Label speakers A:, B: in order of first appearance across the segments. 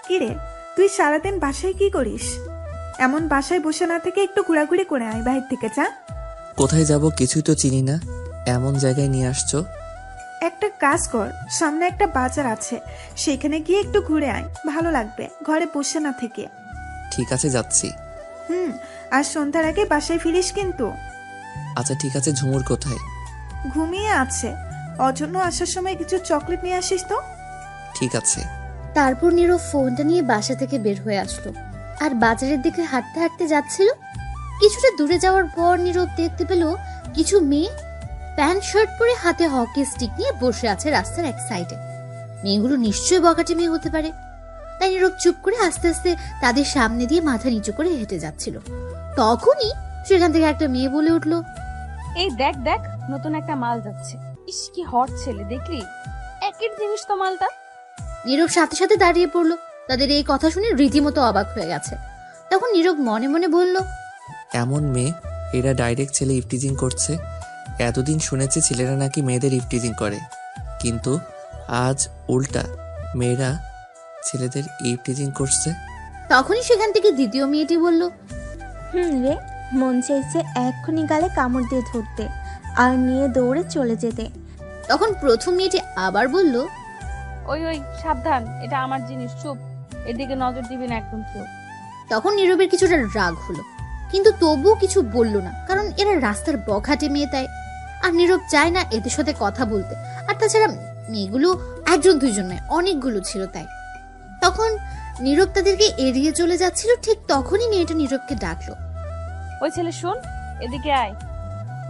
A: কিরে, তুই সারাদিন বাসায় কি করিস? এমন বাসায় বসে না থেকে একটু ঘোরাঘুরি করে আয় বাহির থেকে, যা।
B: কোথায় যাব কিছুই তো চিনি না, এমন জায়গায় নিয়ে আসছো।
A: একটা কাজ কর, সামনে একটা বাজার আছে, সেখানে গিয়ে একটু ঘুরে আয়, ভালো লাগবে ঘরে বসে না থেকে।
B: ঠিক আছে, যাচ্ছি।
A: আর সন্ধ্যার আগে বাসায় ফিরিস কিন্তু।
B: আচ্ছা ঠিক আছে, ঝুমুর কোথায়?
A: ঘুমিয়ে আছে, অজন্য আসার সময় কিছু চকলেট নিয়ে আসিস তো।
B: ঠিক আছে।
C: তারপর নীরব ফোনটা নিয়ে বাসা থেকে বের হয়ে আসলো আর বাজারের দিকে হাঁটতে হাঁটতে যাচ্ছিল। কিছুটা দূরে যাওয়ার পর নীরব দেখতে পেল কিছু মেয়ে প্যান্ট শার্ট পরে হাতে হকি স্টিক নিয়ে বসে আছে রাস্তার এক সাইডে। মেয়েগুলো নিশ্চয়ই বখাটে মেয়ে হতে পারে, তাই নীরব চুপ করে আস্তে আস্তে তাদের সামনে দিয়ে মাথা নিচু করে হেঁটে যাচ্ছিল। তখনই সেখান থেকে একটা মেয়ে বলে উঠলো,
D: এই দেখ দেখ, নতুন একটা মাল যাচ্ছে। ইস কি হট ছেলে, দেখলি? একই জিনিস তো মালটা।
C: নীরব সাথে সাথে দাঁড়িয়ে পড়লো। তাদের এই কথা শুনে রীতিমতো অবাক হয়ে গেছে। তখন নীরব মনে মনে বলল,
B: এমন মেয়ে, এরা ডাইরেক্ট ছেলে ইফটিজিং করছে। এতদিন শুনেছি ছেলেরা নাকি মেয়েদের ইফটিজিং করে, কিন্তু আজ উল্টা মেয়েরা ছেলেদের ইফটিজিং করছে।
C: তখনই সেখান থেকে দ্বিতীয় মেয়েটি বলল,
E: রে, মন চাইছে এক্ষুনি গালে কামড় দিয়ে ধরতে আর নিয়ে দৌড়ে চলে যেতে।
C: তখন প্রথম মেয়েটি আবার বলল,
D: ওই ওই সাবধান, এটা আমার জিনিস, চুপ, এদিকে নজর দিবি না একদম কেউ।
C: তখন নীরবের কিছুটা রাগ হলো, কিন্তু তবুও কিছু বলল না, কারণ এরা রাস্তার বখাটে মেয়ে তাই। আর নীরব চায় না এদের সাথে কথা বলতে। আর তাছাড়া মেয়েগুলো একজন দুইজন নয়, অনেকগুলো ছিল তাই। তখন নীরব তাদেরকে এড়িয়ে চলে যাচ্ছিল, ঠিক তখনই মেয়েটা নীরবকে ডাকলো।
D: ওই ছেলে শোন, এদিকে আয়।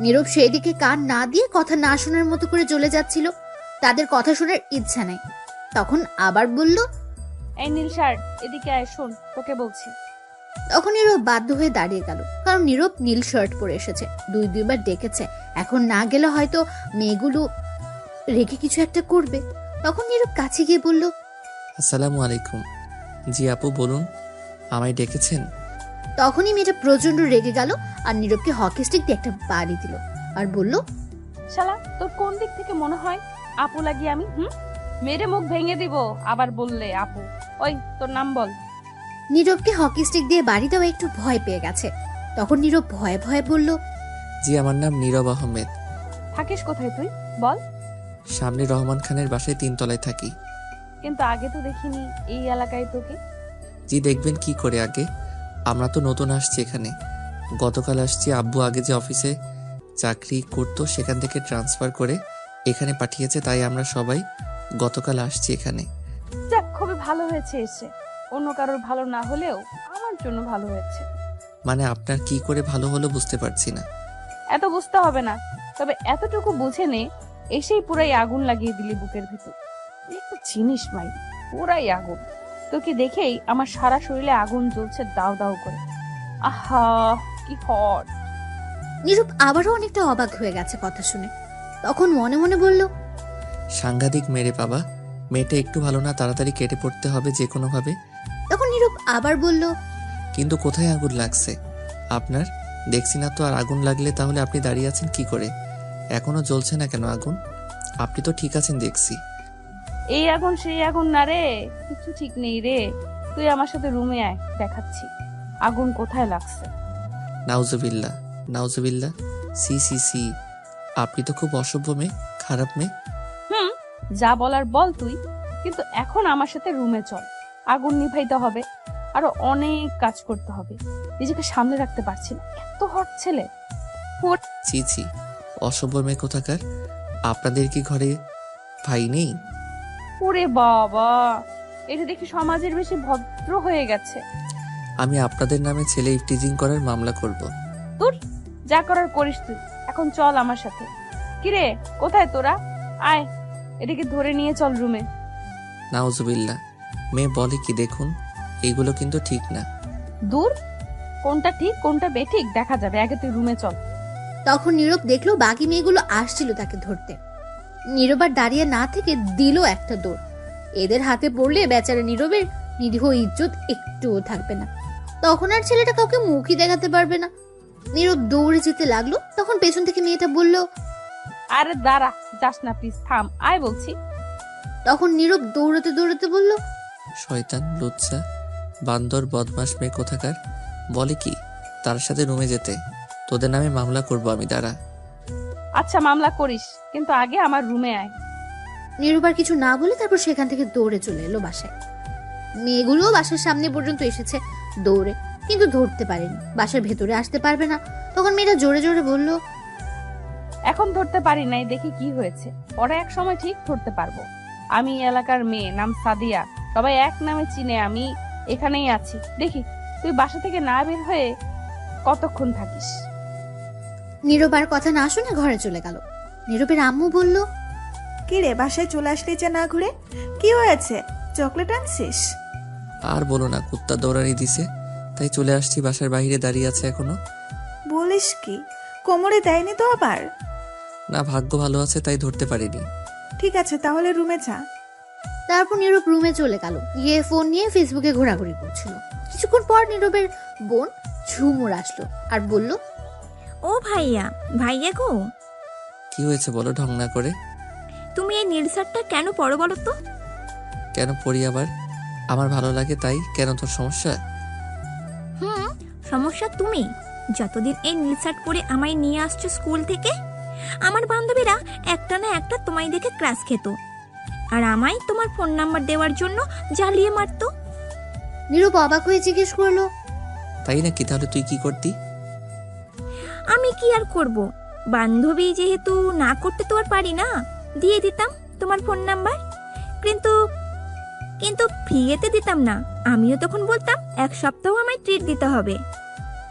C: নীরব সেই দিকে কান না দিয়ে কথা না শোনার মতো করে চলে যাচ্ছিল, তাদের কথা শোনার ইচ্ছা নাই। তখন আবার বলল,
D: এই নীল শার্ট, এদিকে আয়, শোন তোকে বলছি।
C: তখন নীরব বাধ্য হয়ে দাঁড়িয়ে গেল, কারণ নীরব নীল শার্ট পরে এসেছে, দুইবার ডেকেছে, এখন না গেলে হয়তো মেয়েগুলো রেগে কিছু একটা করবে। তখন নীরব কাছে গিয়ে বলল,
B: আসসালামু আলাইকুম। জি আপু বলুন, আমায় ডেকেছেন?
C: তখনই মেয়েটা প্রচন্ড রেগে গেল আর নীরবকে হকি স্টিক দিয়ে একটা বাড়ি দিল আর বলল,
D: শালা, তোর কোন দিক থেকে মনে হয় আপু লাগি আমি? মেরে মুখ ভেঙে দিব আবার বললে আপু। ওই তোর নাম বল।
C: নীরবকে হকি স্টিক দিয়ে বাড়ি দেওয়া একটু ভয় পেয়ে গেছে। তখন নীরব ভয়ে ভয়ে বলল,
B: জি আমার নাম নীরব আহমেদ।
D: থাকিস কোথায় তুই বল?
B: সামনে রহমান খানের বাসায় 3 তলায় থাকি।
D: কিন্তু আগে তো দেখিনি এই এলাকায় তোকে।
B: জি দেখবেন কি করে আগে, আমরা তো নতুন আসছি এখানে, গতকাল আসছি। আব্বু আগে যে অফিসে চাকরি করতো সেখান থেকে ট্রান্সফার করে এখানে পাঠিয়েছে, তাই আমরা সবাই গতকাল আসছি এখানে।
D: যাক, খুবই ভালো হয়েছে এসে। অন্য কারোর ভালো না হলেও আমার জন্য ভালো হয়েছে।
B: মানে আপনার কি করে ভালো হলো বুঝতে পারছি না।
D: এত বুঝতে হবে না, তবে এতটুকু বুঝে নে, এসেই পুরাই আগুন লাগিয়ে দিলি বুকের ভিতর। একটা জিনিস ভাই, পুরাই আগুন। তোকে দেখেই আমার সারা শরীরে আগুন জ্বলছে দাউ দাউ করে। আহা কি হট।
C: নীরব আবারও অনেকটা অবাক হয়ে গেছে কথা শুনে। তখন মনে মনে বলল,
B: সাংঘাতিক মেরে বাবা, মেয়েটা একটু ভালো না, তাড়াতাড়ি কেটে পড়তে হবে যে কোনো ভাবে।
C: তখন নীরব আবার বলল,
B: কিন্তু কোথায় আগুন লাগছে আপনার? দেখছি না তো। আর আগুন লাগলে তাহলে আপনি দাঁড়িয়ে আছেন কি করে? এখনো জ্বলছে না কেন আগুন? আপনি তো ঠিক আছেন দেখছি।
D: এই আগুন সেই আগুন না রে, কিছু ঠিক নেই রে। তুই আমার সাথে রুমে আয়, দেখাচ্ছি আগুন কোথায় লাগছে।
B: নাউজুবিল্লাহ, নাউজুবিল্লাহ। সি সি সি, আপনি তো খুব অসভ্য মেয়ে, খারাপ মেয়ে।
D: যা বলার বল তুই, কিন্তু এখন আমার সাথে রুমে চল। আগুন নিভাইতে হবে, আরো অনেক কাজ করতে হবে। নিজেকে সামলে রাখতে পারছি না, এত হট ছেলে।
B: ছি ছি, অসভ্য মেয়ে কোথাকার। আপনাদের কি ঘরে ভাই নেই?
D: ওরে বাবা, এটা দেখি সমাজের বেশি ভদ্র হয়ে গেছে।
B: আমি আপনাদের নামে ছেলে ইফটিজিং করার মামলা করব।
D: তোর যা করার করিস তুই, এখন চল আমার সাথে। কিরে, কোথায় তোরা? আয়, এদিকে ধরে নিয়ে চল রুমে।
B: নাউজুবিল্লাহ, মেয়ে বলে কি দেখুন, এইগুলো কিন্তু ঠিক না।
D: দূর, কোনটা ঠিক কোনটা বেঠিক দেখা যাবে, আগে তুই রুমে চল।
C: তখন নীরব দেখলো বাকি মেয়েগুলো আসছিল তাকে ধরতে। নীরব আর দাঁড়িয়ে না থেকে দিল একটা দৌড়। এদের হাতে পড়লে বেচারা নীরবের নিরীহ ইজ্জত একটুও থাকবে না। তখন আর ছেলেটা কাউকে মুখই দেখাতে পারবে না। নীরব দৌড়ে যেতে লাগলো। তখন পেছন থেকে মেয়েটা বলল,
D: আরে দাঁড়া, যাস না প্লিজ, থাম, আয় বলছি।
C: তখন নীরব দৌড়াতে দৌড়াতে বলল,
B: শয়তান, লুচ্চা, বান্দর, বদমাস মেয়ে কোথাকার। বলে কি তার সাথে রুমে যেতে? তোদের নামে মামলা করব আমি, দাঁড়া।
D: আচ্ছা মামলা করিস, কিন্তু আগে আমার রুমে আয়।
C: নিরুবার কিছু না বলে তারপর সেখান থেকে দৌড়ে চলে এলো বাসায়। মেয়েগুলোও বাসার সামনে পর্যন্ত এসেছে দৌড়ে, কিন্তু ধরতে পারেনি। বাসার ভেতরে আসতে পারবে না। তখন মেয়েটা জোরে জোরে বলল,
D: এখন ধরতে পারি নাই, দেখি কি হয়েছে, পরে এক সময় ঠিক ধরতে পারবো। আমি এই এলাকার মেয়ে, নাম সাদিয়া, সবাই এক নামে চিনে। আমি এখানেই আছি, দেখি তুই বাসা থেকে না বের হয়ে কতক্ষণ থাকিস।
C: নীরবার কথা না শুনে ঘরে চলে গেল। নীরবের আম্মু বলল,
A: কি রে, বাসায় চলে আসলি যে না ঘুরে? কি হয়েছে? চকলেট আনছিস?
B: আর বলো না, কুত্তা দৌড়ানি দিছে, তাই চলে আসছি। বাসার বাইরে দাঁড়িয়ে আছে এখনো।
A: বলিস কি? কোমরে দেয়নি তো আবার?
B: না, ভাগ্য ভালো আছে তাই ধরতে পারিনি।
A: ঠিক আছে, তাহলে রুমে যা।
C: তারপর নীরব রুমে চলে গেল, গিয়ে ফোন নিয়ে ফেসবুকে ঘোরাঘুরি করছিল। কিছুক্ষণ পর নীরবের বোন ঝুমুর আসলো আর বলল,
E: ও ভাইয়া, ভাইয়া গো,
B: কি হয়েছে বলো ঢং না করে।
E: তুমি এই নীল শার্টটা কেন পরো বলো তো?
B: কেন পড়ি আবার? আমার ভালো লাগে তাই। কেন, তোর সমস্যা?
E: হুম, সমস্যা তুমি। যতদিন এই নীল শার্ট পরে আমায় নিয়ে আসছো স্কুল থেকে, আমার বান্ধবীরা একটা না একটা তোমায় দেখে ক্লাস খেত, আর আমায় তোমার ফোন নাম্বার দেওয়ার জন্য জ্বালিয়ে মারতো।
C: নীরব অবাক হয়ে জিজ্ঞেস করলো,
B: তাই নাকি? তাহলে তুই কি করতি?
E: আমি কি আর করব, বান্ধবী যেহেতু, না করতে তো আর পারি না, দিয়ে দিতাম তোমার ফোন নাম্বার। কিন্তু কিন্তু ফ্রিতে দিতাম না, আমিও তখন বলতাম এক সপ্তাহ আমায় ট্রিট দিতে হবে।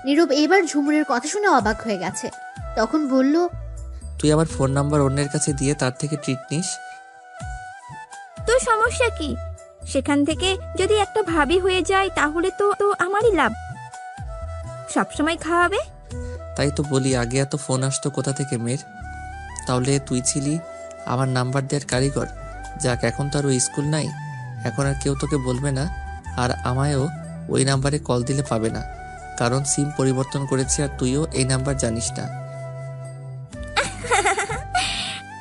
C: নীরব এবার ঝুমুরের কথা শুনে অবাক হয়ে গেছে। তখন বলল,
B: তুই আমার ফোন নাম্বার অন্যের কাছে দিয়ে তার থেকে ট্রিট নিস?
E: তোর সমস্যা কি? সেখান থেকে যদি একটা ভাবি হয়ে যায় তাহলে তো তো আমারই লাভ, সবসময় খাওয়াবে।
B: তাই তো বলি, আগে এত ফোন আসতো কোথা থেকে মেয়ের? তাহলে তুই ছিলি আমার নাম্বার দেওয়ার কারিগর। যাক, এখন তো আর ওই স্কুল নাই, এখন আর কেউ তোকে বলবে না, আর আমায়ও ওই নাম্বারে কল দিলে পাবে না, কারণ সিম পরিবর্তন করেছে আর তুইও এই নাম্বার জানিস না।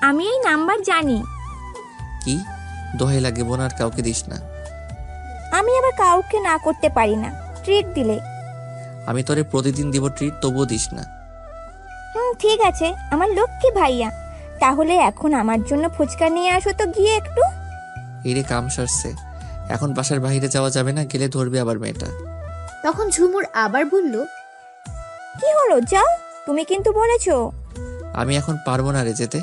E: আমি এই নাম্বার জানি।
B: কি দোহাই লাগে বোন, আর কাউকে দিস না।
E: আমি আবার কাউকে না করতে পারি না ট্রিট দিলে।
B: আমি তোরে প্রতিদিন দিব ট্রিট, তবুও দিস না।
E: ঠিক আছে আমার লক্ষ্মী ভাইয়া, তাহলে এখন আমার জন্য ফুচকা নিয়ে আসো তো গিয়ে একটু।
B: এই রে, কাম সারছে, এখন বাসার বাইরে যাওয়া যাবে না, গেলে ধরবে আবার মেয়েটা।
C: তখন ঝুমুর আবার বলল,
E: কি হলো, যাও, তুমি কিন্তু বলেছো।
B: আমি এখন পারবো না রে যেতে।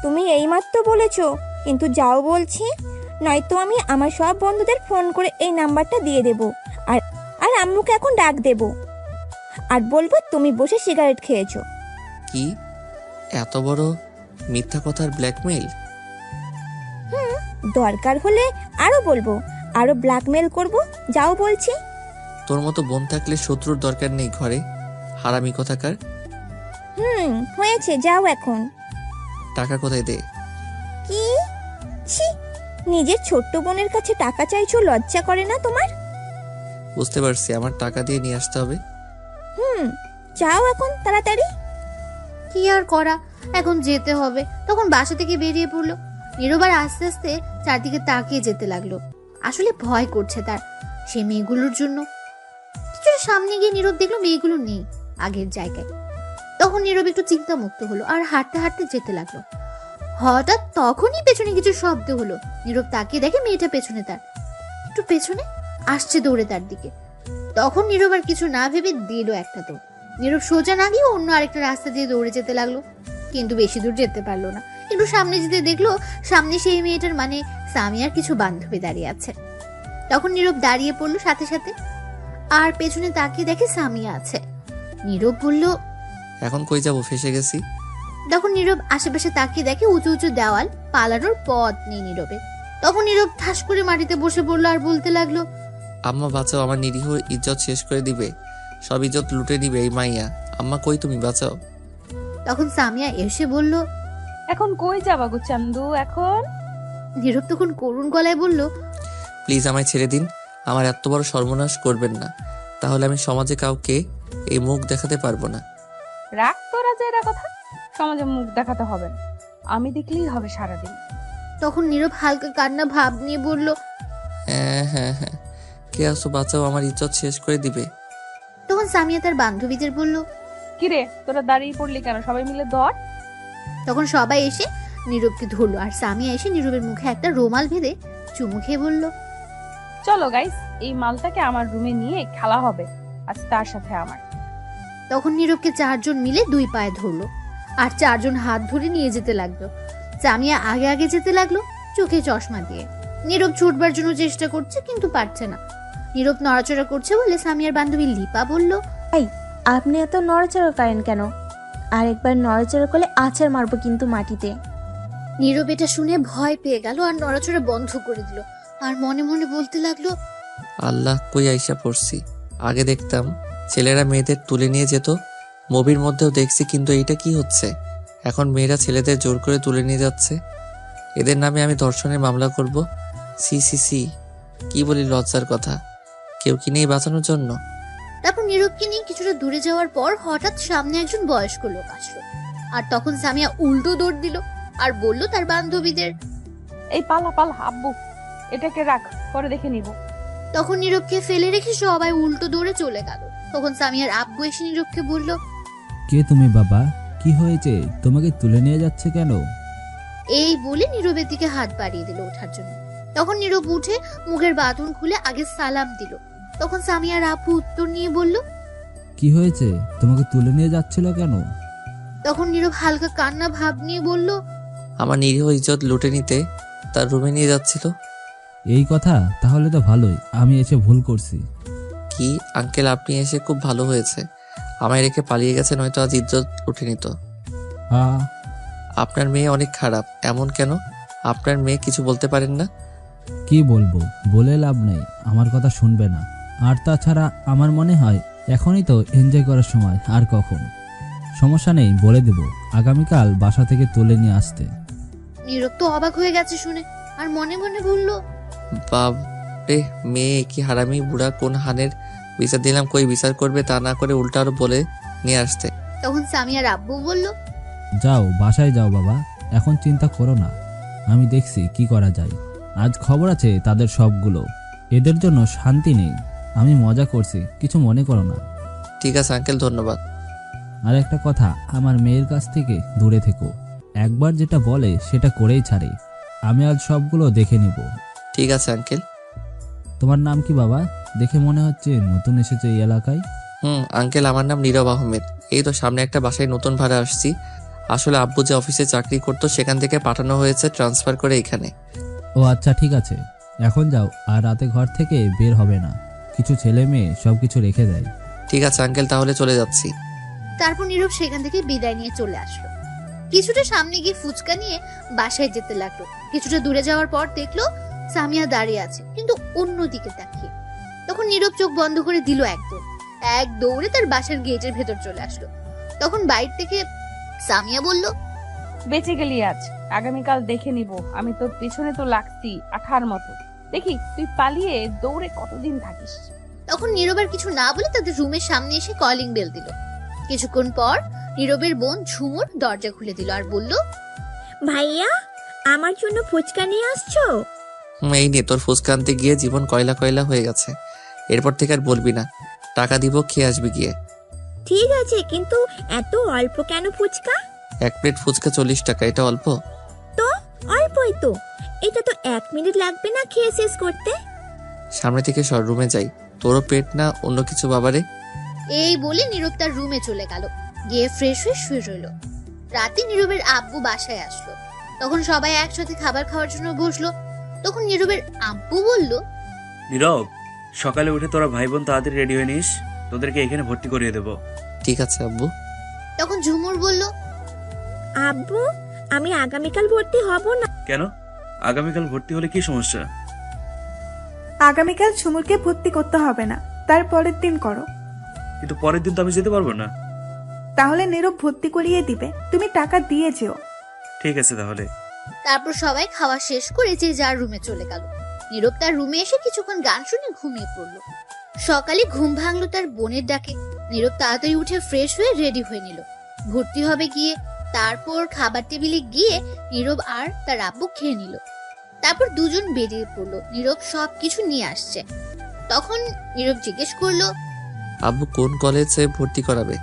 E: তুমি এইমাত্র বলেছো কিন্তু যাও বলছি, নয়তো আমি আমার সব বন্ধুদের ফোন করে এই নাম্বারটা দিয়ে দেব, আর আর আম্মুকে এখন ডাক দেব, আর বলবো তুমি বসে সিগারেট খেয়েছো।
B: কি এত বড় মিথ্যা কথার ব্ল্যাকমেইল?
E: দরকার হলে আরো বলবো, আরো ব্ল্যাকমেল করব, যাও বলছি।
B: তোর মতো বোন থাকলে শত্রুর দরকার নেই ঘরে, হারামি কথাকার।
E: হয়েছে, যাও এখন।
B: টাকা কোথায়? দে।
E: কি? ছি, নিজের ছোট্ট বোনের কাছে টাকা চাইছো, লজ্জা করে না তোমার?
B: বুঝতে পারছি, আমার টাকা দিয়ে নিয়ে আসতে হবে।
E: যাও এখন তাড়াতাড়ি।
C: কি আর করা, এখন যেতে হবে। তখন বাসা থেকে বেরিয়ে পড়লো। নীরব আস্তে আস্তে চারদিকে তাকিয়ে যেতে লাগলো। আসলে ভয় করছে তার, সে মেয়েগুলোর জন্য। কিছুটা সামনে গিয়ে নীরব দেখলো মেয়েগুলো নেই আগের জায়গায়। তখন নীরব একটু চিন্তামুক্ত হলো আর হাঁটতে হাঁটতে যেতে লাগলো। হঠাৎ তখনই পেছনে কিছু শব্দ হলো। নীরব তাকিয়ে দেখে মেয়েটা পেছনে, তার একটু পেছনে আসছে দৌড়ে তার দিকে। তখন নীরব আর কিছু না ভেবে দিল একটা দৌড়। নীরব সোজা না গিয়ে অন্য আরেকটা রাস্তা দিয়ে দৌড়ে যেতে লাগলো, কিন্তু বেশি দূর যেতে পারলো না। একটু সামনে যেতে দেখলো সামনে সেই মেয়েটার মানে সামিয়ার কিছু বান্ধবী দাঁড়িয়ে আছে। তখন নীরব দাঁড়িয়ে পড়লো সাথে সাথে, আর পেছনে তাকিয়ে দেখে সামিয়া আছে। নীরব বলল,
B: এখন কই যাব? ফেসে গেছি।
C: তখন নীরব আশেপাশে তাকিয়ে দেখে উঁচু উঁচু দেওয়াল, পালানোর পথ নেই নীরবে। তখন নীরব ঠাস করে মাটিতে বসে পড়লো আর বলতে লাগলো,
B: আম্মা বাঁচাও, আমার নিরীহ ইজ্জত শেষ করে দিবে, সব ইজ্জত লুটে নিবে এই মাইয়া। আম্মা কই তুমি, বাঁচাও।
C: তখন সামিয়া এসে বলল,
D: এখন কই যাবা গো চান্দু এখন?
C: নীরব তখন করুণ গলায় বলল,
B: প্লিজ আমায় ছেড়ে দিন, আমার এত বড় সর্বনাশ করবেন না, তাহলে আমি সমাজে কাউকে এই মুখ দেখাতে পারবো না।
D: রাগ তোরা যে এরা কথা, সমাজে মুখ দেখাতে হবে না, আমি দেখলেই হবে সারাদিন।
C: তখন নীরব হালকা কান্না ভাব নিয়ে বলল,
B: হ্যাঁ হ্যাঁ হ্যাঁ, কে আসো, বাঁচাও, আমার ইজ্জত শেষ করে দিবে।
C: তখন সামিয়া তার বান্ধবীদের বলল।
D: কিরে তোরা দাঁড়িয়ে পড়লি কেন? সবাই মিলে ধর।
C: তখন সবাই এসে নীরবকে ধরলো, আর সামিয়া এসে নীরবের মুখে একটা রুমাল বেঁধে চুমু খেয়ে বলল।
D: চলো গাইস, এই মালটাকে আমার রুমে নিয়ে খেলা হবে আজ তার সাথে আমার।
C: তখন নীরবকে 4 জন মিলে 2 পায়ে ধরলো, আর 4 জন হাত ধরে নিয়ে যেতে লাগলো। সামিয়া আগে আগে যেতে লাগলো, চোখে চশমা দিয়ে। নীরব ছুটবার জন্য চেষ্টা করছে, কিন্তু পারছে না। নীরব নড়াচড়া করছে বলে সামিয়ার বান্ধবী লিপা বলল।
F: আপনি এত নড়াচড়া করেন কেন? আরেকবার নড়াচড়া করলে আছাড় মারবো কিন্তু মাটিতে।
C: নীরব এটা শুনে ভয় পেয়ে গেল আর নড়াচড়া বন্ধ করে দিল, আর মনে মনে বলতে লাগলো।
B: আল্লাহ, কই আইসা পড়ছি। আগে দেখতাম ছেলেরা মেয়েদের তুলে নিয়ে যেত, মুভির মধ্যেও দেখছি, কিন্তু এইটা কি হচ্ছে? এখন মেয়েরা ছেলেদের জোর করে তুলে নিয়ে যাচ্ছে। এদের নামে আমি ধর্ষণের মামলা করব। সি সি সি, কি বলি লজ্জার কথা। কেউ কি নেই বাঁচানোর জন্য?
C: তারপর নীরবকে নিয়ে কিছুটা দূরে যাওয়ার পর হঠাৎ সামনে একজন বয়স্ক লোক আসলো, আর তখন সামিয়া উল্টো দৌড় দিল আর বলল তার বান্ধবীদের।
D: এই পালা পালা আব্বু, এটাকে রাখ, পরে দেখে নিব।
C: তখন নীরবকে ফেলে রেখে সবাই উল্টো দৌড়ে চলে গেল। তখন সামিয়ার আব্বু এসে নীরবকে বলল।
G: কে তুমি বাবা? কি হয়েছে? তোমাকে তুলে নিয়ে যাচ্ছে কেন?
C: এই বলে নীরবের দিকে হাত বাড়িয়ে দিল ওঠার জন্য। তখন নীরব উঠে মুখের বাঁধন খুলে আগে সালাম দিল। তখন সামিয়ার আব্বু উত্তর নিয়ে বলল।
G: কি হয়েছে? তোমাকে তুলে নিয়ে যাচ্ছিল কেন?
C: তখন নীরব হালকা কান্না ভাব নিয়ে বলল।
B: আমার নিরীহ ইজ্জত লুটে নিতে তার রুমে নিয়ে যাচ্ছিল।
G: এই কথা? তাহলে তো ভালোই, আমি এসে ভুল করছি।
B: কি আঙ্কেল, আপনি এসে খুব ভালো হয়েছে। আমায় রেখে পালিয়ে গেছে, নয়তো আজ ইজ্জত উঠে নিত। আপনার মেয়ে অনেক খারাপ। এমন কেন? আপনার মেয়ে কিছু বলতে পারেন না?
G: কি বলবো, বলে লাভ নেই, আমার কথা শুনবে না। আর তাছাড়া আমার মনে হয় এখনই তো এনজয় করার সময়, আর কখন। সমস্যা নেই, বলে দেব আগামীকাল বাসা থেকে তুলে নিয়ে আসতে।
C: নীরব তো অবাক হয়ে গেছে শুনে, আর মনে মনে বলল।
B: বাপরে, মেয়ে কি হারামি বুড়া, কোন হানের বিচার দিলাম, কই বিচার করবে, তা না করে উল্টা আরো বলে নিয়ে আসতে।
C: তখন সামিয়ার আব্বু বলল।
G: যাও, বাসায় যাও বাবা, এখন চিন্তা করো না, আমি দেখছি কি করা যায়। আজ খবর আছে তাদের সবগুলো। এদের জন্য শান্তি নেই। আমি মজা করছি, কিছু মনে করো না।
B: ঠিক আছে আঙ্কেল, ধন্যবাদ।
G: আর একটা কথা, আমার মেয়ের কাছ থেকে দূরে থেকো। একবার যেটা বলে সেটা করেই ছাড়ে। আমি আজ সবগুলো দেখে নিব।
B: ঠিক আছে আঙ্কেল।
G: তোমার নাম কি বাবা? দেখে মনে হচ্ছে নতুন এসেছে এই এলাকায়।
B: আঙ্কেল, আমার নাম নীরব আহমেদ। এই তো সামনে একটা বাসায় নতুন ভাড়া আসছি। আসলে আব্বু যে অফিসে চাকরি করতো সেখান থেকে পাঠানো হয়েছে ট্রান্সফার করে এখানে।
G: ও আচ্ছা, ঠিক আছে, এখন যাও, আর রাতে ঘর থেকে বের হবে না। কিছু ছেলে মেয়ে সবকিছু রেখে দেয়।
B: ঠিক আছে আঙ্কেল, তাহলে চলে যাচ্ছি।
C: তারপর নীরব সেখান থেকে বিদায় নিয়ে চলে আসলো। কিছুটা সামনে গিয়ে ফুচকা নিয়ে বাসায় যেতে লাগলো। কিছুটা দূরে যাওয়ার পর দেখলো সামিয়া দাঁড়িয়ে আছে, কিন্তু অন্যদিকে তাকিয়ে। তখন নীরব চোখ বন্ধ করে দিল এক দৌড়ে তার বাসার গেটের ভেতর চলে আসলো। তখন বাইরে থেকে সামিয়া বলল।
D: বেঁচে গেলি আজ, আগামীকাল দেখে নিব। আমি তোর পিছনে তো লাগছি আঠার মতো, দেখি তুই পালিয়ে দৌড়ে কতদিন থাকিস।
C: তখন নীরবের কিছু না বলে তাদের রুমের সামনে এসে কলিং বেল দিল। কিছুক্ষণ পর নীরবের বোন ঝুমুর দরজা খুলে দিল আর বলল।
E: ভাইয়া, আমার জন্য ফুচকা নিয়ে আসছো?
B: এই নিয়ে তোর ফুচকা আনতে গিয়ে জীবন কয়লা কয়লা হয়ে গেছে। এরপর থেকে আর বলবি না। টাকা দিব, খেয়ে আসবি গিয়ে।
E: ঠিক আছে, কিন্তু এত অল্প কেন ফুচকা?
B: 1 প্লেট ফুচকা 40 টাকা, এটা অল্প?
E: তো অল্পই তো, এটা তো 1 মিনিট লাগবে না খেয়ে শেষ করতে।
B: সামনে থেকে সর, রুমে যাই। তোরও পেট না অন্য কিছু বাবারে।
C: এই বলে নীরব তার রুমে চলে গেল, গিয়ে ফ্রেশ হয়ে শুয়ে রইল। রাতে নীরবের আব্বু বাসায় আসলো। তখন সবাই একসাথে খাবার খাওয়ার জন্য বসলো। তখন নীরবের আব্বু বলল।
H: নীরব, সকালে উঠে তোরা ভাই বোন তাড়াতাড়ি রেডি হয়ে নিস, তোদেরকে এখানে ভর্তি করিয়ে দেবো।
B: ঠিক আছে আব্বু।
C: তখন ঝুমুর বলল।
E: আব্বু, আমি আগামীকাল ভর্তি হব না।
H: কেন? আগামীকাল ভর্তি হলে কি সমস্যা?
A: আগামীকাল ঝুমুরকে ভর্তি করতে হবে না, তার পরের দিন করো।
H: কিন্তু পরের দিন তো আমি যেতে পারবো না।
A: তাহলে নীরব ভর্তি করিয়ে দিবে, তুমি টাকা দিয়ে যেও।
H: ঠিক আছে তাহলে।
C: তারপর সবাই খাওয়া শেষ করে যে যার রুমে চলে গেল। নীরব তার রুমে এসে কিছুক্ষণ গান শুনে ঘুমিয়ে পড়লো। সকালে ঘুম ভাঙলো তার বোনের ডাকে। নীরব তাড়াতাড়ি উঠে ফ্রেশ হয়ে রেডি হয়ে নিল, ভর্তি হবে গিয়ে। তারপর খাবার টেবিলে গিয়ে নীরব আর তার আব্বু খেয়ে নিল। তারপর দুজন বেরিয়ে পড়লো। নীরব সব কিছু নিয়ে আসছে। তখন নীরব জিজ্ঞেস করলো,
B: আব্বু কোন কলেজে ভর্তি করাবে?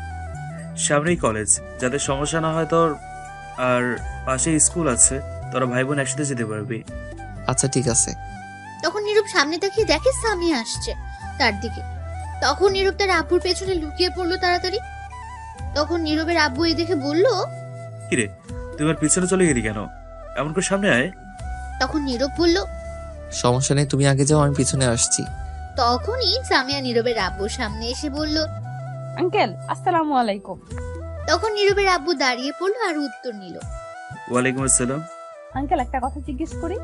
H: সামনেই কলেজ, যাতে সমস্যা না হয় তোর। আর পাশে স্কুল আছে, তোরা ভাই বোন একসাথে যেতে পারবি।
B: আচ্ছা ঠিক আছে।
C: তখন নীরব সামনে তাকিয়ে দেখে সামিয়া আসছে তার দিকে। তখন নীরব তার আব্বুর পেছনে লুকিয়ে পড়লো তাড়াতাড়ি। তখন নীরবের আব্বু এই দেখে বলল,
H: কিরে, তুই আমার পিছনে চলে গেলি কেন? এমন করে সামনে আয়।
C: তখন নীরব বলল।
B: সমস্যা নেই, তুমি আগে যাও, আমি পিছনে আসছি।
C: তখনই সামিয়া নীরবের আব্বুর সামনে এসে বলল।
D: আঙ্কেল আসসালামু আলাইকুম।
C: তখন নীরবের আব্বু দাঁড়িয়ে পড়লো আর উত্তর নিল।
H: ওয়ালাইকুম আসসালাম।
D: আঙ্কেল একটা কথা জিজ্ঞেস করি?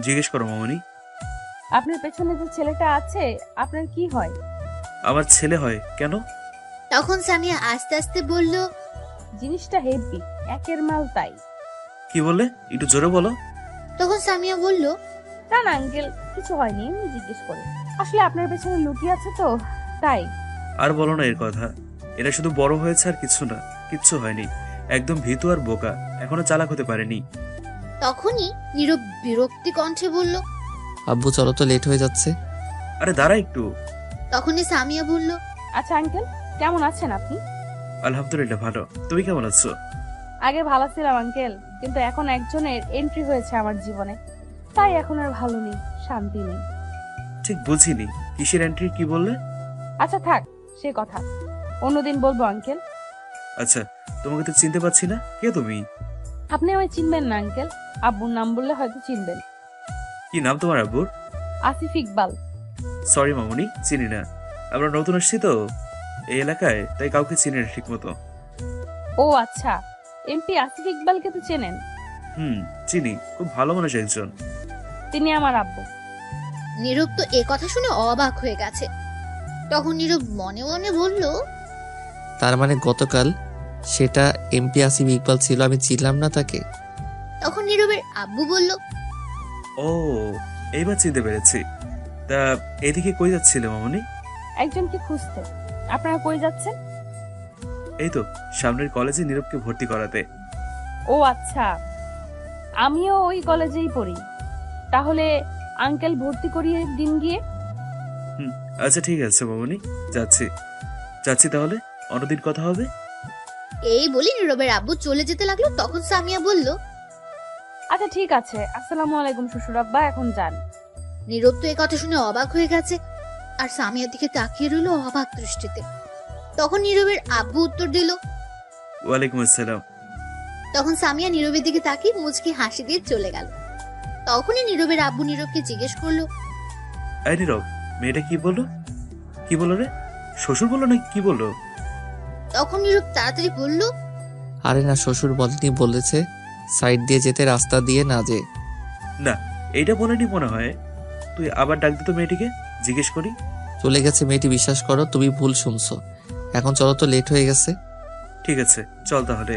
H: জিজ্ঞেস করো মামনি।
D: আপনার পেছনে যে ছেলেটা আছে আপনার কি হয়?
H: আমার ছেলে হয় কেন?
C: তখন সামিয়া আস্তে আস্তে বলল।
D: জিনিসটা হেভি, একের মাল তাই।
H: কি বললে, একটু জোরে বলো।
C: তখন সামিয়া বলল,
D: না না আঙ্কেল, কিছু হয়নি, এমনি জিজ্ঞেস করে। আসলে আপনার পেছনে লুকিয়ে আছে তো তাই।
H: আর বলো না এর কথা। এরা শুধু বড় হয়েছে আর কিছু না, কিচ্ছু হয়নি। একদম ভীতু আর বোকা, এখনো চালাক হতে পারেনি।
C: তখনই নীরব বিরক্তি কণ্ঠে বলল।
B: আব্বু চলো তো, লেট হয়ে যাচ্ছে।
H: আরে দাঁড়া একটু।
C: তখনই সামিয়া বলল।
D: আচ্ছা আঙ্কেল, কেমন আছেন আপনি?
H: আলহামদুলিল্লাহ ভালো, তুমি কেমন আছো?
D: আগে ভালো ছিলাম আঙ্কেল, কিন্তু এখন একজনের এন্ট্রি হয়েছে আমার জীবনে, তাই এখন আর ভালো নেই, শান্তি নেই।
H: ঠিক বুঝিনি, কিসের এন্ট্রি, কি বললে?
D: আচ্ছা থাক সে কথা, অন্যদিন বলবো আঙ্কেল।
H: আচ্ছা, তোমাকে তো চিনতে পারছি না, কে তুমি?
D: আপনি আমায় চিনবেন না আঙ্কেল, আব্বুর নাম বললে হয়তো চিনবেন।
H: কি নাম তোমার আব্বুর?
D: আসিফ ইকবাল।
H: সরি মামুনি, চিনি না। আমরা নতুন আসছি তো এই এলাকায়, তাই কাউকে চিনি না ঠিক মতো।
D: ও আচ্ছা, এমপি আসিফ ইকবালকে তো চেনেন?
H: চিনি, খুব ভালো মানুষ একজন।
D: তিনি আমার আব্বু।
C: নীরব তো এ কথা শুনে অবাক হয়ে গেছে। তখন নীরব মনে মনে বলল।
B: তার মানে গতকাল সেটা এমপি আসিফ ইকবাল ছিল, আমি চিনলাম না তাকে।
C: তখন নীরবের আব্বু বলল।
H: ও, এইবার চিনতে পেরেছি। তা এদিকে কই যাচ্ছিলে মামুনি?
D: একজনকে খুঁজতে। আপনারা কই যাচ্ছেন?
H: এই তো সামনের কলেজে নীরবকে ভর্তি করাতে।
D: ও আচ্ছা, আমিও ওই কলেজেই পড়ি। তাহলে আঙ্কেল ভর্তি করিয়ে দিন গিয়ে।
H: আচ্ছা ঠিক আছে মামুনি, যাচ্ছি যাচ্ছি তাহলে, অন্যদিন কথা হবে।
C: এই বলি নীরবের আব্বু চলে যেতে লাগলো। তখন সামিয়া বলল।
D: আচ্ছা ঠিক আছে, আসসালামু আলাইকুম শ্বশুর আব্বা, এখন যান।
C: নীরব তো এ কথা শুনে অবাক হয়ে গেছে আর সামিয়ার দিকে তাকিয়ে রইল অবাক দৃষ্টিতে। তখন নীরবের আব্বু উত্তর দিল।
H: ওয়ালাইকুম আসসালাম।
C: তখন সামিয়া নীরবের দিকে তাকিয়ে মুচকি হাসি দিয়ে চলে গেল। তখনই নীরবের আব্বু নীরবকে জিজ্ঞেস করলো।
H: এই নীরব, মেয়েটা কি বললো? কি বললো রে? শ্বশুর বললো নাকি কি বললো?
C: তখন নীরব তাড়াতাড়ি বলল।
B: আরে না, শ্বশুর বলেনি, বলেছে সাইড দিয়ে যেতে, রাস্তা দিয়ে না যে।
H: না, এইটা বলেনি মনে হয়। তুই আবার ডাক দিত মেয়েটিকে, জিজ্ঞেস করি।
B: চলে গেছে মেয়েটি, বিশ্বাস করো, তুমি ভুল শুনছো। এখন চলো তো, লেট হয়ে গেছে।
H: ঠিক আছে চল তাহলে।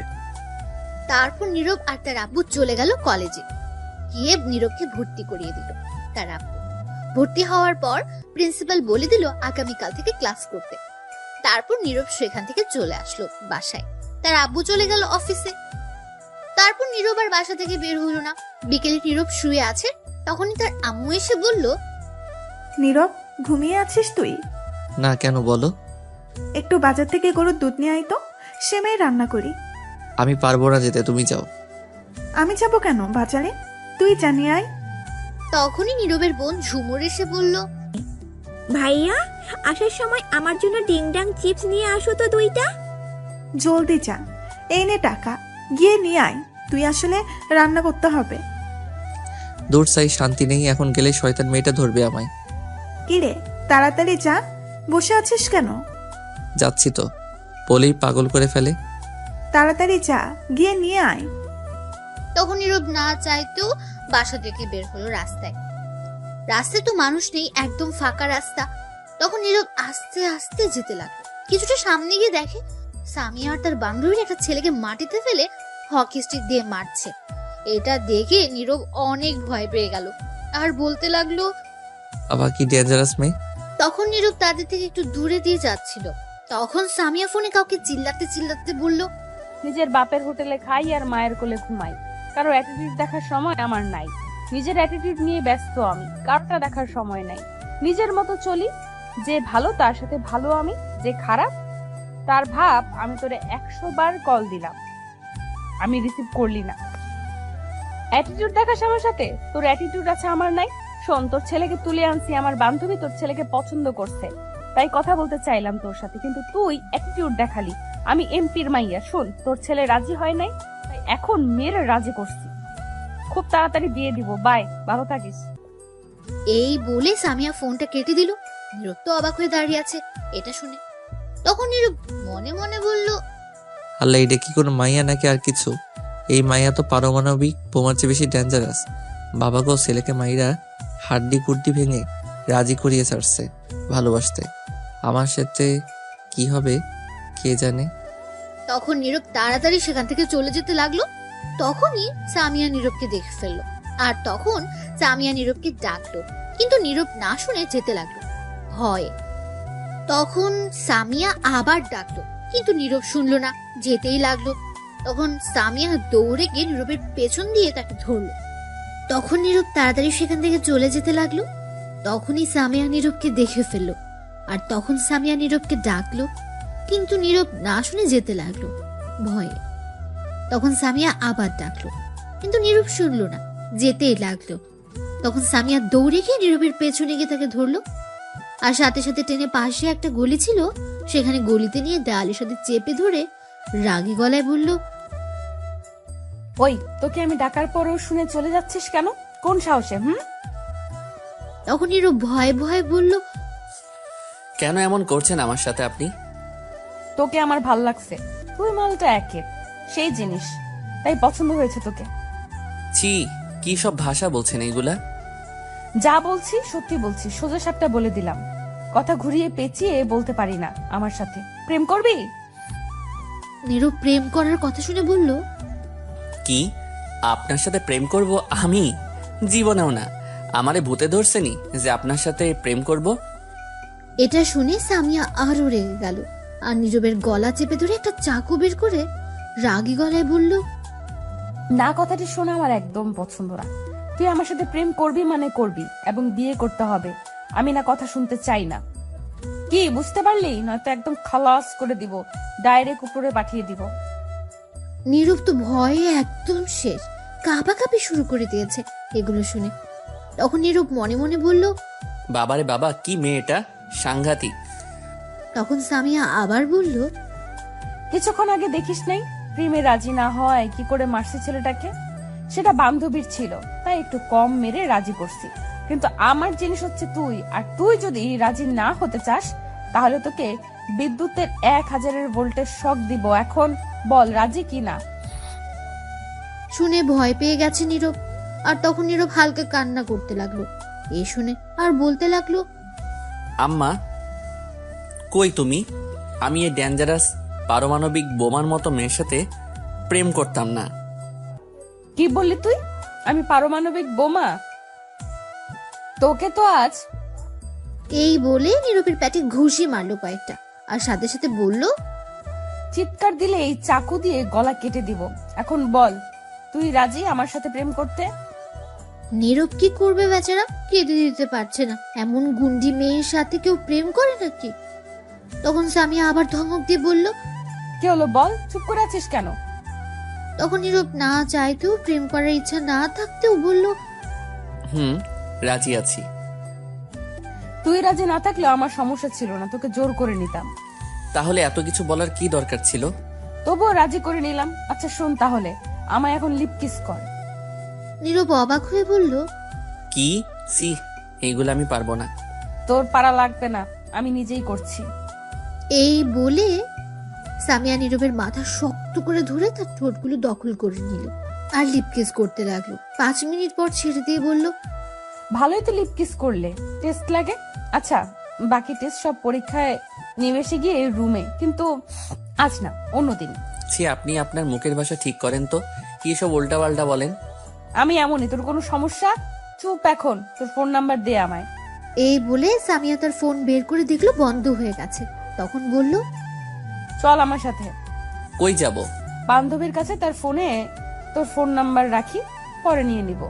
C: তারপর নীরব আর তার আব্বু চলে গেল কলেজে। গিয়ে নীরবকে ভর্তি করিয়ে দিল তার আব্বু। ভর্তি হওয়ার পর প্রিন্সিপাল বলে দিল আগামীকাল থেকে ক্লাস করতে। তারপর নীরব সেখান থেকে চলে আসলো বাসায়। তার আব্বু চলে গেল অফিসে। তারপর নীরব আর বাসা থেকে বের হলো না। বিকেলে নীরব শুয়ে আছে। তখনই তার আম্মু এসে বলল।
A: নীরব, ঘুমিয়ে আছিস তুই?
B: না, কেন বলো?
A: একটু বাজার থেকে গরুর দুধ নিয়ে আয় তো, সেমাই রান্না করি।
B: আমি পারবো না যেতে, তুমি যাও।
A: আমি যাব কেন বাজারে? তুই জানিয়ে আয়।
C: তখনই নীরবের বোন ঝুমুর এসে বলল।
E: ভাইয়া, আসার সময় আমার জন্য ডিংডাং চিপস নিয়ে আসো তো 2টা।
A: জলদি যা, এই নে টাকা, গিয়ে নিয়ে আয়। তুই আসলে রান্না করতে হবে।
B: দূর চাই, শান্তি নেই, এখন গেলে শয়তান মেয়েটা ধরবে আমায়।
A: কিরে, তাড়াতাড়ি যা, বসে আছিস কেন?
B: যাচ্ছি তো, বলেই পাগল করে ফেলে।
A: তাড়াতাড়ি যা, গিয়ে নিয়ে আয়।
C: তখন নীরব না চাইতেও বাসা থেকে বের হলো রাস্তায়। রাস্তায় তো মানুষ নেই, একদম ফাঁকা রাস্তা। তখন নীরব আস্তে আস্তে যেতে লাগলো। কিছুটা সামনে গিয়ে দেখে সামিয়া আর তার বান্ধবীর একটা ছেলেকে মাটিতে ফেলে হকি স্টিক দিয়ে মারছে। এটা দেখে নীরব অনেক ভয় পেয়ে গেল আর বলতে লাগলো।
B: আবার কি ডেঞ্জারাস মেয়ে।
C: তখন নীরব তাদের থেকে একটু দূরে দিয়ে যাচ্ছিল। তখন সামিয়া ফোনে কাউকে চিল্লাতে চিল্লাতে বলল।
D: নিজের বাপের হোটেলে খাই আর মায়ের কোলে ঘুমাই, কারো অ্যাটিটিউড দেখার সময় আমার নাই। নিজের অ্যাটিটিউড নিয়ে ব্যস্ত আমি, কারোটা দেখার সময় নাই। নিজের মতো চলি, যে ভালো তার সাথে ভালো আমি, যে খারাপ তার ভাব। আমি তোরে 100 বার কল দিলাম, আমি রিসিভ করলি না। অ্যাটিটিউড দেখাস আমার সাথে? তোর অ্যাটিটিউড আছে, আমার নাই। শোন, তোর ছেলেকে তুলে আনছি, আমার বান্ধবী তোর ছেলেকে পছন্দ করছে, তাই কথা বলতে চাইলাম তোর সাথে, কিন্তু তুই অ্যাটিটিউড দেখালি। আমি এমপির মাইয়া, শোন, তোর ছেলে রাজি হয় নাই, তাই এখন মেয়ের রাজি করছি। খুব তাড়াতাড়ি বিয়ে দিব, বাই, ভালো থাকিস।
C: এই বলে সামিয়া ফোনটা কেটে দিল। নীরব তো অবাক হয়ে দাঁড়িয়ে আছে এটা শুনে। তখন নীরব মনে মনে বলল,
B: আল্লাহ, এটা কি কোনো মাইয়া নাকি আর কিছু? এই মাইয়া তো পারমাণবিক বোমার চেয়ে বেশি ডেঞ্জারাস। বাবাকেও ছেলেকে মাইরা হাড্ডি কুড্ডি ভেঙে রাজি করিয়ে ছাড়ছে ভালোবাসতে। আমার সাথে কি হবে কে জানে।
C: তখন নীরব তাড়াতাড়ি সেখান থেকে চলে যেতে লাগলো। তখনই সামিয়া নীরবকে দেখে ফেললো, আর তখন সামিয়া নীরবকে ডাকলো, কিন্তু নীরব না শুনে যেতে লাগলো ভয়ে। তখন সামিয়া আবার ডাকলো, কিন্তু নীরব শুনলো না, যেতেই লাগলো। তখন সামিয়া দৌড়ে গিয়ে নীরবের পেছন দিয়ে তাকে ধরলো। তখন নীরব তাড়াতাড়ি সেখান থেকে চলে যেতে লাগলো। তখনই সামিয়া নীরবকে দেখে ফেললো, আর তখন সামিয়া নীরবকে ডাকলো, কিন্তু নীরব না শুনে যেতে লাগলো ভয়ে। তখন সামিয়া আবার ডাকলো, কিন্তু নীরব শুনলো না, যেতেই লাগলো। তখন সামিয়া দৌড়ে গিয়ে নীরবের পেছনে গিয়ে তাকে ধরলো, আর সাথে সাথে টেনে পাশে একটা গলি ছিল, সেখানে গলিতে নিয়ে দেয়ালের সাথে চেপে ধরে রাগী গলায় বলল,
D: ওই, তোকে আমি ডাকার পরেও শুনে চলে যাচ্ছিস কেন? কোন সাহসে?
C: তখন নীরব ভয়ে ভয়ে বলল,
I: কেন এমন করছেন আমার সাথে আপনি?
D: তোকে আমার ভাল লাগছে, তুই মালটা একের সেই জিনিস, তাই পছন্দ হয়েছে তোকে।
I: ছি, কি সব ভাষা বলছেন এইগুলা?
D: যা বলছি সত্যি বলছি, সোজা সাপটা বলে দিলাম, কথা ঘুরিয়ে পেঁচিয়ে বলতে পারি না। আমার সাথে প্রেম করবি?
C: নীরব প্রেম করার কথা শুনে বলল,
I: কি আপনার সাথে প্রেম করব আমি? জীবনেও না। আমারে ভূতে ধরছেনি যে আপনার সাথে প্রেম করব?
C: এটা শুনে সামিয়া আরো রেগে গেল, আর নীরবের গলা চেপে ধরে একটা চাকু বের করে রাগী গলায় বলল,
D: না, কথাটি শোনা আমার একদম পছন্দ না। তুই আমার সাথে প্রেম করবি মানে করবি, এবং বিয়ে করতে হবে। আমি না কথা শুনতে চাই না। কি বুঝতে পারলি? নয়তো একদম খালাস করে দিব, ডাইরেক্ট উপরে পাঠিয়ে দিব।
C: নীরব তো ভয়ে একদম শেষ, কাঁপাকাঁপি শুরু করে দিয়েছে এগুলো শুনে। তখন নীরব মনে মনে বলল,
I: বাবারে বাবা, কি মেয়েটা, সাংঘাতিক।
C: তখন সামিয়া আবার বলল,
D: কিছুক্ষণ আগে দেখিস নাই প্রেমে রাজি না হয় কি করে মারছে ছেলেটাকে? সেটা বান্ধবীর ছিল, তাই একটু কম মেরে রাজি করছি। কিন্তু আমার জিনিস হচ্ছে তুই, আর তুই যদি রাজি না হতে চাস তাহলে তোকে বিদ্যুতের 1000 ভোল্টের শক দিব। এখন বল রাজি কি না?
C: শুনে ভয় পেয়ে গেছে নীরব, আর তখন নীরব হালকা কান্না করতে লাগলো। এই শুনে আর বলতে লাগলো,
I: আম্মা, কই তুমি? আমি এই ডেঞ্জারাস পারমাণবিক বোমার মতো মেয়ের সাথে প্রেম করতাম না।
D: কি বললি তুই? আমি পারমাণবিক বোমা? তোকে তো আজ।
C: এই বলে নীরবের পেটে ঘুষি মারলো কয়েকটা, আর সাথে সাথে বলল,
D: চিৎকার দিলে এই চাকু দিয়ে গলা কেটে দিব। এখন বল, তুই রাজি আমার সাথে প্রেম করতে?
C: নীরব কি করবে বেচারা, কেঁদে দিতে পারছে না। এমন গুন্ডি মেয়ের সাথে কেউ প্রেম করে নাকি? তখন সামিয়া আবার ধমক দিয়ে বলল,
D: কি হলো বল, চুপ করে আছিস কেন?
C: তখন নীরব না চাইতেও প্রেম করার ইচ্ছা না থাকতেও বলল,
I: রাজি আছি।
D: তুই রাজি না থাকলে আমার সমস্যা ছিল না, তোকে জোর করে নিতাম।
I: তাহলে এত কিছু বলার কি দরকার ছিল?
D: তবুও রাজি করে নিলাম। আচ্ছা শোন তাহলে, আমায় এখন লিপ কিস কর।
C: নীরব অবাক হয়ে বলল,
I: কি? সি, এইগুলো আমি পারবো না।
D: তোর পারা লাগবে না, আমি নিজেই করছি।
C: এই বলে সামিয়া নীরবের মাথা শক্ত করে ধরে তার ঠোঁটগুলো দখল করে নিল, আর লিপ কিস করতে লাগলো। 5 মিনিট পর ছেড়ে দিয়ে বলল,
D: ভালোই তো লিপ কিস করলে, টেস্ট লাগে। আচ্ছা, বাকি টেস্ট সব পরীক্ষায় নিবেশে গিয়ে রুমে, কিন্তু আজ না, অন্যদিন।
I: ছি, আপনি আপনার মুখের ভাষা ঠিক করেন তো। কি সব উল্টা পাল্টা বলেন?
D: আমি এমনই, তোর কোনো সমস্যা? চুপ এখন, তোর ফোন নাম্বার দে আমায়।
C: এই বলে সামিয়া তার ফোন বের করে দেখলো বন্ধ হয়ে গেছে। তখন বলল,
D: চল আমার সাথে।
I: কই যাব?
D: বান্ধবীর কাছে তার ফোনে তোর ফোন নাম্বার রাখি, পরে নিয়ে নিব।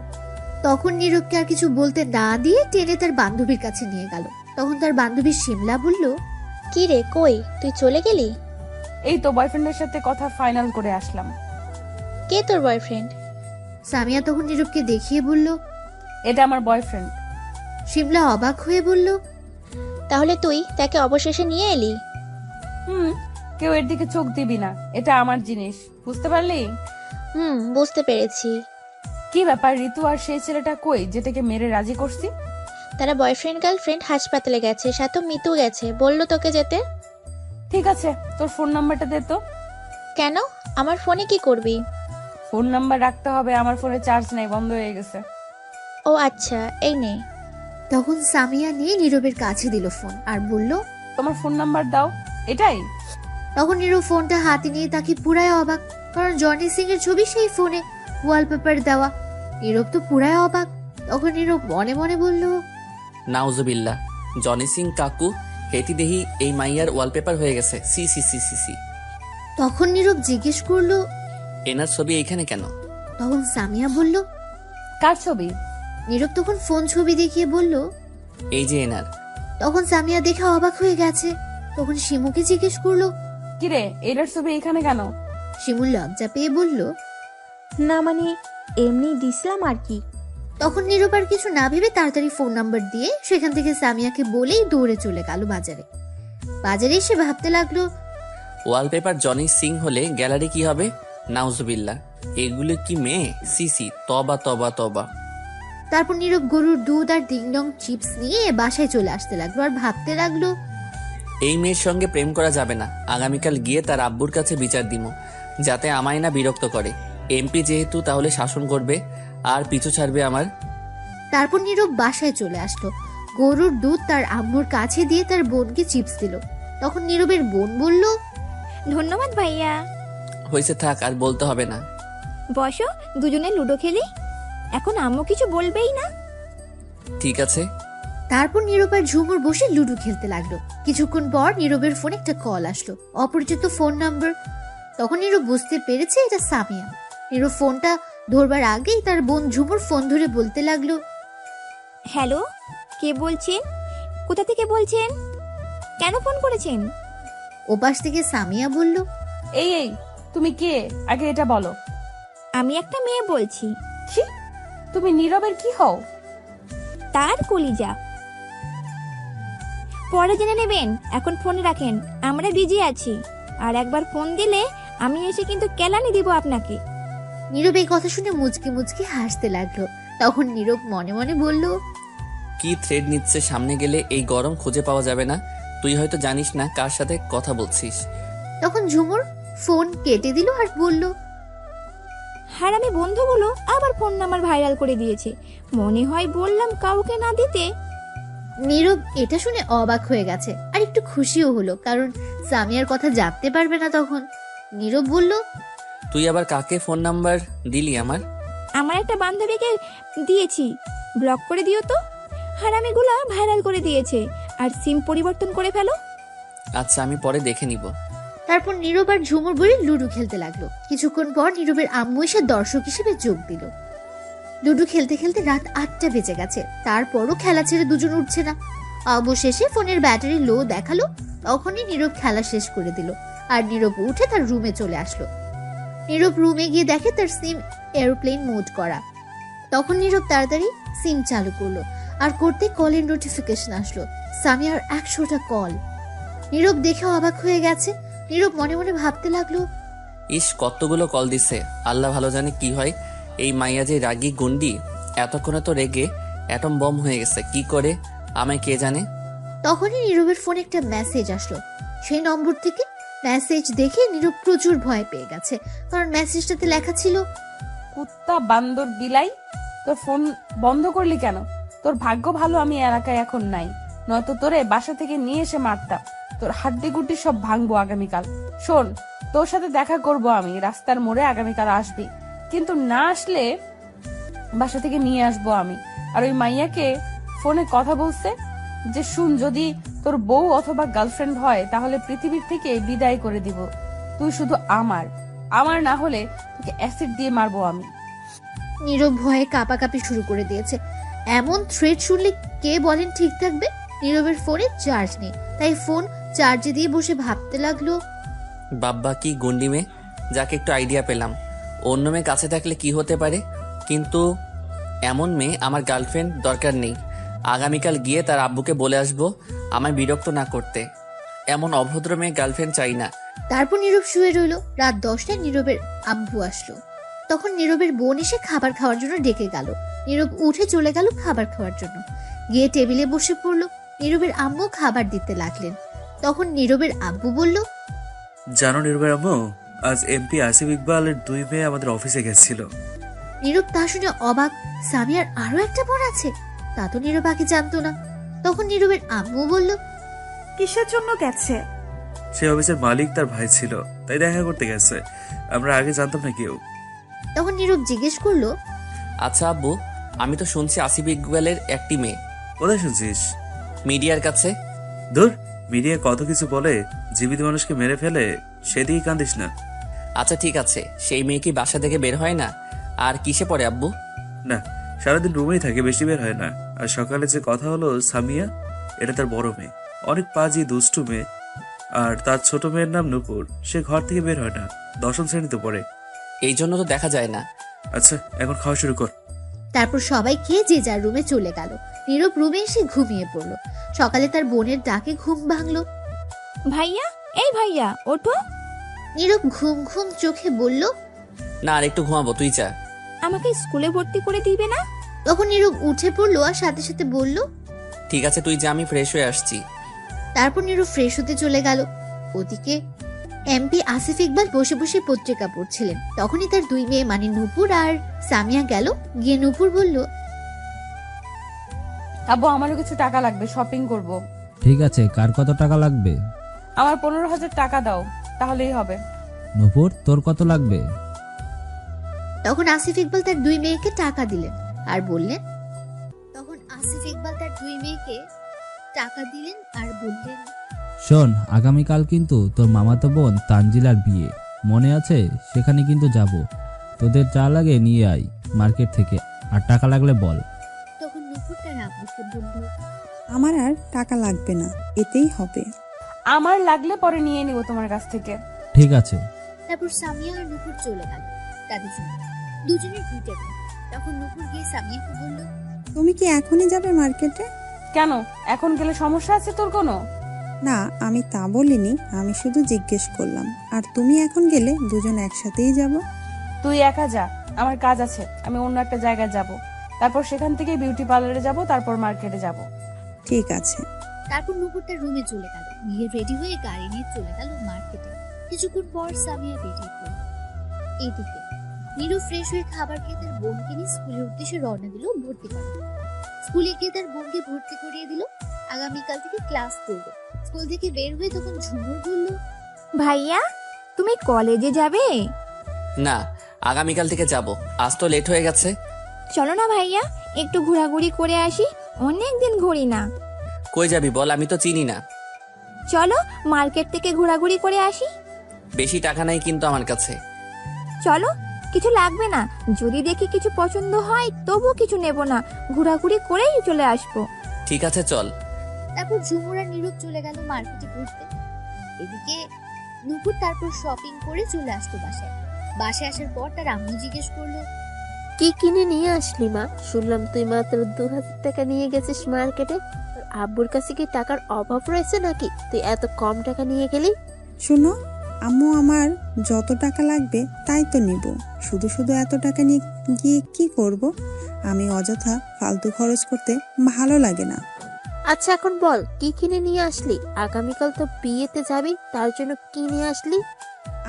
C: তখন নীরবকে আর কিছু বলতে না দিয়ে টেনে তার বান্ধবীর কাছে নিয়ে গেল। তখন তার বান্ধবী শিমলা বলল,
F: কি রে, কই তুই চলে গেলি?
D: এই তো বয়ফ্রেন্ডের সাথে কথা ফাইনাল করে আসলাম।
F: কে তোর বয়ফ্রেন্ড?
C: সামিয়া তখন নীরবকে দেখিয়ে বলল।
D: এটা আমার বয়ফ্রেন্ড।
C: শিমলা অবাক হয়ে বলল,
F: তাহলে তুই তাকে অবশেষে নিয়ে এলি?
D: কেউ এর দিকে চোখ দিবি না, এটা আমার জিনিস, বুঝতে পারলি?
F: বুঝতে পেরেছি।
D: কি ব্যাপার ঋতু আর সেই ছেলেটা কই যেটাকে মেরে রাজি করছি?
F: তারা বয়ফ্রেন্ড গার্লফ্রেন্ড হাসপাতালে গেছে, সাথে মিতু গেছে, বললো তোকে যেতে।
D: ঠিক আছে, তোর ফোন নাম্বারটা দে তো।
F: কেন? আমার ফোনে কি করবি?
D: ফোন নাম্বার রাখতে হবে, আমার ফোনে চার্জ নেই, বন্ধ হয়ে গেছে।
F: ও আচ্ছা, এই নে।
C: তখন সামিয়া নিয়ে নীরবের কাছে দিল ফোন আর বলল,
D: তোমার ফোন নাম্বার দাও। এটাই?
C: তখন নীরব ফোনটা হাতে নিয়ে তাকে পুরাই অবাক, কারণ জনি সিং এর ছবি সেই ফোনে ওয়ালপেপার দেওয়া। নীরব তো পুরাই অবাক। তখন নীরব মনে মনে বলল,
I: নাউজুবিল্লাহ, জনি সিং কাকু হেটি দেহি এই মাইয়ার ওয়ালপেপার হয়ে গেছে। সি সি সি সি সি।
C: তখন নীরব জিজ্ঞেস করলো,
I: এনার ছবি এইখানে কেন?
C: তখন সামিয়া বলল,
D: কার ছবি?
C: নীরব তখন ফোন ছবি দেখিয়ে বলল।
I: এই যে এনার।
C: তখন সামিয়া দেখে অবাক হয়ে গেছে। তখন শিমুকে জিজ্ঞেস করলো,
D: কিরে এটার ছবি এখানে কেন?
C: শিমু লজ্জা পেয়ে বলল,
F: না মানে এমনি দিছিলাম আর কি।
C: তখন নীরব আর কিছু না ভেবে তাড়াতাড়ি ফোন নাম্বার দিয়ে সেখান থেকে সামিয়াকে বলেই দৌড়ে চলে গেল বাজারে। বাজারে এসে ভাবতে লাগলো,
I: ওয়ালপেপার জনি সিং হলে গ্যালারি কি হবে? নাউজুবিল্লাহ, এগুলো কি মেয়ে? সি সি, তবা তবা তবা।
C: তারপর নীরব গরুর দুধ আর ডিংডং চিপস নিয়ে বাসায় চলে আসতে লাগলো আর ভাবতে লাগলো,
I: এই মেয়ের সঙ্গে প্রেম করা যাবে না। আগামীকাল গিয়ে তার আব্বুর কাছে বিচার দিমু, যাতে আমায় না বিরক্ত করে। এমপি যেহেতু, তাহলে শাসন করবে আর পিছু ছাড়বে আমার।
C: তারপর নীরব বাসায় চলে আসলো। গরুর দুধ তার আম্মুর কাছে দিয়ে তার বোনকে চিপস দিল। তখন নীরবের বোন বলল,
E: ধন্যবাদ ভাইয়া।
I: হয়েছে, থাক, আর বলতে হবে না।
E: বসো, দুজনে লুডো খেলি। এখন আম্মু কিছু বলবেই না।
I: ঠিক আছে।
C: তারপর নীরব আর ঝুমুর বসে লুডো খেলতে লাগলো। কিছুক্ষণ পর নীরবের ফোনে একটা কল আসলো, অপরিচিত ফোন নাম্বার। তখন নীরব বুঝতে পেরেছে এটা সামিয়া। নীরব ফোনটা ধরবার আগেই তার বোন ঝুমুর ফোন ধরে বলতে লাগলো,
E: হ্যালো, কে বলছেন? কোথা থেকে বলছেন? কেন ফোন করেছেন?
C: ওপাশ থেকে সামিয়া বলল,
D: এই এই, তুমি কে আগে এটা বলো।
E: আমি একটা মেয়ে বলছি।
D: কি? তুমি নীরবের কি হও?
E: তার কলিজা। পরে জেনে নেবেন, এখন ফোনে রাখেন, আমরা বিজি আছি। আর একবার ফোন দিলে আমি এসে কিন্তু কেলানি দিব আপনাকে।
C: নীরব এই কথা শুনে মুচকি মুচকি হাসতে লাগলো। তখন নীরব মনে মনে বলল,
I: কি থ্রেড নিচ্ছে, সামনে গেলে এই গরম খুঁজে পাওয়া যাবে না। তুই হয়তো জানিস না কার সাথে কথা বলছিস।
C: তখন ঝুমুর ফোন কেটে দিল আর বলল,
E: হারামি বন্ধুগুলো আবার ফোন নাম্বার ভাইরাল করে দিয়েছে। মনে হয় বললাম কাউকে না দিতে।
C: নীরব এটা শুনে অবাক হয়ে গেছে আর একটু খুশিও হলো, কারণ সামিয়ার কথা জানতে পারবে না তখন। নীরব বলল,
I: তুই আবার কাকে ফোন নাম্বার দিলি আমার?
E: আমার একটা বান্ধবীকে দিয়েছি, ব্লক করে দিও তো। হারামিগুলা ভাইরাল করে দিয়েছে, আর সিম পরিবর্তন করে ফেলো।
I: আচ্ছা, আমি পরে দেখে নিব।
C: তারপর নীরব আর ঝুমুর বলে লুডো খেলতে লাগলো। কিছুক্ষণ পর নীরবের আম্মু এসে দর্শক হিসেবে যোগ দিল। লুডো খেলতে খেলতে রাত 8টা বেজে গেছে, তারপরও খেলা ছেড়ে দুজন উঠছে না। অবশেষে ফোনের ব্যাটারি লো দেখালো। তখনই নীরব খেলা শেষ করে দিল আর নীরব উঠে তার রুমে চলে আসলো। নীরব রুমে গিয়ে দেখে তার সিম এরোপ্লেন মোড করা। তখন নীরব তাড়াতাড়ি সিম চালু করলো আর করতে কলের নোটিফিকেশন আসলো। সামিয়ার 100টা কল। নীরব দেখে অবাক হয়ে গেছে। নীরব মনে মনে ভাবতে লাগলো,
I: ইস, কতগুলো কল দিছে। আল্লাহ ভালো জানে কি হয়। এই মাইয়া যে রাগী গুন্ডি, এতক্ষণে তো রেগে অ্যাটম বম হয়ে গেছে। কি করে আমায় কে জানে।
C: তখনই নীরবের ফোনে একটা মেসেজ আসলো। সেই নম্বর থেকে মেসেজ দেখে নীরব প্রচুর ভয় পেয়ে গেছে, কারণ মেসেজটাতে লেখা ছিল,
D: কুত্তা বান্দর বিলাই, তোর ফোন বন্ধ করলি কেন? তোর ভাগ্য ভালো আমি এলাকায় এখন নাই, নয়তো তোরে বাসা থেকে নিয়ে এসে মারতাম। তোর হাড্ডি গুড্ডি সব ভাঙবো আগামীকাল। শোন, তোর সাথে দেখা করব আমি রাস্তার মোড়ে, আগামীকাল আসবি, কিন্তু না আসলে বাসা থেকে নিয়ে আসবো আমি। আর ওই মাইয়াকে ফোনে কথা বলছে যে শুন, যদি তোর বউ অথবা গার্লফ্রেন্ড হয় তাহলে পৃথিবীর থেকে বিদায় করে দিব। তুই শুধু আমার না হলে তোকে অ্যাসিড দিয়ে মারবো আমি।
C: নীরব ভয়ে কাঁপাকাঁপি শুরু করে দিয়েছে। এমন থ্রেট শুনলে কে বলেন ঠিক থাকবে? নীরবের ফোনে চার্জ নেই, তাই ফোন চার্জে দিয়ে বসে ভাবতে লাগলো,
I: বাব্বা কি গুন্ডি মেয়ে, যাকে একটু আইডিয়া পেলাম। অন্য মেয়ে কাছে থাকলে কি হতে পারে, কিন্তু এমন মেয়ে আমার গার্লফ্রেন্ড দরকার নেই। আগামীকাল গিয়ে তার আব্বুকে বলে আসবো আমায় বিরক্ত না করতে। এমন অভদ্র মেয়ে গার্লফ্রেন্ড চাই না।
C: তারপর নীরব শুয়ে রইল। রাত 10টায় নীরবের আব্বু আসলো। তখন নীরবের বোন এসে খাবার খাওয়ার জন্য ডেকে গেল। নীরব উঠে চলে গেল খাবার খাওয়ার জন্য। গিয়ে টেবিলে বসে পড়লো। নীরবের আম্মু খাবার দিতে লাগলেন। তখন নীরবের আব্বু বলল,
H: জানো নির্ভয় আম্মু, আজ এমপি আসিফ ইকবালের 2 মেয়ে আমাদের অফিসে গেছিল।
C: নীরব তা শুনে অবাক। সামিয়ার আরো একটা বোন আছে? তা তো নীরব আগে জানতো না। তখন নীরবের আম্মু বলল,
A: কিসের জন্য গেছে?
H: সে অফিসের মালিক তার ভাই ছিল, তাই দেখা করতে গেছে। আমরা আগে জানতাম না কেউ।
C: তখন নীরব জিজ্ঞেস করলো,
I: আচ্ছা আব্বু, আমি তো শুনছি আসিফ ইকবালের একটি মেয়ে।
H: কোথায় শুনছিস?
I: মিডিয়ার কাছে।
H: ধুর, মিডিয়া কত কিছু বলে, জীবিত মানুষকে মেরে ফেলে, সেদিকে কান্দিস না।
I: আচ্ছা ঠিক আছে, সেই মেয়ে কি বাসা থেকে বের হয় না? আর কিসে পড়ে আব্বু?
H: না, সারাদিন রুমেই থাকে, বেশি বের হয় না। আর সকালে যে কথা হলো সামিয়া, এটা তার বড় মেয়ে, অনেক পাজি দুষ্টু মেয়ে। আর তার ছোট মেয়ের নাম নূপুর, সে ঘর থেকে বের হয় না, 10ম শ্রেণীতে পড়ে।
I: এই জন্য তো দেখা যায় না।
H: আচ্ছা, এখন খাওয়া শুরু কর।
C: তারপর সবাই খেয়ে যে যার রুমে চলে গেল। নীরব রুমে এসে ঘুমিয়ে পড়লো। সকালে তার বোনের ডাকে ঘুম ভাঙলো।
E: ভাইয়া, এই ভাইয়া ওঠো।
C: নীরব ঘুম ঘুম চোখে বলল,
I: না, আর একটু ঘুমাবো, তুই যা।
E: আমাকে স্কুলে ভর্তি করে দিবে না?
C: তখন নীরব উঠে পড়লো আর সাথে সাথে বলল,
I: ঠিক আছে তুই যা, আমি ফ্রেশ হয়ে আসছি।
C: তারপর নীরব ফ্রেশ হতে চলে গেল। ওদিকে এমপি আসিফ ইকবাল বসে বসে পত্রিকা পড়ছিলেন। তখনই তার 2 মেয়ে মানে নূপুর আর সামিয়া গেল। গিয়ে নূপুর বলল,
D: আব্বু আমারও কিছু টাকা লাগবে, শপিং করব।
G: ঠিক আছে, কার কত টাকা লাগবে?
D: আমার 15,000 টাকা দাও, তাহলেই হবে।
G: নূপুর, তোর কত লাগবে?
C: তখন আসিফ ইকবাল তার 2 মেয়েকে টাকা দিলেন আর বললেন,
G: শোন, আগামীকাল কিন্তু তোর মামাতো বোন তানজিলার বিয়ে, মনে আছে? সেখানে কিন্তু যাব। তোদের যা লাগে নিয়ে আয় মার্কেট থেকে, আর টাকা লাগলে বল।
C: তখন নূপুর তার আব্বুকে বলল,
J: আমার আর টাকা লাগবে না, এতেই হবে।
D: আমার লাগলে পরে নিয়ে নিব তোমার কাছ থেকে।
G: ঠিক আছে।
C: তারপর সামিয়া আর নূপুর চলে গেল তাদের জন্য। দুজনের 2টা রুম। তখন নূপুর গিয়ে সামিয়াকে বলল,
J: তুমি কি এখনই যাবে মার্কেটে?
D: কেন, এখন গেলে সমস্যা আছে তোর কোনো?
J: না, আমি তা বলিনি, আমি শুধু জিজ্ঞেস করলাম। আর তুমি এখন গেলে দুজন একসাথেই যাব?
D: তুই একা যা, আমার কাজ আছে, আমি অন্য একটা জায়গায় যাব। তারপর সেখান থেকে বিউটি পার্লারে যাব, তারপর মার্কেটে যাব।
J: ঠিক আছে।
C: তারপর নূপুর তার রুমে চলে গেল। গিয়ে রেডি হয়ে গাড়ি নিয়ে চলে গেল মার্কেটে। কিছুক্ষণ পর সামিয়া বেরিয়ে পড়ল। এদিকে নীরব ফ্রেশ হয়ে খাবার খেয়ে তার বোনকে নিয়ে স্কুলের উদ্দেশ্যে রওনা দিল ভর্তি করাতে। স্কুলে গিয়ে তার বোনকে ভর্তি করিয়ে দিল। আগামীকাল থেকে ক্লাস করবে। স্কুল থেকে বের হয়ে তখন ঝুমুর বলল,
E: ভাইয়া, তুমি কলেজে যাবে?
I: না, আগামীকাল থেকে যাব, আজ তো লেট হয়ে গেছে।
E: চলো না ভাইয়া, একটু ঘোরাঘুরি করে আসি, অনেক দিন ঘুরি না।
I: কই যাবি বল, আমি তো চিনি না।
E: চলো মার্কেট থেকে ঘোরাঘুরি করে আসি।
I: বেশি টাকা নাই কিন্তু আমার কাছে।
E: চলো, কিছু লাগবে না, যদি দেখি কিছু পছন্দ হয় তবু কিছু নেব না, ঘোরাঘুরি করেই চলে আসবো।
I: ঠিক আছে চল।
C: তারপর ঝুমুর আর নীরব চলে গেল মার্কেটে ঘুরতে। এদিকে নূপুর তারপর শপিং করে চলে আসতো বাসায়। বাসায় আসার পর তার আম্মু জিজ্ঞেস করলো,
F: কি কিনে নিয়ে আসলি মা? শুনলাম তুই মাত্র 2,000 টাকা নিয়ে গেছিস মার্কেটে। তোর আব্বুর কাছে কি টাকার অভাব রয়েছে নাকি তুই এত কম টাকা নিয়ে গেলি?
J: শোনো আম্মু, আমার যত টাকা লাগবে তাই তো নিব। শুধু শুধু এত টাকা নিয়ে গিয়ে কি করব? আমি অযথা ফালতু খরচ করতে ভালো লাগে না।
F: আচ্ছা এখন বল, কি কিনে নিয়ে আসলি? আগামীকাল তো বিয়েতে যাবি, তার জন্য কি নিয়ে আসলি?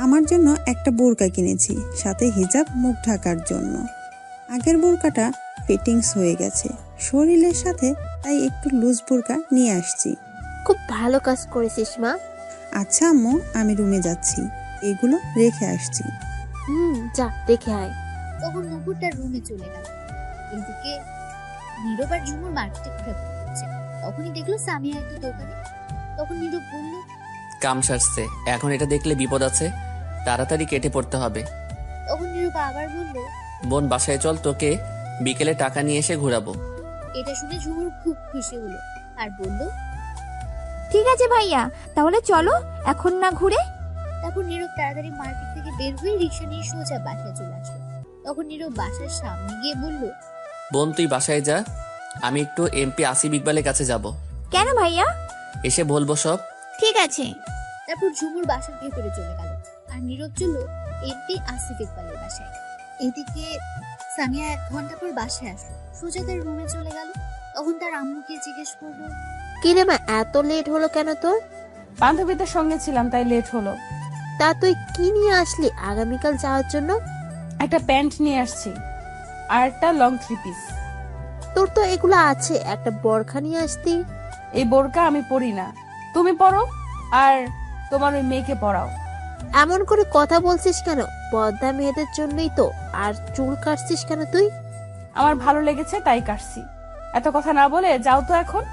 J: আমার জন্য একটা বোরকা কিনেছি, সাথে হিজাব মুখ ঢাকার জন্য। আগের বোরকাটা ফিটিংস হয়ে গেছে শরীরের সাথে, তাই একটু লুজ বোরকা নিয়ে আসছি।
F: খুব ভালো কাজ করেছিস মা।
J: আচ্ছা আম্মু, আমি রুমে যাচ্ছি, এগুলো রেখে আসছি।
F: যা দেখে আয়।
C: তখন নূপুর তার রুমে চলে গেল। এদিকে নীরব আর ঝুমুর মার্কেটে ঘোরাঘুরি করছে। তখনই দেখলো সামিয়া একটা দোকানে। তখন নীরব বলল,
I: কাম সারছে, এখন এটা দেখলে বিপদ আছে, তাড়াতাড়ি কেটে পড়তে হবে।
C: তখন নীরব আবার বলল,
I: বোন বাসায় চল, তোকে বিকেলে টাকা নিয়ে এসে ঘোরাবো।
C: এটা শুনে ঝুমুর খুব খুশি হলো আর বলল,
E: ঠিক আছে ভাইয়া, তাহলে চলো এখন না ঘুরে।
C: তারপর নীরব তাড়াতাড়ি মার্কেট থেকে বের হয়ে রিক্সা নিয়ে সোজা বাসায় চলে আসলো। তখন নীরব বাসার সামনে গিয়ে বলল,
I: বোন তুই বাসায় যা, আমি একটু এমপি আসিফ ইকবালের কাছে যাব,
E: কেন ভাইয়া?
I: এসে বলবো সব।
E: ঠিক আছে।
C: তারপর ঝুমুর বাসার ভেতরে চলে গেল আর নীরব চলল এমপি আসিফ ইকবালের বাসায়। এদিকে সামিয়া 1 ঘন্টা পর বাসায় আসলো, সোজা তার রুমে চলে গেল। তখন তার আম্মুকে জিজ্ঞেস করলো,
F: কি রে মা, এত লেট হলো কেন তোর?
D: বান্ধবীদের সঙ্গে ছিলাম তাই লেট হলো।
F: তা তুই কি নিয়ে আসলি আগামীকাল যাওয়ার জন্য?
D: একটা প্যান্ট নিয়ে আসছি আর একটা লং থ্রি পিস।
F: তোর তো এগুলো আছে, একটা বোরখা নিয়ে আসতি।
D: এই বোরকা আমি পরি না, তুমি পরো আর তোমার ওই মেয়েকে পরাও।
F: এমন করে কথা বলছিস কেন? পর্দা মেয়েদের জন্যই তো। আর চুল কাটছিস কেন তুই?
D: আমার ভালো লেগেছে তাই কাটছি। এত কথা না বলে যাও তো এখন।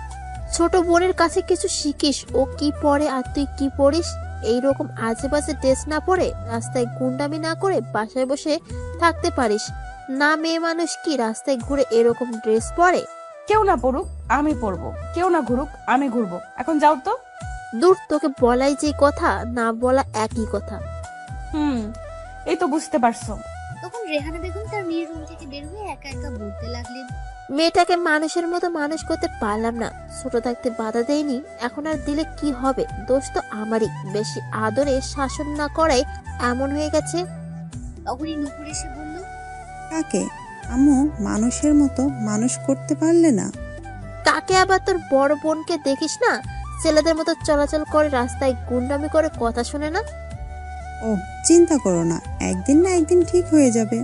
F: ছোট বোনের কাছে কিছু শিখিস, ও কি পরে আর তুই কি পড়িস। এইরকম আজেবাজে ড্রেস না পরে, রাস্তায় গুন্ডামি না করে বাসায় বসে থাকতে পারিস না। মেয়ে মানুষ কি রাস্তায় ঘুরে এরকম ড্রেস পরে?
D: কেউ না পড়ুক আমি পরবো, কেউ না ঘুরুক আমি ঘুরবো। এখন যাও তো।
F: দূর, তোকে বলাই যে কথা, না বলা একই কথা।
D: এই তো বুঝতে পারছো।
C: তখন রেহানা বেগম তার মেয়ের রুম থেকে বের হয়ে একা একা বলতে লাগলেন,
F: মেয়েটাকে মানুষের মতো মানুষ করতে পারলাম না। ছোট থাকতে বাধা দেয়নি, এখন আর দিলে কি হবে? দোষ তো আমারই। বেশি আদরে শাসন না করাই এমন হয়ে গেছে।
C: তখনই নুপুর এসে বলল,
J: কাকে? আম্মু মানুষের মতো মানুষ করতে পারলে না?
F: তাকে আবার তোর বড় বোনকে দেখিস না, ছেলেদের মতো চলাচল করে, রাস্তায় গুন্ডামি করে, কথা শোনে না।
J: ও চিন্তা করো না, একদিন না একদিন ঠিক হয়ে যাবে।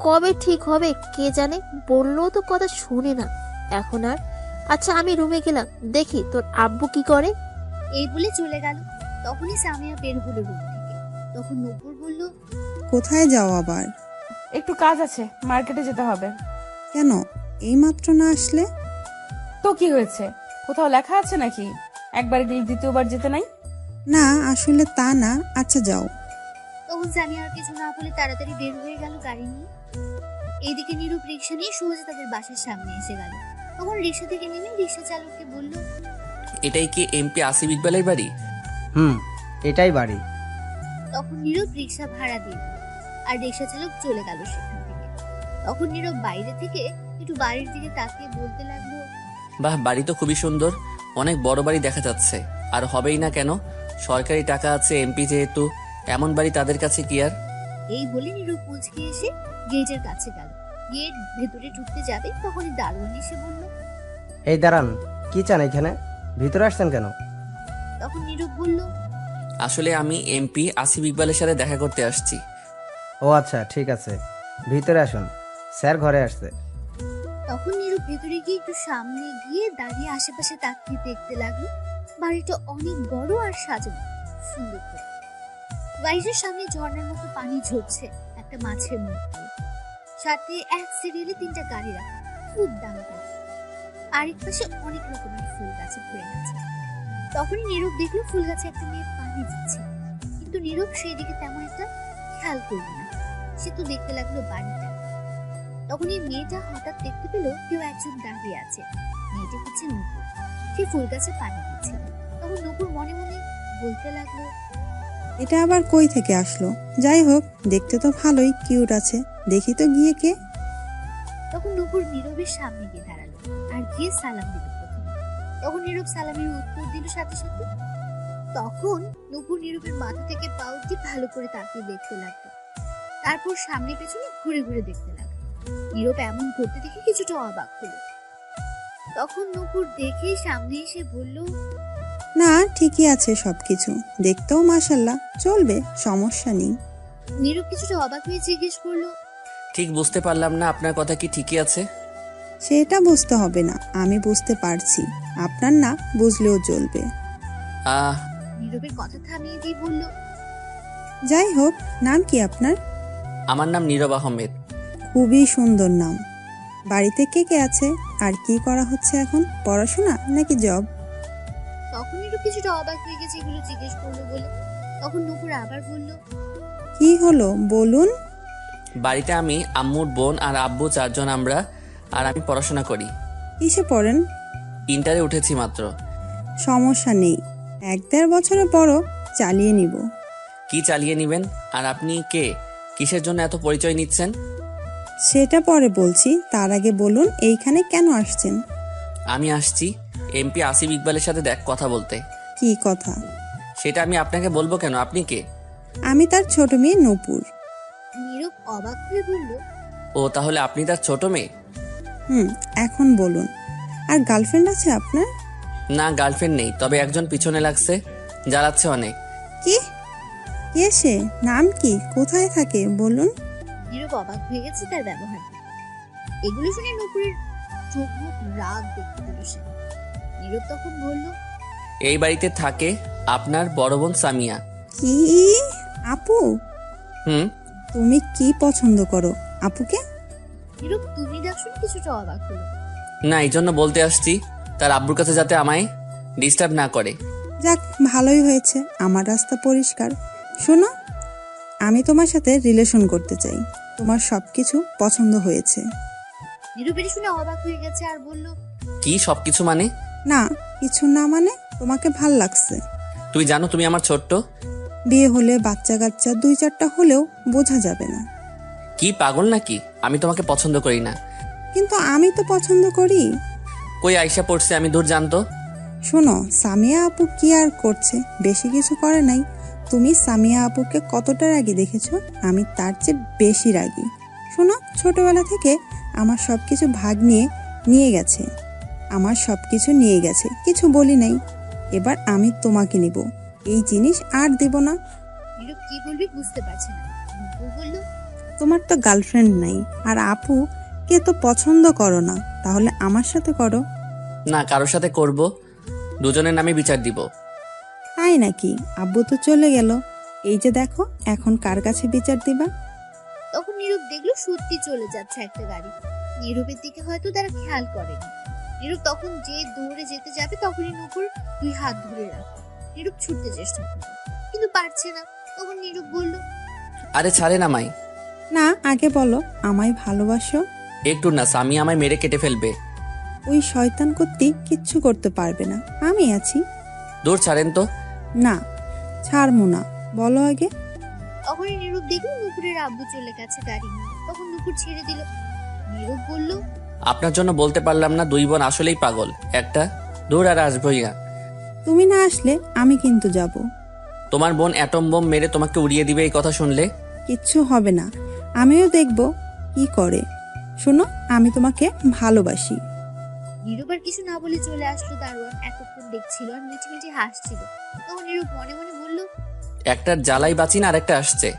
F: কবে ঠিক হবে কে জানে, বললেও তো কথা শুনে না এখন আর। আচ্ছা আমি রুমে গেলাম, দেখি তোর আব্বু কি করে।
C: এই বলে চলে গেল। তখনই সামিয়া বের হলো রুম থেকে। তখন নুপুর বলল,
J: কোথায় যাও আবার?
D: একটু কাজ আছে, মার্কেটে যেতে হবে।
J: কেন এইমাত্র না আসলে?
D: তো কি হয়েছে, কোথাও লেখা আছে নাকি একবার গেলে দ্বিতীয়বার যেতে নাই?
J: না আসলে তা না। আচ্ছা যাও।
C: তখন সামিয়া আর কিছু না বলে তাড়াতাড়ি বের হয়ে গেল গাড়ি নিয়ে। এইদিকে নীরব রিক্সা নিয়ে সোজা তাদের বাসার সামনে এসে গেল। তখন রিক্সা থেকে নেমে রিক্সা চালককে বলল,
I: এটাই কি এমপি আসিফ ইকবালের বাড়ি?
K: এটাই বাড়ি।
C: তখন নীরব রিক্সা ভাড়া দিয়ে দিল আর রিক্সা চালক চলে গেল সেখান থেকে। তখন নীরব বাইরে থেকে একটু বাড়ির দিকে তাকিয়ে বলতে লাগলো,
I: বাহ, বাড়ি তো খুবই সুন্দর, অনেক বড় বাড়ি দেখা যাচ্ছে। আর হবেই না কেন, সরকারি টাকা আছে, এমপি যেহেতু, এমন বাড়ি তাদের কাছে কি আর।
C: এই বলে নীরব মুচকে এসে গেটের কাছে গেল। গেট ভেতরে ঢুকতে যাবে তখনই দারোয়ান এসে বলল,
K: এই দাঁড়ান, কি চান এখানে? ভিতরে আসছেন কেন?
C: তখন নীরব বলল,
I: আসলে আমি এমপি আসিফ ইকবালের সাথে দেখা করতে আসছি।
K: ও আচ্ছা, ঠিক আছে, ভিতরে আসুন, স্যার ঘরে আসছে।
C: তখন নীরব ভেতরে গিয়ে একটু সামনে গিয়ে দাঁড়িয়ে আশেপাশে তাকিয়ে দেখতে লাগলো। বাড়িটা অনেক বড় আর সাজানো সুন্দর করে। বাড়িটার সামনে ঝর্ণার মতো পানি ঝরছে একটা মাছের মুখ দিয়ে। সাথে এক সিরিয়ালে 3টা গাড়ি রাখা, খুব দামি গাড়ি। আরেক পাশে অনেক রকমের ফুল গাছে ভরে গেছে। তখনই নীরব দেখলো ফুল গাছে একটা মেয়ে পানি দিচ্ছে, কিন্তু নীরব সেই দিকে তেমন একটা খেয়াল করলো না। সে তো দেখতে লাগলো বাড়িটা। তখন এই মেয়েটা হঠাৎ দেখতে পেল কেউ একজন দাঁড়িয়ে আছে। মেয়েটি হচ্ছে নুপুর, সে ফুল গাছে পানি দিচ্ছে। তখন নুপুর মনে মনে বলতে লাগলো,
J: এটা আবার কই থেকে আসলো? যাই হোক, দেখতে তো ভালোই কিউট আছে, দেখি তো গিয়ে কে।
C: তখন নুপুর নীরবের সামনে গিয়ে দাঁড়ালো আর গিয়ে সালাম দিল প্রথমে। তখন নীরব সালামের উত্তর দিল সাথে সাথে। তখন নুপুর নীরবের মাথা থেকে পা অবধি ভালো করে তাকিয়ে দেখতে লাগলো। তারপর সামনে পেছনে ঘুরে ঘুরে দেখতে লাগলো। নীরব এমন করতে দেখে কিছুটা অবাক হলো। তখন নুপুর দেখে সামনে এসে বলল,
J: না ঠিকই আছে সবকিছু, দেখতেও মাশাল্লাহ, চলবে, সমস্যা নেই।
C: নীরব কিছুটা অবাক হয়ে জিজ্ঞেস করলো,
I: ঠিক বুঝতে পারলাম না, আপনার কথা কি ঠিকই আছে?
J: সেটা বুঝতে হবে না, আমি বুঝতে পারছি, আপনার না বুঝলেও চলবে।
C: নীরবের কথা থামিয়ে দিয়ে বলল,
J: যাই হোক, নাম কি আপনার?
I: আমার নাম নীরব আহমেদ।
J: খুবই সুন্দর নাম। বাড়িতে কে কে আছে আর কি করা হচ্ছে এখন, পড়াশোনা নাকি জব?
C: তখন নীরব কিছুটা অবাক হয়ে গেছে এগুলো জিজ্ঞেস করলো বলে। তখন নুপুর আবার বলল,
J: কি হলো বলুন।
I: বাড়িতে আমি, আম্মুর বোন আর আব্বু 4 জন আমরা। আর আমি পড়াশোনা করি।
J: কিসে পড়েন?
I: ইন্টারে উঠেছি মাত্র।
J: সমস্যা নেই, 1-1.5 বছরের বড় চালিয়ে নিব।
I: কি চালিয়ে নেবেন? আর আপনি কে? কিসের জন্য এত পরিচয় নিচ্ছেন?
J: সেটা পরে বলছি, তার আগে বলুন এইখানে কেন আসছেন?
I: আমি আসছি এমপি আসিফ ইকবালের সাথে কথা বলতে।
J: কি কথা?
I: সেটা আমি আপনাকে বলবো কেন? আপনি কে?
J: আমি তার ছোট মেয়ে নূপুর।
C: নীরব অবাক হয়ে বলল,
I: ও, তাহলে আপনি তার ছোট মেয়ে?
J: এখন বলুন, আর গার্লফ্রেন্ড আছে আপনার?
I: না, গার্লফ্রেন্ড নেই, তবে একজন পিছনে লাগছে, জ্বালাচ্ছে অনেক।
J: কি? কে সে? নাম কি? কোথায় থাকে বলুন?
C: নীরব অবাক হয়ে গেছে তার ব্যবহার দেখে। এগুলো শুনে নূপুরের চোখ মুখ রাগ দেখতে পেল সে। নীরব তখন বলল,
I: এই বাড়িতে থাকে আপনার বড় বোন সামিয়া।
J: কি? আপু?
I: হুম।
J: তুমি কি পছন্দ করো আপুকে?
C: নীরব তুমি ডাক শুনে কিছুটা অবাক হলো।
I: না, এই জন্য বলতে আসছি তার আব্বুর কাছে যাতে আমায় ডিস্টার্ব না করে।
J: যাক, ভালোই হয়েছে, আমার রাস্তা পরিষ্কার। শোনো, আমি তোমার সাথে রিলেশন করতে চাই। তোমার সবকিছু পছন্দ হয়েছে।
C: নীরবের শুনে অবাক হয়ে গেছে আর বলল,
I: কি সবকিছু মানে?
J: না, কিছু না মানে তোমাকে ভাল লাগছে।
I: তুই জানো তুমি আমার ছোট্ট।
J: বিয়ে হলে বাচ্চা কাচ্চা 2-4টা হলেও বোঝা যাবে না।
I: কি পাগল নাকি? আমি তোমাকে পছন্দ করি না।
J: কিন্তু আমি তো পছন্দ করি।
I: কই আয়শা পড়ছে, আমি দূর জানতো।
J: শোনো, সামিয়া আপু কি আর করছে? বেশি কিছু করে নাই। তুমি সামিয়া আপুকে কতটা রাগী দেখেছো? আমি তার চেয়ে বেশি রাগী। শোনো, ছোটবেলা থেকে আমার সবকিছু ভাগ নিয়ে গেছে। আমার সবকিছু নিয়ে গেছে, কিছু বলি নাই। এবার আমি তোমাকে নিব, এই জিনিস আর দেব না।
C: নীরব কি বলবি বুঝতে পারছে না। নূপুর বলল,
J: তোমার তো গার্লফ্রেন্ড নাই, আর আপু কে তো পছন্দ করো না, তাহলে আমার সাথে করো।
I: না, কারোর সাথে করব, দুজনের নামে বিচার দিব।
J: তাই নাকি? আব্বু তো চলে গেল, এই যে দেখো, এখন কার কাছে বিচার দিবা?
C: তখন নীরব দেখলো সত্যি চলে যাচ্ছে একটা গাড়ি। নীরবের দিকে হয়তো তারা খেয়াল করেনি। নীরব তখন যে দৌড়ে যেতে যাবে তখনই নূপুর 2 হাত ধরে রাখে। নীরব ছুটতে চেষ্টা করল, কিন্তু পারছে না। তখন নীরব বলল,
I: আরে ছাড়ে না মাই।
J: না, আগে বলো আমায় ভালোবাসো।
I: একটু না, সামি আমায় মেরে কেটে ফেলবে।
J: ওই শয়তান কর্তী কিচ্ছু করতে পারবে না, আমি আছি।
I: দূর ছাড়েন তো।
J: না, ছাড়বো না, বলো আগে।
C: তখনই নীরব দেখলো নূপুরের আব্বু চলে গেছে গাড়ি নিয়ে। তখন নূপুর ছেড়ে দিল। নীরব বলল,
I: আপনার জন্য বলতে পারলাম না, 2 বোন আসলেই পাগল একটা। দূর, আর আসবই না।
J: তুমি না আসলে আমি কিন্তু যাব।
I: তোমার বোন অ্যাটম বোম মেরে তোমাকে উড়িয়ে দিবে এই কথা শুনলে।
J: কিচ্ছু হবে না, আমিও দেখব কি করে। শোনো, আমি তোমাকে ভালোবাসি।
C: নীরব আর কিছু না বলে চলে আসলো দারোয়ান। এতক্ষণ দেখছিল আর মিটিমিটি হাসছিল। তখন নীরব মনে মনে বলল,
I: একটার জ্বালাই বাঁচি না, আরেকটা আসছে।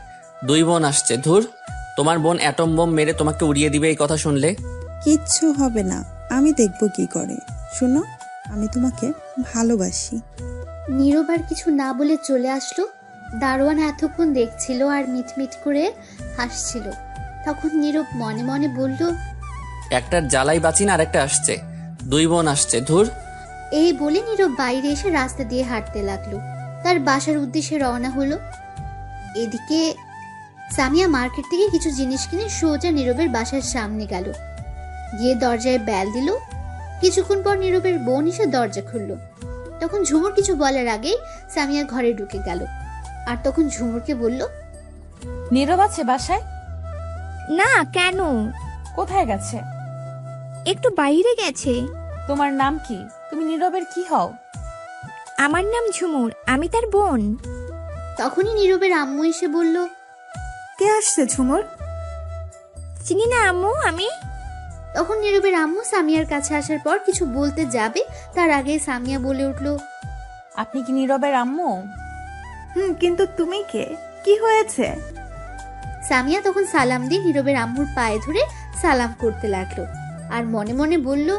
I: 2 বোন আসছে। ধুর, তোমার বোন অ্যাটম বোম মেরে তোমাকে উড়িয়ে দিবে এই কথা শুনলে।
J: কিচ্ছু হবে না, আমি দেখব কি করে। শোনো, আমি তোমাকে ভালোবাসি।
C: নীরব আর কিছু না বলে চলে আসলো। দারোয়ান এতক্ষণ দেখছিল আর মিটমিট করে হাসছিল। তখন নীরব মনে মনে বলল,
I: একটার জ্বালাই বাঁচি না, আরেকটা আসছে। 2 বোন আসছে। ধুর।
C: এই বলে নীরব বাইরে এসে রাস্তা দিয়ে হাঁটতে লাগলো। তার বাসার উদ্দেশ্যে রওনা হলো। এদিকে সামিয়া মার্কেট থেকে কিছু জিনিস কিনে সোজা নীরবের বাসার সামনে গেল। গিয়ে দরজায় বেল দিল। কিছুক্ষণ পর নীরবের বোন এসে দরজা খুললো। তখন ঝুমুর কিছু বলার আগেই সামিয়া ঘরে ঢুকে গেল। আর তখন ঝুমুরকে বলল,
D: নীরব আছে বাসায়?
E: না, কেন?
D: কোথায় গেছে?
E: একটু বাইরে গেছে।
D: তোমার নাম কি? তুমি নীরবের কি হও?
E: আমার নাম ঝুমুর, আমি তার বোন।
C: তখনই নীরবের আম্মু এসে বলল,
A: কে আসছে ঝুমুর?
E: চিনি না আম্মু আমি।
C: তখন নীরবের আম্মু সামিয়ার কাছে আসার পর কিছু বলতে যাবে তার আগে সামিয়া বলে উঠল,
D: আপনি কি নীরবের আম্মু?
A: কিন্তু তুমি কে? কি হয়েছে?
C: সামিয়া তখন সালাম দিয়ে নীরবের আম্মুর পায়ে ধরে সালাম করতে লাগলো আর মনে মনে বলল,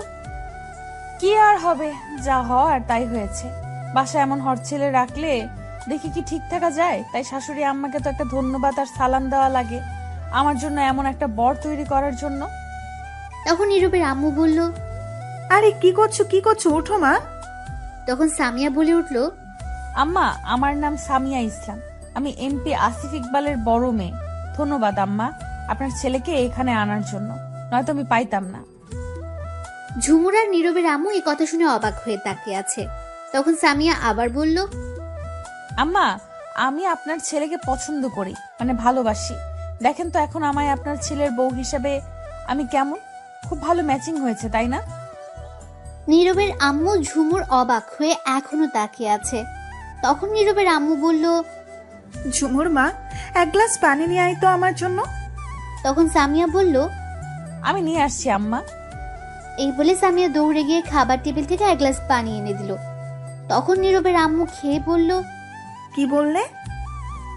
D: কি আর হবে, যা হওয়ার তাই হয়েছে। বাসায় এমন হরছেলে রাখলে দেখি কি ঠিক থাকা যায়? তাই শাশুড়ি আম্মাকে তো একটা ধন্যবাদ আর সালাম দেওয়া লাগে আমার জন্য এমন একটা বর তৈরি করার জন্য।
C: তখন নীরবের আম্মু বলল,
A: আরে কি করছো, ওঠো মা।
C: তখন সামিয়া বলে উঠল,
D: আম্মা, আমার নাম সামিয়া ইসলাম, আমি এমপি আসিফ ইকবালের বড় মেয়ে। ধন্যবাদ আম্মা। আপনার ছেলেকে এখানে আনার জন্য, নয়তো আমি পাইতাম না।
C: ঝুমুর আর নীরবের আম্মু এই কথা শুনে অবাক হয়ে তাকিয়ে আছে। তখন সামিয়া আবার বলল,
D: আম্মা, আমি আপনার ছেলেকে পছন্দ করি, মানে ভালোবাসি। দেখেন তো এখন আমায় আপনার ছেলের বউ হিসেবে আমি কেমন? খুব ভালো ম্যাচিং হয়েছে, তাই না?
C: নীরবের আম্মু ঝুমুর অবাক হয়ে এখনো তাকিয়ে আছে। তখন নীরবের আম্মু বলল,
A: ঝুমুর মা, এক গ্লাস পানি নিয়ে আয় তো আমার জন্য।
C: তখন সামিয়া বলল,
D: আমি নিয়ে আসছি আম্মা।
C: এই বলে সামিয়া দৌড়ে গিয়ে খাবার টেবিল থেকে এক গ্লাস পানি এনে দিল। তখন নীরবের আম্মু খেয়ে বলল,
A: কি বললে?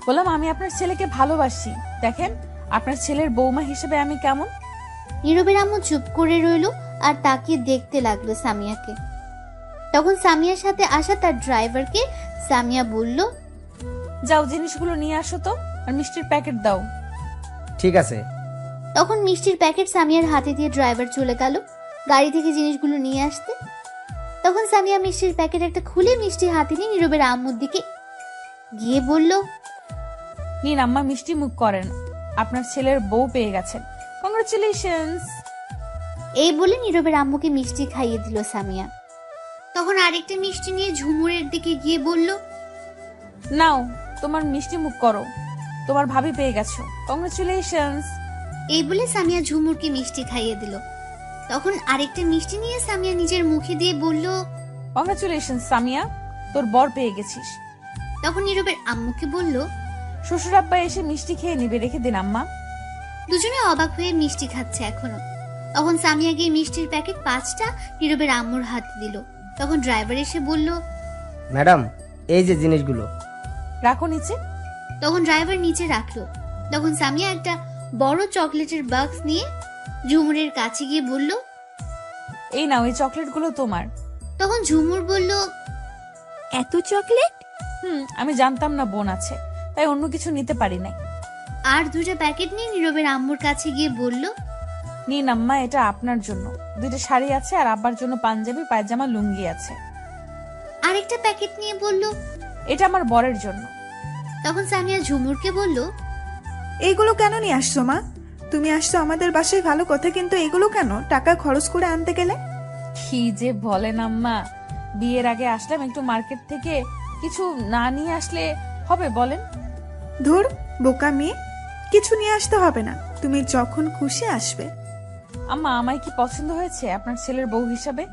D: বললাম আমি আপনার ছেলেকে ভালোবাসি। দেখেন আপনার ছেলের বৌমা হিসেবে আমি কেমন?
C: নীরবের আম্মু চুপ করে রইল আর তাকিয়ে দেখতে লাগলো সামিয়াকে। তখন সামিয়ার সাথে আসা তার ড্রাইভারকে সামিয়া বলল,
D: যাও জিনিসগুলো নিয়ে আসো তো, আর মিষ্টির প্যাকেট দাও।
K: ঠিক আছে।
C: তখন মিষ্টির প্যাকেট সামিয়ার হাতে দিয়ে ড্রাইভার চলে গেল গাড়ি থেকে জিনিসগুলো নিয়ে আসতে। তখন সামিয়া মিষ্টির প্যাকেট একটা খুলে মিষ্টি হাতে নিয়ে নীরবের আম্মুর দিকে গিয়ে বলল,
D: নিন আম্মা, মিষ্টি মুখ করেন, আপনার ছেলের বউ পেয়ে গেছেন, কংগ্রেচুলেশনস।
C: এই বলে নীরবের আম্মুকে মিষ্টি খাইয়ে দিল সামিয়া। তখন আরেকটা মিষ্টি নিয়ে ঝুমুরের দিকে গিয়ে বলল,
D: নাও তোমার মিষ্টি মুখ করো, তোমার ভাবি পেয়ে গেছো, কংগ্রেচুলেশনস।
C: এই বলে সামিয়া ঝুমুরকে মিষ্টি খাইয়ে দিল। তখন আরেকটা মিষ্টি নিয়ে সামিয়া নিজের মুখে দিয়ে বলল,
D: কংগ্রেচুলেশনস সামিয়া, তোর বর পেয়ে গেছিস।
C: তখন নীরবের আম্মুকে বলল,
D: শ্বশুর আব্বা এসে মিষ্টি খেয়ে নিবে, রেখে দিন আম্মা।
C: দুজনে অবাক হয়ে মিষ্টি খাচ্ছে এখনো। তখন সামিয়া গিয়ে মিষ্টির প্যাকেট 5টা নীরবের আম্মুর হাতে দিল। তখন ড্রাইভার এসে বলল,
K: ম্যাডাম, এই যে জিনিসগুলো।
D: রাখো নিচে।
C: তখন ড্রাইভার নিচে রাখলো। তখন সামিয়া একটা বড় চকলেটের বাক্স নিয়ে ঝুমুরের কাছে গিয়ে বলল,
D: এই নাও, এই চকলেটগুলো তোমার।
C: তখন ঝুমুর বলল,
E: এত চকলেট?
D: আমি জানতাম না বোন আছে, তাই অন্য কিছু নিতে পারি নাই।
C: আর 2টা প্যাকেট নিয়ে নীরবের আম্মুর কাছে গিয়ে বলল,
D: নিন আম্মা, এটা আপনার জন্য। 2টা শাড়ি আছে, আর আব্বার জন্য পাঞ্জাবি, পায়জামা, লুঙ্গি আছে।
C: আরেকটা প্যাকেট নিয়ে বলল,
D: এটা আমার বরের জন্য।
C: তখন সামিয়া ঝুমুরকে বলল,
A: এইগুলো কেন নিয়ে আসছো মা? তুমি আসছো আমাদের বাসায় ভালো কথা, কিন্তু এগুলো কেন টাকা খরচ করে আনতে গেলে?
D: কি যে বলেন আম্মা, বিয়ের আগে আসলাম একটু মার্কেট থেকে, কিছু না নিয়ে আসলে হবে বলেন?
A: ধুর বোকা মেয়ে, কিছু নিয়ে আসতে হবে না, তুমি যখন খুশি আসবে।
D: আম্মা, আমায় কি পছন্দ হয়েছে আপনার ছেলের বউ হিসাবে?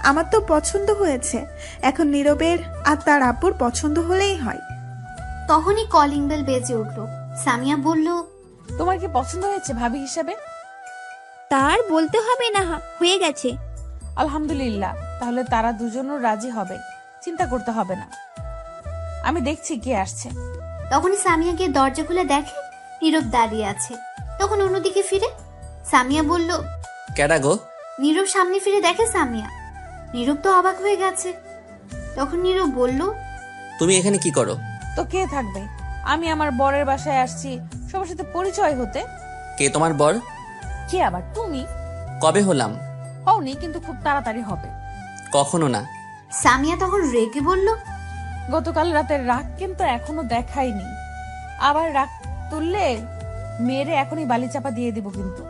A: আমার তো পছন্দ হয়েছে, এখন নীরবের আর তার আব্বুর পছন্দ হলেই হয়।
C: তখনই কলিং বেল বেজে উঠল। সামিয়া বলল,
D: তোমার কি পছন্দ হয়েছে ভাবি হিসাবে?
E: তার বলতে হবে না, হয়ে গেছে।
D: আলহামদুলিল্লাহ, তাহলে তারা দুজনও রাজি হবে, চিন্তা করতে হবে না। আমি দেখছি কে আসছে।
C: তখনই সামিয়া গিয়ে দরজা খুলে দেখে নীরব দাঁড়িয়ে আছে। তখন অন্যদিকে ফিরে সামিয়া বলল,
I: কেডা গো?
C: নীরব সামনে ফিরে দেখে সামিয়া। নীরব তো অবাক হয়ে গেছে। তখন নীরব বলল,
I: তুমি এখানে কি করো?
D: তো কে থাকবে? আমি আমার বরের বাসায় আসছি সবার সাথে পরিচয় হতে।
I: কে তোমার বর?
D: কে আবার? তুমি।
I: কবে হলাম?
D: হওনি, কিন্তু খুব তাড়াতাড়ি হবে।
I: কখনো না।
C: সামিয়া তখন রেগে বলল,
D: গতকাল রাতের রাগ কিন্তু এখনো দেখাইনি, আবার রাগ তুললে মেরে এখনই বালি চাপা দিয়ে দিব কিন্তু।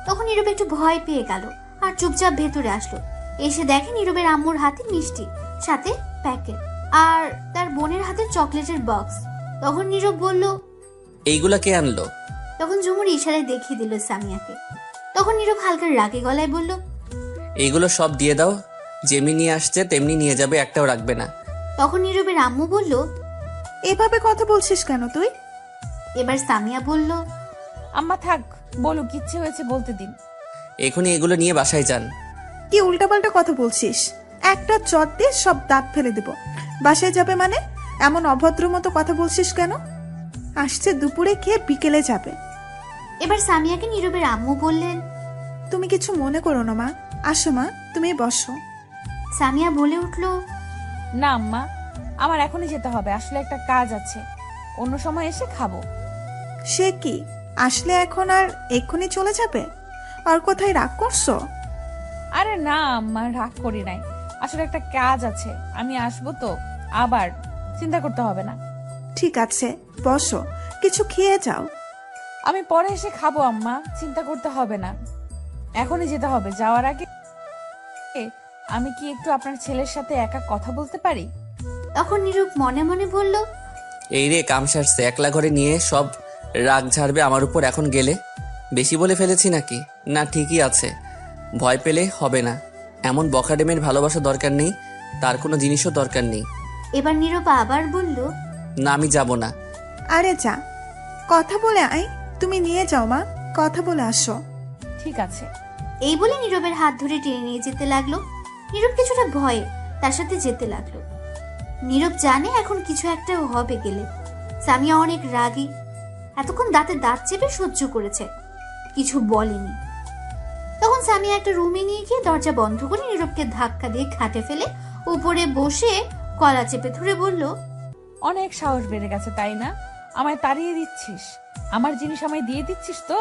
C: তখন নীরব একটু ভয় পেয়ে গেল আর চুপচাপ ভেতরে আসলো। এসে দেখে নীরবের আম্মুর হাতে মিষ্টি, সাথে প্যাকেট, আর তার বোনের হাতে চকলেটের বক্স। তখন নীরব বলল,
I: এইগুলা কে আনলো?
C: তখন ঝুমুর ইশারায় দেখিয়ে দিল সামিয়াকে। তখন নীরব হালকা রাগে গলায় বলল,
I: এইগুলো সব দিয়ে দাও, যেমনি নিয়ে আসছে তেমনি নিয়ে যাবে, একটাও রাখবে না।
C: তখন নীরবের আম্মু বলল,
A: এভাবে কথা বলছিস কেন তুই?
C: এবার সামিয়া বলল,
D: আম্মা থাক, বলুক, ইচ্ছে হয়েছে বলতে দিন।
I: এখনই এগুলো নিয়ে বাসায় যান।
A: কি উল্টাপাল্টা কথা বলছিস? একটা চট দিয়ে সব দাঁত ফেলে দেব। বাসায় যাবে মানে? এমন অভদ্র মতো কথা বলছিস কেন? আসছে দুপুরে খেয়ে বিকেলে যাবে।
C: এবার সামিয়াকে নীরবের আম্মু বললেন,
A: তুমি কিছু মনে করো না মা, আসো মা, তুমি বসো।
C: সামিয়া বলে উঠল,
D: না আম্মা, আমার এখনই যেতে হবে, আসলে একটা কাজ আছে, অন্য সময় এসে খাবো।
A: সে কি, আসলে এখন আর এক্ষুনি চলে যাবে? আর কোথায় রাগ করছো?
D: আরে না আম্মা, রাগ করি নাই, আসলে একটা কাজ আছে, আমি আসবো তো আবার, চিন্তা করতে হবে না।
A: ঠিক আছে, বসো, কিছু খেয়ে যাও।
D: আমি পরে এসে খাবো আম্মা, চিন্তা করতে হবে না। এখনই যেতে হবে। যাওয়ার আগে আমি কি একটু আপনার ছেলের সাথে একা কথা বলতে পারি?
C: তখন নীরব মনে মনে বলল,
I: এই রে কাম সারছে, একলা ঘরে নিয়ে সব রাগ ঝাড়বে আমার উপর এখন গেলে। বেশি বলে ফেলেছি নাকি? না ঠিকই আছে, ভয় পেলে হবে না। এমন বখাডেমের ভালোবাসা দরকার নেই, তার কোনো জিনিসও দরকার নেই।
C: এবার নীরব আবার বলল,
I: না আমি যাব না।
A: আরে যা, কথা বলে আয়। তুমি নিয়ে যাও মা, কথা বলে আসো।
D: ঠিক আছে।
C: এই বলে নীরবের হাত ধরে টেনে নিয়ে যেতে লাগলো। নীরব কিছুটা ভয়ে তার সাথে যেতে লাগলো। নীরব জানে এখন কিছু একটা হবে গেলে। সামিয়া অনেক রাগী, এতক্ষণ দাঁতে দাঁত চেপে সহ্য করেছে, কিছু বলেনি। তখন সামিয়া একটা রুমে নিয়ে গিয়ে দরজা বন্ধ করে নীরবকে ধাক্কা দিয়ে খাটে ফেলে উপরে বসে কলা চেপে ধরে বলল,
D: অনেক সাহস বেড়ে গেছে তাই না? আমায় তাড়িয়ে দিচ্ছিস? আমার জিনিস আমায় দিয়ে দিচ্ছিস তো?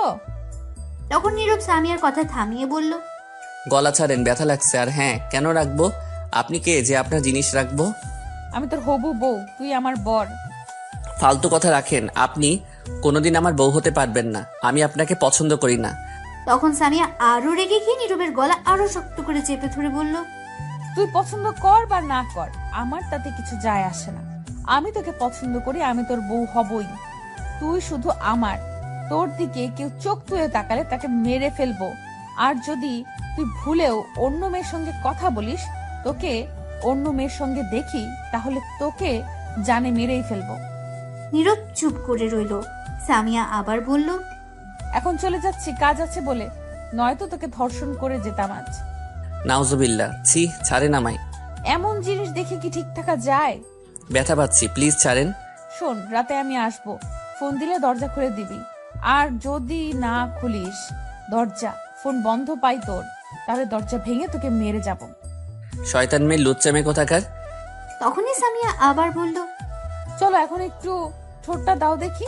C: তখন নীরব সামিয়ার কথা থামিয়ে বলল,
I: গলা ছাড়েন, ব্যথা লাগছে। আর হ্যাঁ, কেন রাখবো? আপনি কে যে আপনার জিনিস রাখবো?
D: আমি তোর হবু বউ, তুই আমার বর।
I: ফালতু কথা রাখেন। আপনি কোনোদিন আমার বউ হতে পারবেন না, আমি আপনাকে পছন্দ করি না।
C: তখন সামিয়া আরো রেগে গিয়ে নীরবের গলা আরো শক্ত করে চেপে ধরে বলল,
D: তুই পছন্দ কর বা না কর, আমার তাতে কিছু যায় আসে না। আমি তোকে পছন্দ করি, আমি তোর বউ হবই। তুই শুধু আমার। তোর দিকে কেউ চোখ তুলে তাকালে তাকে মেরে ফেলবো। আর যদি তুই ভুলেও অন্য মেয়ের সঙ্গে কথা বলিস, তোকে অন্য মেয়ের সঙ্গে দেখি, তাহলে তোকে জানে মেরেই ফেলবো।
C: নীরব চুপ করে রইল। সামিয়া আবার বলল,
D: এখন চলে যাচ্ছি, কাজ আছে বলে, নয়তো তোকে ধর্ষণ করে যেতাম আজ।
I: নাউজুবিল্লাহ, ছি, ছাড়েন আমায়।
D: এমন জিনিস দেখে কি ঠিক থাকা যায়?
I: ব্যথা পাচ্ছি, প্লিজ ছাড়েন।
D: শোন, রাতে আমি আসবো, ফোন দিলে দরজা খুলে দিবি। আর যদি না খুলিস দরজা, ফোন বন্ধ পাই তোর, তাহলে দরজা ভেঙে তোকে মেরে যাব।
I: শয়তান মেয়ে, লুচ্চা মেয়ে কোথাকার।
C: তখনই সামিয়া আবার বলল,
D: চলো এখন একটু ঠোঁটটা দাও দেখি।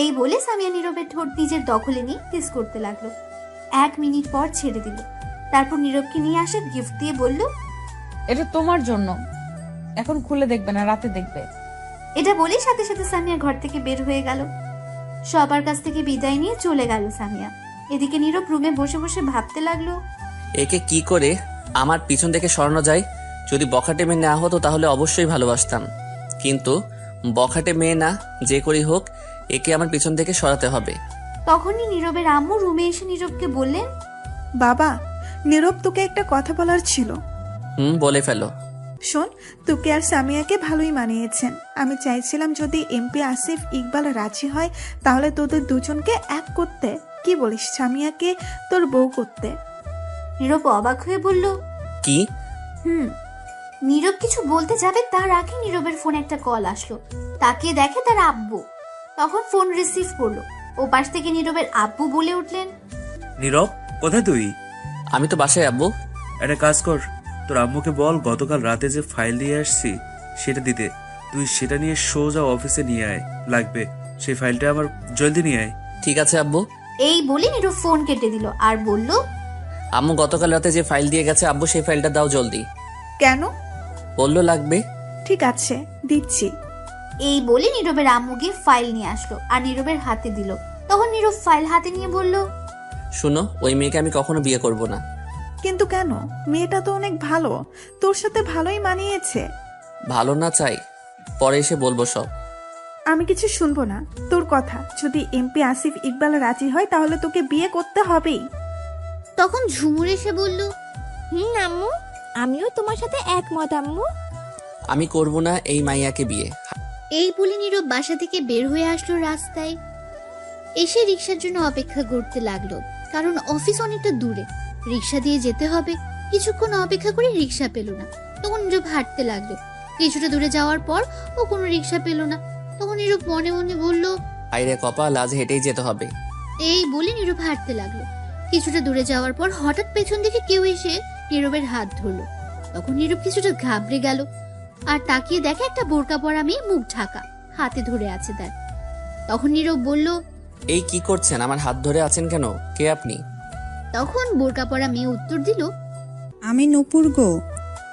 C: এই বলে সামিয়া নীরবের ঠোঁট নিজের দখলে নিয়ে কিস করতে লাগলো। 1 মিনিট পর ছেড়ে দিল। তারপর নীরবকে নিয়ে আসে গিফট দিয়ে বলল,
D: এটা তোমার জন্য, এখন খুলে দেখবে না, রাতে দেখবে।
C: এটা বলে সাথে সাথে সামিয়া ঘর থেকে বের হয়ে গেল। সবার কাছ থেকে বিদায় নিয়ে চলে গেল সামিয়া। এদিকে নীরব রুমে বসে বসে ভাবতে লাগলো,
I: একে কি করে আমার পিছন থেকে সরানো যায়। যদি বখাটে মেয়ে না হতো তাহলে অবশ্যই ভালোবাসতাম, কিন্তু বখাটে মেয়ে না, যে করি হোক একে আমার পিছন থেকে সরাতে হবে।
C: তখনই নীরবের আম্মু রুমে এসে নীরবকে বললেন,
A: বাবা, নীরব তোকে একটা কথা বলার ছিল।
I: বলে ফেলো।
A: শোন, তোকে আর সামিয়াকে ভালোই মানিয়েছেন। আমি চাইছিলাম যদি এমপি আসিফ ইকবাল রাজি হয় তাহলে তোদের দুজনকে এক করতে। কি বলিস সামিয়াকে তোর বউ করতে?
C: নীরব অবাক হয়ে বলল,
I: কি?
C: নীরব কিছু বলতে যাবে তার আগে নীরবের ফোনে একটা কল আসলো। তাকে দেখে তার আব্বু। তখন ফোন রিসিভ করলো। ও পাশ থেকে নীরবের আব্বু বলে উঠলেন,
H: নীরব, কোথায় তুই?
I: আমি তো বাসায় আব্বু।
H: একটা কাজ কর, তোর আম্মুকে বল গতকাল রাতে যে ফাইল দিয়ে আসছি সেটা দিতে। তুই সেটা নিয়ে সোজা অফিসে নিয়ে আয়, লাগবে সেই ফাইলটা আমার, জলদি নিয়ে আয়।
I: ঠিক আছে আব্বু।
C: এই বলে নীরব ফোন কেটে দিল আর বলল,
I: আম্মু গতকাল রাতে যে ফাইল দিয়ে গেছে, আব্বু সেই ফাইলটা দাও জলদি।
A: কেন?
I: বললো লাগবে।
A: ঠিক আছে, দিচ্ছি।
C: এই বলে নীরবের আম্মু গিয়ে ফাইল নিয়ে আসলো আর নীরবের হাতে দিল। তখন নীরব ফাইল হাতে নিয়ে বলল,
I: শুনো, ওই মেয়েকে আমি কখনো বিয়ে করব না।
A: কিন্তু কেন? মেয়েটা তো অনেক ভালো, তোর সাথে ভালোই মানিয়েছে।
I: ভালো না চাই, পরে এসে বলবো সব।
A: আমি কিছু শুনবো না তোর কথা। যদি এমপি আসিফ ইকবাল রাজি হয় তাহলে তোকে বিয়ে করতে হবেই।
C: তখন ঝুমুর এসে বলল,
E: আম্মু, আমিও তোমার সাথে একমত আম্মু।
I: আমি করব না এই মাইয়াকে বিয়ে।
C: এই বলে নীরব বাসা থেকে বের হয়ে আসলো রাস্তায়। এসে রিক্সার জন্য অপেক্ষা করতে লাগলো, কারণ অফিস অনেকটা দূরে, রিক্সা দিয়ে যেতে হবে। কিছুক্ষণ অপেক্ষা করে রিক্সা পেল না। তখন নীরব হাঁটতে লাগলো। কিছুটা দূরে যাওয়ার পর ও কোনো রিক্সা পেল না। তখন নীরব মনে মনে বলল,
I: আইরে কপাল, আজ হেঁটেই যেতে হবে।
C: এই বলে নীরব হাঁটতে লাগলো। কিছুটা দূরে যাওয়ার পর হঠাৎ পেছন থেকে কেউ এসে নীরবের হাত ধরলো। তখন নীরব কিছুটা ঘাবড়ে গেল আর তাকিয়ে দেখে একটা বোরকা পরা মেয়ে, মুখ ঢাকা, হাতে ধরে আছে তার। তখন নীরব বলল,
I: এই কি করছেন? আমার হাত ধরে আছেন কেন? কে আপনি?
C: তখন বোরকা পরা মেয়ে উত্তর দিল,
J: আমি নূপুর গো।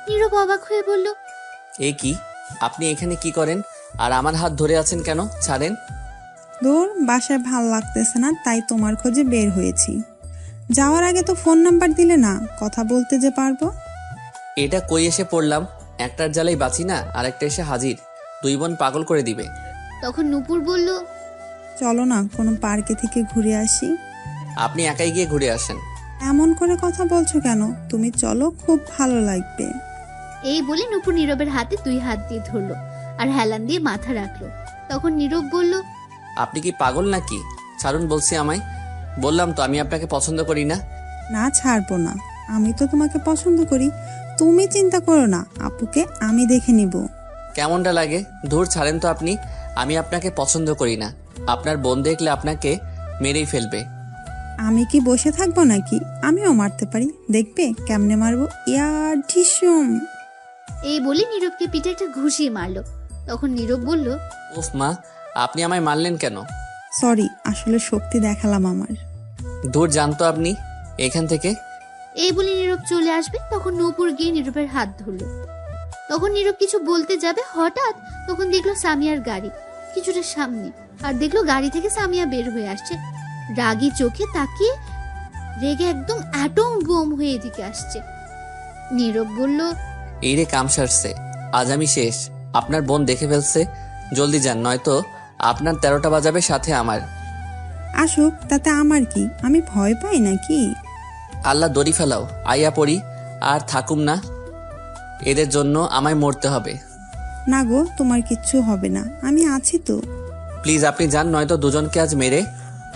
C: নীরব অবাক হয়ে বলল,
I: এই কি, আপনি এখানে কি করেন আর আমার হাত ধরে আছেন কেন? ছাড়েন।
J: দূর, বাসায় ভাল লাগতেছে না, তাই তোমার খোঁজে বের হয়েছি। যাওয়ার আগে তো ফোন নাম্বার দিলে না, কথা বলতে যে পারবো।
I: এটা কই এসে পড়লাম, একটার জ্বালাই বাঁচি না, আরেকটা এসে হাজির, দুই বোন পাগল করে দিবে।
C: তখন নূপুর বলল,
J: চলো না কোনো পার্কে থেকে ঘুরে আসি।
I: আপনি একাই গিয়ে ঘুরে আসেন।
J: এমন করে কথা বলছো কেন? তুমি চলো, খুব ভালো লাগবে।
C: এই বলে নূপুর নীরবের হাতে 2 হাত দিয়ে ধরলো আর হেলান দিয়ে মাথা রাখলো। তখন নীরব বলল,
I: আপনি কি পাগল নাকি? ছাড়ুন বলছি আমায়। বললাম তো আমি আপনাকে পছন্দ করি না।
J: না, ছাড়বো না। আমি তো তোমাকে পছন্দ করি। তুমি চিন্তা করো না, আপুকে আমি দেখে নিব।
I: কেমনটা লাগে? ধুর ছাড়েন তো আপনি। আমি আপনাকে পছন্দ করি না। আপনার বোন দেখলে আপনাকে মেরেই ফেলবে।
J: আমি কি বসে থাকবো নাকি? আমিও মারতে পারি, দেখবে কেমনে মারবো। ইয়ার ঢিসুম।
C: এই বলে নীরবকে পিঠে একটা ঘুষিয়ে মারলো। তখন নীরব বলল,
I: উফ মা, আপনি আমায় মারলেন কেন?
J: সরি, আসলে শক্তি দেখালাম আমার।
I: দূর জানতো আপনি এখান থেকে।
C: এই বলে নীরব চলে আসবে, তখন নূপুর গিয়ে নীরবের হাত ধরলো। তখন নীরব কিছু বলতে যাবে, হঠাৎ তখন দেখলো সামিয়ার গাড়ি কিছুটা সামনে, আর দেখলো গাড়ি থেকে সামিয়া বের হয়ে আসছে। রাগী চোখে তাকিয়ে রেগে একদম অ্যাটম বোম হয়ে এদিকে আসছে। নীরব বলল,
I: এই রে, কাম সারছে, আজ আমি শেষ। আপনার বোন দেখে ফেলছে, জলদি যান, নয়তো আপনার 13টা বাজাবে, সাথে আমার।
J: আসুক, তাতে আমার কি? আমি ভয় পাই নাকি?
I: আল্লাহ দড়ি ফেলাও, আইয়া পড়ি আর থাকুম না। এদের জন্য আমায় মরতে হবে।
J: না গো, তোমার কিচ্ছু হবে না, আমি আছি তো।
I: প্লিজ আপনি যান, নয়তো দুজনকে আজ মেরে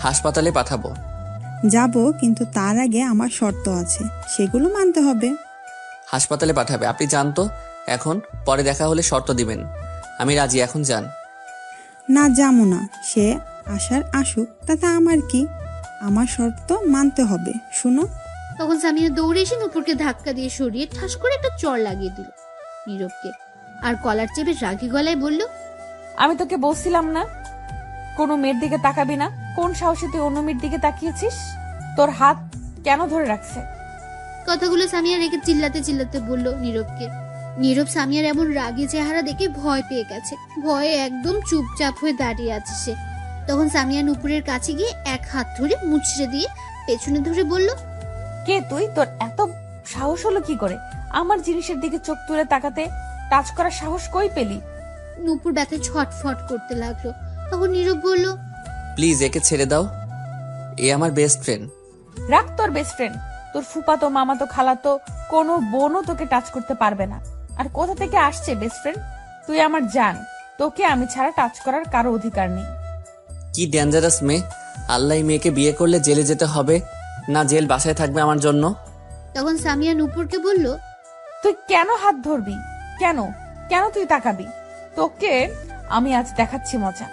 I: হাসপাতালে পাঠাবো।
J: যাব, কিন্তু তার আগে আমার শর্ত আছে, সেগুলো মানতে হবে।
I: হাসপাতালে পাঠাবে? আপনি যান তো এখন, পরে দেখা হলে শর্ত দিবেন। আমি রাজি, এখন যান।
J: না, যাবো না। সে আসার আসুক, তাতে আমার কি? আমার শর্ত মানতে হবে, শুনো।
C: তখন সামিয়া দৌড়ে এসে নূপুরকে ধাক্কা দিয়ে সরিয়ে ঠাস করে একটা চড় লাগিয়ে দিল নীরবকে, আর কলার চেপে রাগী গলায় বলল,
D: আমি তোকে বলছিলাম না কোনো মেয়ের দিকে তাকাবি না? কোন সাহসে তুই অন্য মেয়ের দিকে তাকিয়েছিস? তোর হাত কেন ধরে রাখছে?
C: কথাগুলো সামিয়া রেগে চিল্লাতে চিল্লাতে বলল নীরবকে। নীরব সামিয়ার এমন রাগী চেহারা দেখে ভয় পেয়ে গেছে, ভয়ে একদম চুপচাপ হয়ে দাঁড়িয়ে আছে সে। তখন সামিয়া নূপুরের কাছে গিয়ে এক হাত ধরে মুচড়ে দিয়ে পেছনে ধরে বলল,
D: কে তুই? তোর এত সাহস হলো কি করে আমার জিনিসের দিকে চোখ তুলে তাকাতে? টাচ করার সাহস কই পেলি?
C: নূপুর ব্যথায় ছটফট করতে লাগলো। তখন নীরব বলল,
I: প্লিজ একে ছেড়ে দাও, এ আমার বেস্ট ফ্রেন্ড।
D: রাখ তোর বেস্ট ফ্রেন্ড। তোর ফুপাতো, মামাতো, খালাতো কোনো বোনও তোকে টাচ করতে পারবে না। আর কোথা থেকে আসছে বেস্ট ফ্রেন্ড? তুই আমার জান, তোকে আমি ছাড়া টাচ করার কারো অধিকার নেই।
I: কি ডেঞ্জারাস মেয়ে! আল্লাহ, এই মেয়েকে বিয়ে করলে জেলে যেতে হবে না, জেল বাসায় থাকবে আমার জন্য।
C: তখন সামিয়া নূপুরকে বলল,
D: তুই কেন হাত ধরবি? কেন কেন তুই তাকাবি? তোকে আমি আজ দেখাচ্ছি মজা।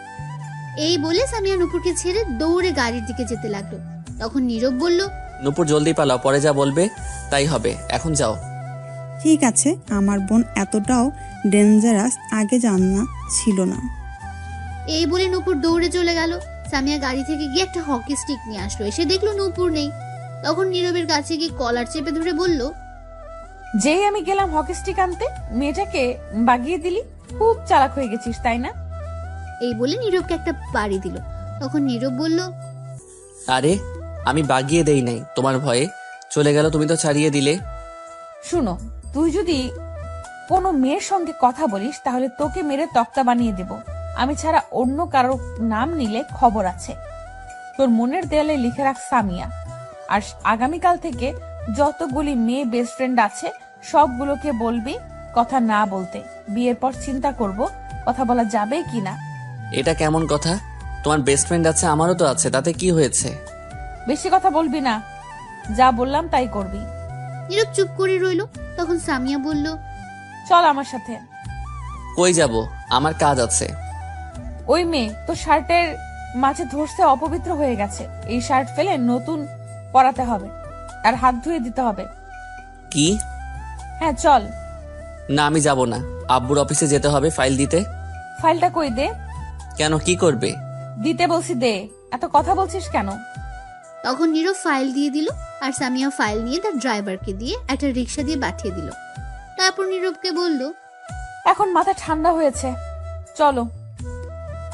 C: এই বলে সামিয়া নূপুরকে ছেড়ে দৌড়ে গাড়ির দিকে যেতে লাগলো। তখন নীরব বলল,
I: নূপুর জলদি পালাও, পরে যা বলবে তাই হবে, এখন যাও।
J: ঠিক আছে, আমার বোন এতটাও ডেঞ্জারাস আগে জানা ছিল না।
C: এই বলে নূপুর দৌড়ে চলে গেল। সামিয়া গাড়ি থেকে গিয়ে একটা হকি স্টিক নিয়ে আসলো, এসে দেখলো নূপুর নেই। তখন নীরবের কাছে গিয়ে কলার চেপে ধরে বলল,
D: যেই আমি গেলাম হকি স্টিক আনতে, মেয়েটাকে বাগিয়ে দিলি। খুব চালাক হয়ে গেছিস, তাই না?
C: এই বলে নীরবকে একটা বাড়ি দিল। তখন নীরব বলল,
I: আরে আমি বাগিয়ে দেই নাই, তোমার ভয়ে চলে গেল, তুমি তো ছাড়িয়ে দিলে।
D: শুনো, তুই যদি কোনো মেয়ের সঙ্গে কথা বলিস তাহলে তোকে মেরে তক্তা বানিয়ে দেব। আমি ছাড়া অন্য কারো নাম নিলে খবর আছে। তোর মনের দেয়ালে লিখে রাখ সামিয়া। আর আগামীকাল থেকে যতগুলি মেয়ে বেস্ট ফ্রেন্ড আছে সবগুলোকে বলবি কথা না বলতে। বিয়ের পর চিন্তা করব কথা বলা যাবে কিনা।
I: এটা কেমন কথা? তোমার বেস্ট ফ্রেন্ড আছে, আমারও তো আছে, তাতে কি হয়েছে?
D: বেশি কথা বলবি না, যা বললাম তাই করবি।
C: নীরব চুপ করে রইল। তখন সামিয়া বলল,
D: চল আমার সাথে।
I: কই যাব? আমার কাজ আছে।
D: ওই মেয়ে তো শার্টের মাঝে ধরছে, অপবিত্র হয়ে গেছে। এই শার্ট ফেলে নতুন পরাতে হবে আর হাত ধুয়ে দিতে হবে।
I: কি?
D: হ্যাঁ চল।
I: না, আমি যাব না, আব্বুর অফিসে যেতে হবে ফাইল দিতে।
D: ফাইলটা কই দে।
I: কেন, কি করবে?
D: দিতে বলছি দে, এত কথা বলছিস কেন?
C: তখন নীরব ফাইল দিয়ে দিল, আর সামিয়া ফাইল নিয়ে তার ড্রাইভারকে দিয়ে একটা রিক্সা দিয়ে পাঠিয়ে দিল। তারপর নীরবকে বলল,
D: এখন মাথা ঠান্ডা হয়েছে, চলো।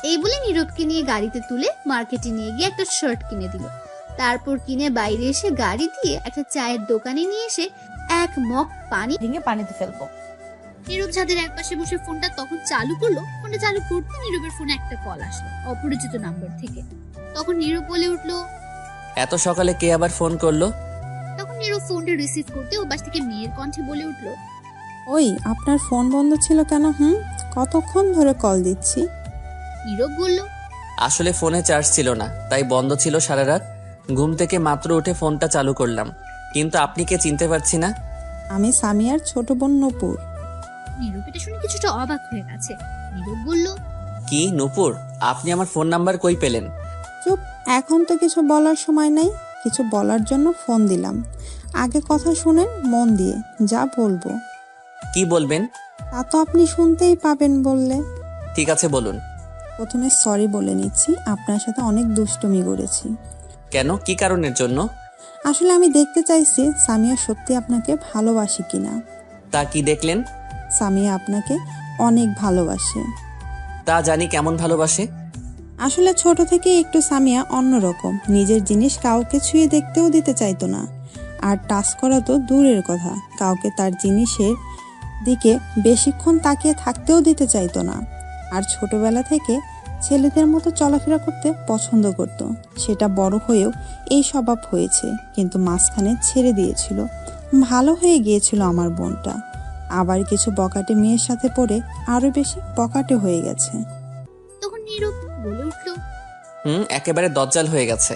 C: এই বলে নীরবকে নিয়ে গাড়িতে তুলে মার্কেটে নিয়ে গিয়ে একটা শার্ট কিনে দিল। তারপর কিনে বাইরে এসে গাড়ি দিয়ে একটা চায়ের দোকানে নিয়ে এসে এক মগ পানি
D: ভেঙে পানিতে ফেলবো।
C: নীরব ছাদের একপাশে বসে ফোনটা তখন চালু করলো। ফোনটা চালু করতে নীরবের ফোনে একটা কল আসলো অপরিচিত নাম্বার থেকে। তখন নীরব বলে উঠলো,
I: এত সকালে কে আবার ফোন করলো?
C: তখন নীরব ফোনটা রিসিভ করতে ও পাশ থেকে মেয়ের কণ্ঠে বলে উঠলো,
J: ওই আপনার ফোন বন্ধ ছিল কেন? কতক্ষণ ধরে কল দিচ্ছি।
C: নীরব বলল,
I: আসলে ফোনে চার্জ ছিল না, তাই বন্ধ ছিল সারা রাত। ঘুম থেকে মাত্র উঠে ফোনটা চালু করলাম। কিন্তু আপনি কে চিনতে পারছি না।
J: আমি সামিয়ার ছোট বোন নূপুর।
C: নীরব এটা শুনে কিছুটা অবাক হয়ে গেছে। নীরব বলল,
I: কি নূপুর, আপনি আমার ফোন নাম্বার কই পেলেন?
J: চুপ, এখন তো কিছু বলার সময় নেই। কিছু বলার জন্য ফোন দিলাম। আগে কথা শুনেন মন দিয়ে, যা বলবো
I: কি বলবেন?
J: তা তো আপনি শুনতেই পাবেন বললে।
I: ঠিক আছে বলুন।
J: প্রথমে সরি বলে নিচ্ছি, আপনার সাথে অনেক দুষ্টুমি করেছি।
I: কেন, কি কারণের জন্য?
J: আসলে আমি দেখতে চাইছি সামিয়া সত্যি আপনাকে ভালোবাসে কিনা।
I: তা কি দেখলেন?
J: সামিয়া আপনাকে অনেক ভালোবাসে।
I: তা জানি, কেমন ভালোবাসে?
J: আসলে ছোট থেকে একটু সামিয়া অন্যরকম। নিজের জিনিস কাউকে ছুঁয়ে দেখতেও দিতে চাইতো না, আর টাচ করা তো দূরের কথা, কাউকে তার জিনিসের দিকে বেশিক্ষণ তাকিয়ে থাকতেও দিতে চাইতো না। আর ছোটবেলা থেকে ছেলেদের মতো চলাফেরা করতে পছন্দ করত। সেটা বড় হয়েও এই স্বভাব হয়েছে, কিন্তু মাঝখানে ছেড়ে দিয়েছিল। ভালো হয়ে গিয়েছিল আমার বোনটা। আবার কিছু বকাটে মেয়ের সাথে পড়ে আরো বেশি বকাটে হয়ে গেছে।
C: তখন নীরব বলে উঠলো,
I: একেবারে দজ্জাল হয়ে গেছে।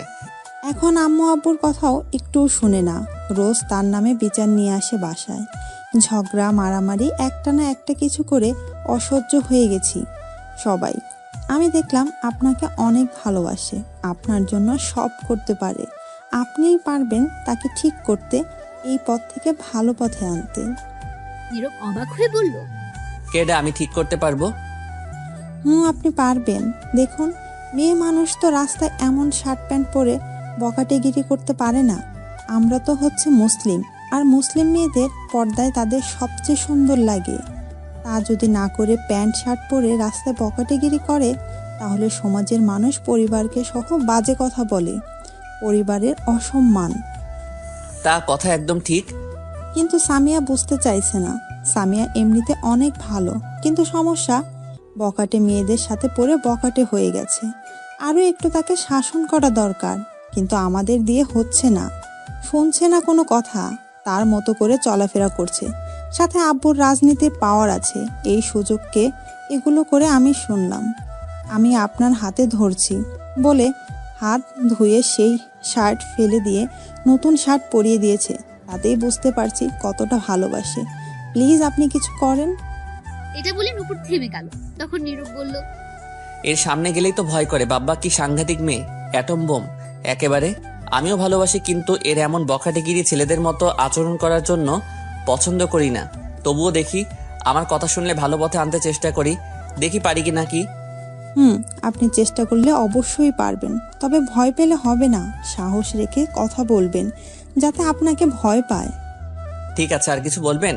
J: এখন আম্মু আব্বুর কথাও একটুও শুনে না। রোজ তার নামে বিচার নিয়ে আসে বাসায়। ঝগড়া মারামারি, একটা না একটা কিছু করে অসহ্য হয়ে গেছি সবাই। আমি দেখলাম আপনাকে অনেক ভালোবাসে, আপনার জন্য সব করতে পারে। আপনিই পারবেন তাকে ঠিক করতে, এই পথ থেকে ভালো পথে আনতে।
C: নীরব অবাক হয়ে বলল,
I: কেডা আমি ঠিক করতে পারবো?
J: আপনি পারবেন। দেখুন, মেয়ে মানুষ তো রাস্তায় এমন শার্ট প্যান্ট পরে বকাটেগিরি করতে পারে না। আমরা তো হচ্ছে মুসলিম, আর মুসলিম মেয়েদের পর্দায় তাদের সবচেয়ে সুন্দর লাগে। তা যদি না করে প্যান্ট শার্ট পরে রাস্তায় বকাটেগিরি করে, তাহলে সমাজের মানুষ পরিবারকে সহ বাজে কথা বলে, পরিবারের অসম্মান।
I: তা কথা একদম ঠিক।
J: কিন্তু সামিয়া বুঝতে চাইছে না। সামিয়া এমনিতে অনেক ভালো, কিন্তু সমস্যা বকাটে মেয়েদের সাথে পড়ে বকাটে হয়ে গেছে। আরও একটু তাকে শাসন করা দরকার, কিন্তু আমাদের দিয়ে হচ্ছে না। শুনছে না কোনো কথা, তার মতো করে চলাফেরা করছে। সাথে আব্বুর রাজনীতির পাওয়ার আছে, এই সুযোগকে এগুলো করে আমি শুনলাম। আমি আপনার হাতে ধরছি বলে হাত ধুয়ে সেই শার্ট ফেলে দিয়ে নতুন শার্ট পরিয়ে দিয়েছে। তাতেই বুঝতে পারছি কতটা ভালোবাসে। প্লিজ আপনি কিছু করেন।
C: এটা বলে নূপুর থেমে গেল। তখন নীরব বলল,
I: এর সামনে গেলেই তো ভয় করে। বাব্বা কি সাংঘাতিক মেয়ে, অ্যাটম বোম একেবারে। আমিও ভালোবাসি, কিন্তু এর এমন বখাটেগিরি ছেলেদের মতো আচরণ করার জন্য পছন্দ করি না। তবুও দেখি, আমার কথা শুনলে ভালো পথে আনতে চেষ্টা করি, দেখি পারি কি নাকি।
J: আপনি চেষ্টা করলে অবশ্যই পারবেন, তবে ভয় পেলে হবে না। সাহস রেখে কথা বলবেন, যাতে আপনাকে ভয় পায়।
I: ঠিক আছে, আর কিছু বলবেন?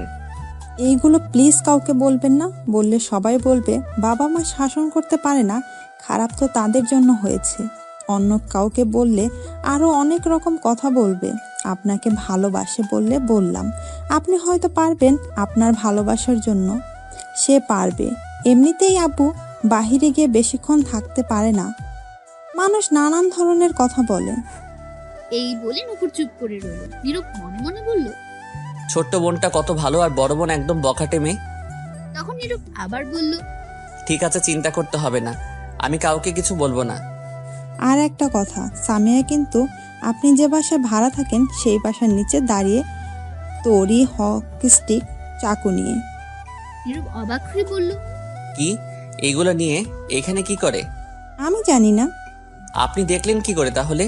J: এইগুলো প্লিজ কাউকে বলবেন না। বললে সবাই বলবে বাবা মা শাসন করতে পারে না, খারাপ তো তাদের জন্য হয়েছে। অন্য কাউকে বললে আরও অনেক রকম কথা বলবে। আপনাকে ভালোবাসে বললে বললাম, আপনি হয়তো পারবেন আপনার ভালোবাসার জন্য। সে পারবে। এমনিতেই আব্বু বাহিরে গিয়ে বেশিক্ষণ থাকতে পারে না। মানুষ নানান ধরনের কথা বলে।
C: এই বলে নূপুর চুপ করে রইল। নীরব মনে মনে বলল,
I: ছোট্ট বোনটা কত ভালো, আর বড় বোন একদম বখাটে মেয়ে।
C: তখন নীরব আবার বলল,
I: ঠিক আছে, চিন্তা করতে হবে না, আমি কাউকে কিছু বলবো না।
J: আর একটা কথা, সামিয়া কিন্তু আপনি যে বাসায় ভাড়া থাকেন সেই বাসার নিচে দাঁড়িয়ে তরি হকি স্টিক চাকু নিয়ে।
C: নীরব অবাক হয়ে বলল,
I: কি, এইগুলো নিয়ে এখানে কি করে?
J: আমি জানি না।
I: আপনি দেখলেন কি করে তাহলে?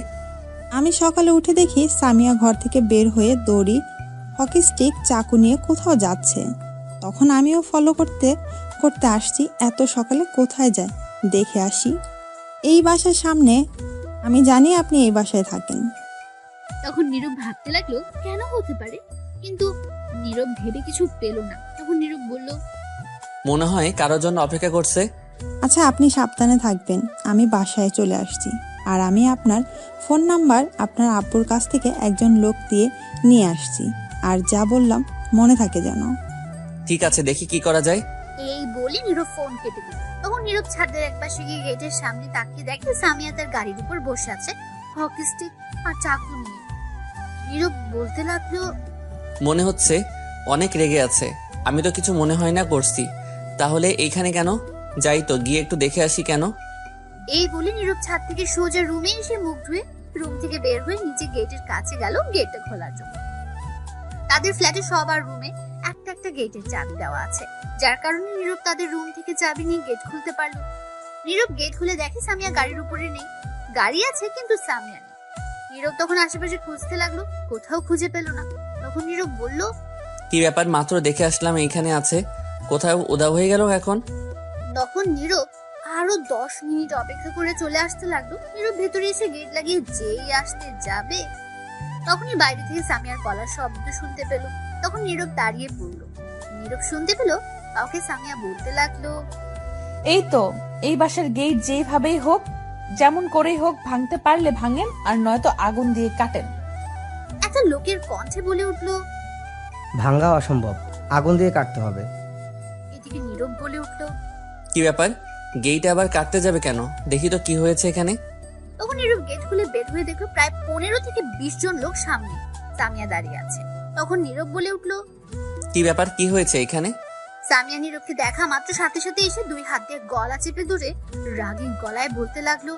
J: আমি সকালে উঠে দেখি সামিয়া ঘর থেকে বের হয়ে দড়ি হকি স্টিক চাকু নিয়ে কোথাও যাচ্ছে। তখন আমিও ফলো করতে করতে আসছি। এত সকালে কোথায় যায় দেখে আসি। এই বাসার সামনে। আমি জানি আপনি এই বাসায় থাকেন।
C: তখন নীরব ভাবতে লাগলো কেন হতে পারে, কিন্তু নীরব ভেবে কিছু পেল না। তখন নীরব বলল,
I: মনে হয় কারোর জন্য অপেক্ষা করছে।
J: আচ্ছা, আপনি সাবধানে থাকবেন। আমি বাসায় চলে আসছি। আর আমি আপনার ফোন নাম্বার আপনার আব্বুর কাছ থেকে একজন লোক দিয়ে নিয়ে আসছি। আর যা বললাম মনে থাকে যেন।
I: ঠিক আছে, দেখি কি করা যায়।
C: এই বলে নীরব ফোন কেটে দিল। তখন নীরব ছাদের একপাশে গিয়ে গেটের সামনে তাকিয়ে দেখে সামিয়া তার গাড়ির উপর বসে আছে, হকি স্টিক আর চাকু নিয়ে। নীরব বলতে লাগলো,
I: মনে হচ্ছে অনেক রেগে আছে। আমি তো কিছু মনে হয় না করছি। তাহলে এইখানে কেন? যাই তো, গিয়ে একটু দেখে আসি কেন।
C: এই বলে নীরব ছাদ থেকে সোজা রুমে এসে মুখ ধুয়ে রুম থেকে বের হয়ে নিচে গেটের কাছে গেল গেটটা খোলার জন্য। তাদের ফ্ল্যাটে সবার রুমে একটা একটা গেটের চাবি দেওয়া আছে, যার কারণে নীরব তাদের রুম থেকে চাবি নিয়ে গেট খুলতে পারলো। নীরব গেট খুলে দেখে সামিয়া গাড়ির উপরে নেই। গাড়ি আছে কিন্তু সামিয়া নেই। নীরব তখন আশেপাশে খুঁজতে লাগলো, কোথাও খুঁজে পেল না। তখন নীরব বলল,
I: কি ব্যাপার, মাত্র দেখে আসলাম এইখানে আছে, কোথাও উধাও হয়ে গেল এখন।
C: তখন নীরব আরো 10 মিনিট অপেক্ষা করে চলে আসতে লাগলো। নীরব ভেতরে এসে গেট লাগিয়ে যেই আসতে যাবে তখনই বাইরে থেকে সামিয়ার গলার শব্দ শুনতে পেল। তখন নীরব দাঁড়িয়ে পড়লো। নীরব শুনতে পেল কাউকে সামিয়া বলতে লাগলো,
D: এই তো, এই বাসার গেট যেভাবেই হোক, যেমন করেই হোক ভাঙতে পারলে ভাঙেন, আর নয়তো আগুন দিয়ে কাটেন।
C: একটা লোকের কণ্ঠে বলে উঠলো।
K: ভাঙ্গা অসম্ভব, আগুন দিয়ে কাটতে হবে।
C: এদিকে নীরব বলে উঠলো,
I: কি ব্যাপার, গেইটে আবার কাটতে যাবে কেন? দেখি তো কি হয়েছে এখানে।
C: তখন নীরব গেট খুলে বের হয়ে দেখলো প্রায় 15 থেকে 20 জন লোক সামনে সামিয়া দাঁড়িয়ে আছে। তখন নীরব বলে উঠলো,
I: কি ব্যাপার, কি হয়েছে এখানে?
C: সামিয়া নীরবকে দেখা মাত্র সাথে সাথে এসে 2 হাত দিয়ে গলা চেপে ধরে রাগী গলায় বলতে লাগলো,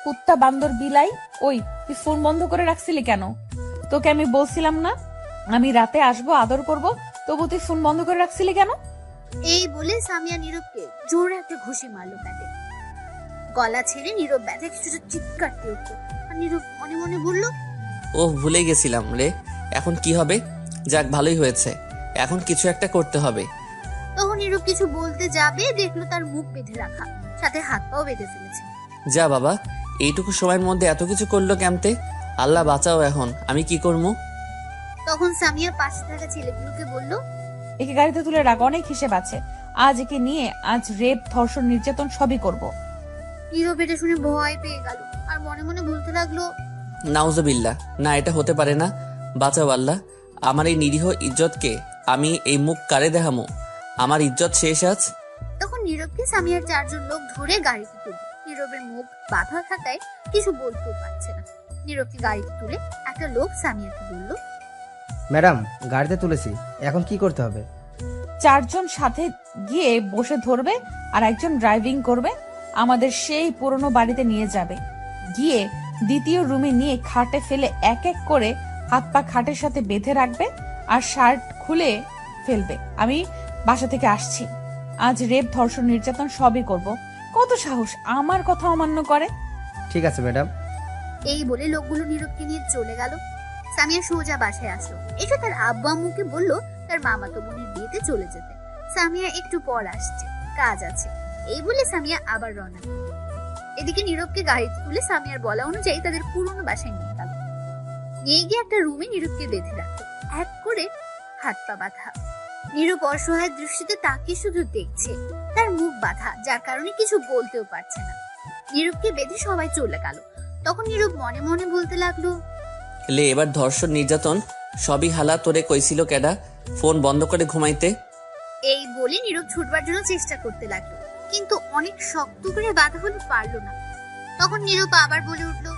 D: কুত্তা বান্দর বিলাই, ওই তুই ফোন বন্ধ করে রাখছিলি কেন? তোকে আমি বলছিলাম না আমি রাতে আসবো, আদর করব, তবু তুই ফোন বন্ধ করে রাখছিলি কেন?
C: এই বলে সামিয়া নীরবকে জোরে একটা ঘুষি মারলো পেটে। গলা ছেড়ে নীরব ব্যথা কিছুটা চিৎকার দিয়ে উঠলো। আর নীরব মনে মনে বলল,
I: ওহ, ভুলে গেছিলাম রে। এখন কি হবে? যাক, ভালোই হয়েছে, এখন কিছু একটা করতে হবে।
C: তখন নীরব কিছু বলতে যাবে দেখলো তার মুখ বেঁধে রাখা, সাথে হাত পাও বেঁধে ফেলেছে।
I: যা বাবা, এইটুকু সময়ের মধ্যে এত কিছু করলো ক্যাম্পে। আল্লাহ বাঁচাও, এখন আমি কি করবো?
C: তখন সামিয়া পাশে থাকা ছেলেগুলোকে বলল,
D: একে গাড়িতে তুলে রাখ, অনেক হিসেব আছে। আজ একে নিয়ে আজ রেপ, ধর্ষণ, নির্যাতন সবই করব।
C: নীরব এটা শুনে ভয় পেয়ে গেল আর মনে মনে বলতে লাগলো,
I: নাউজুবিল্লাহ, না এটা হতে পারে না। বাঁচাও আল্লাহ, আমার এই নিরীহ ইজ্জতকে আমি এই মুখ কারে দেখামো? আমার ইজ্জত শেষ আজ।
C: তখন নীরবকে সামিয়ার 4 জন লোক ধরে গাড়িতে তুলল। নীরবের মুখ বাঁধা থাকায় কিছু বলতেও পারছে না। নীরবকে গাড়িতে তুলে একটা লোক সামিয়াকে বলল,
K: ম্যাডাম, গাড়িতে তুলেছি, এখন কি করতে হবে?
D: 4 জন সাথে গিয়ে বসে ধরবে আর একজন ড্রাইভিং করবে, আমাদের সেই পুরনো বাড়িতে নিয়ে যাবে। গিয়ে দ্বিতীয় রুমে নিয়ে খাটে ফেলে এক এক করে হাত পা খাটের সাথে বেঁধে রাখবে আর শার্ট খুলে ফেলবে। আমি বাসা থেকে আসছি, আজ রেপ, ধর্ষণ, নির্যাতন সবই করব। কত সাহস আমার কথা অমান্য করে!
K: ঠিক আছে ম্যাডাম।
C: এই বলে লোকগুলো নীরবকে নিয়ে চলে গেল। সামিয়া সোজা বাসায় আসলো। এসে তার আব্বু আম্মুকে বলল তার মামাতো বোনের বিয়েতে চলে যেতে। সামিয়া একটু পর আসছে, কাজ আছে। এই বলে সামিয়া আবার রওনা দিল। এদিকে নীরবকে গাড়িতে তুলে সামিয়ার বলা অনুযায়ী তাদের পুরনো বাসায় নিয়ে গেল। নিয়ে গিয়ে একটা রুমে নীরবকে বেঁধে রাখলো, এক করে হাত পা বাঁধা। নীরব অসহায় দৃষ্টিতে তাকিয়ে শুধু দেখছে, তার মুখ বাঁধা, যার কারণে কিছু বলতেও পারছে না। নীরবকে বেঁধে সবাই চলে গেল। তখন নীরব মনে মনে বলতে লাগলো,
I: লে, এবার ধর্ষণ নির্যাতন সবই হালা, তোরে কইছিল কেডা ফোন বন্ধ করে ঘুমাইতে?
C: এই বলে নীরব ছুটবার জন্য চেষ্টা করতে লাগলো, কিন্তু অনেক শক্ত করে বাধা হলে পারলো না। তখন নীরব আবার বলে উঠলো,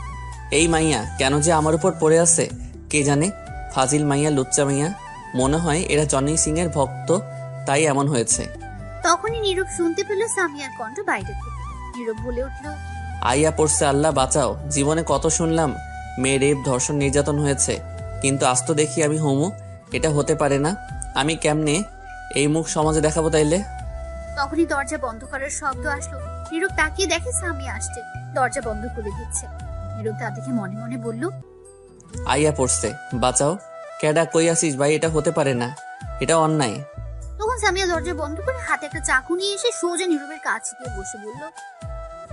I: এই মাইয়া কেন যে আমার উপর পড়ে আছে কে জানে। ফাজিল মাইয়া, লুচ্চা মাইয়া, মনে হয় এরা জনি সিং এর ভক্ত, তাই এমন হয়েছে।
C: তখনই নীরব শুনতে পেল সামিয়ার কণ্ঠ বাইরে থেকে। নীরব বলে উঠলো,
I: আইয়া পড়ছে, আল্লাহ বাঁচাও। জীবনে কত শুনলাম মেয়ে রেপ, ধর্ষণ, নির্যাতন হয়েছে, কিন্তু আজ তো দেখি আমি হোমো। এটা হতে পারে না। আমি কেমনে এই মুখ সমাজে দেখাবো তাইলে?
C: তখনই দরজা বন্ধ করার শব্দ আসলো। নীরব তাকিয়ে দেখে সামিয়া আসছে, দরজা বন্ধ করে দিচ্ছে। নীরব তা দেখে মনে মনে বলল,
I: আইয়া পড়ছে, বাঁচাও। কেডা, কই আসিস ভাই? এটা হতে পারে না, এটা অন্যায়।
C: তখন সামিয়া দরজা বন্ধ করে হাতে একটা চাকু নিয়ে এসে সোজা নীরবের কাছে গিয়ে বসে বলল,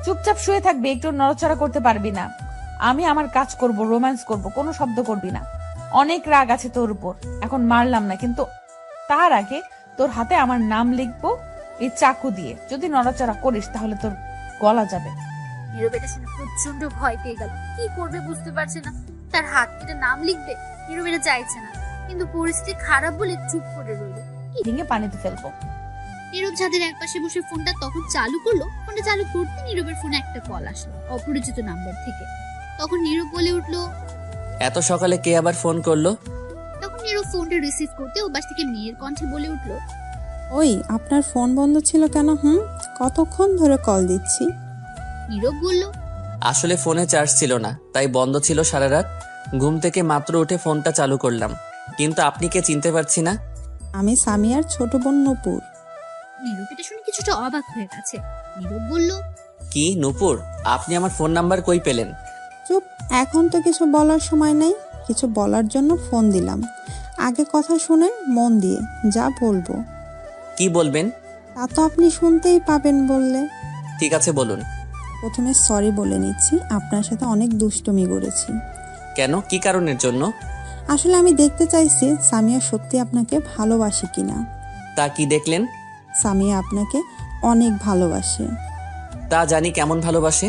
D: চুপচাপ শুয়ে থাকবে, একটু নড়াচড়া করতে পারবি না। আমি আমার কাজ করব, রোম্যান্স করব, কোনো শব্দ করবি না। অনেক রাগ আছে তোর উপর, এখন মারলাম না, কিন্তু তার আগে তোর হাতে আমার নাম লিখবো, এই চাকু দিয়ে। যদি নড়াচড়া করিস তাহলে তোর গলা যাবে।
C: নীরব এটা শুনে প্রচন্ড ভয় পেয়ে গেল। কি করবে বুঝতে পারছে না। তার হাত কেটে নাম লিখবে, নীরব এটা চাইছে না, কিন্তু পরিস্থিতি খারাপ বলে চুপ করে রইল।
D: ভেঙে পানিতে ফেলবো।
C: নীরব ছাদের একপাশে বসে ফোনটা তখন চালু করলো। ফোনটা চালু করতে নীরবের ফোনে একটা কল আসলো অপরিচিত নাম্বার থেকে। তখন নীরব বলে উঠলো,
I: এত সকালে কে আবার ফোন করলো?
C: তখন নীরব ফোনটা রিসিভ করতে ওপাশ থেকে মেয়ের কণ্ঠে বলে উঠলো,
J: ওই আপনার ফোন বন্ধ ছিল কেন? কতক্ষণ ধরে কল দিচ্ছি।
C: নীরব বলল,
I: আসলে ফোনে চার্জ ছিল না, তাই বন্ধ ছিল সারা রাত। ঘুম থেকে মাত্র উঠে ফোনটা চালু করলাম। কিন্তু আপনি কে চিনতে পারছি না।
J: আমি সামিয়ার ছোট বোন নূপুর।
C: নীরব এটা শুনে কিছুটা অবাক হয়ে গেছে। নীরব বলল,
I: কি নূপুর, আপনি আমার ফোন নাম্বার কই পেলেন?
J: চুপ, এখন তো কিছু বলার সময় নেই। কিছু বলার জন্য ফোন দিলাম। আগে কথা শুনেন মন দিয়ে, যা বলবো।
I: কি বলবেন?
J: তা তো আপনি শুনতেই পাবেন বললে।
I: ঠিক আছে বলুন।
J: প্রথমে সরি বলে নিচ্ছি, আপনার সাথে অনেক দুষ্টুমি করেছি।
I: কেন, কি কারণের জন্য?
J: আসলে আমি দেখতে চাইছি সামিয়া সত্যি আপনাকে ভালোবাসে কিনা।
I: তা কি দেখলেন?
J: সামিয়া আপনাকে অনেক ভালোবাসে।
I: তা জানি, কেমন ভালোবাসে?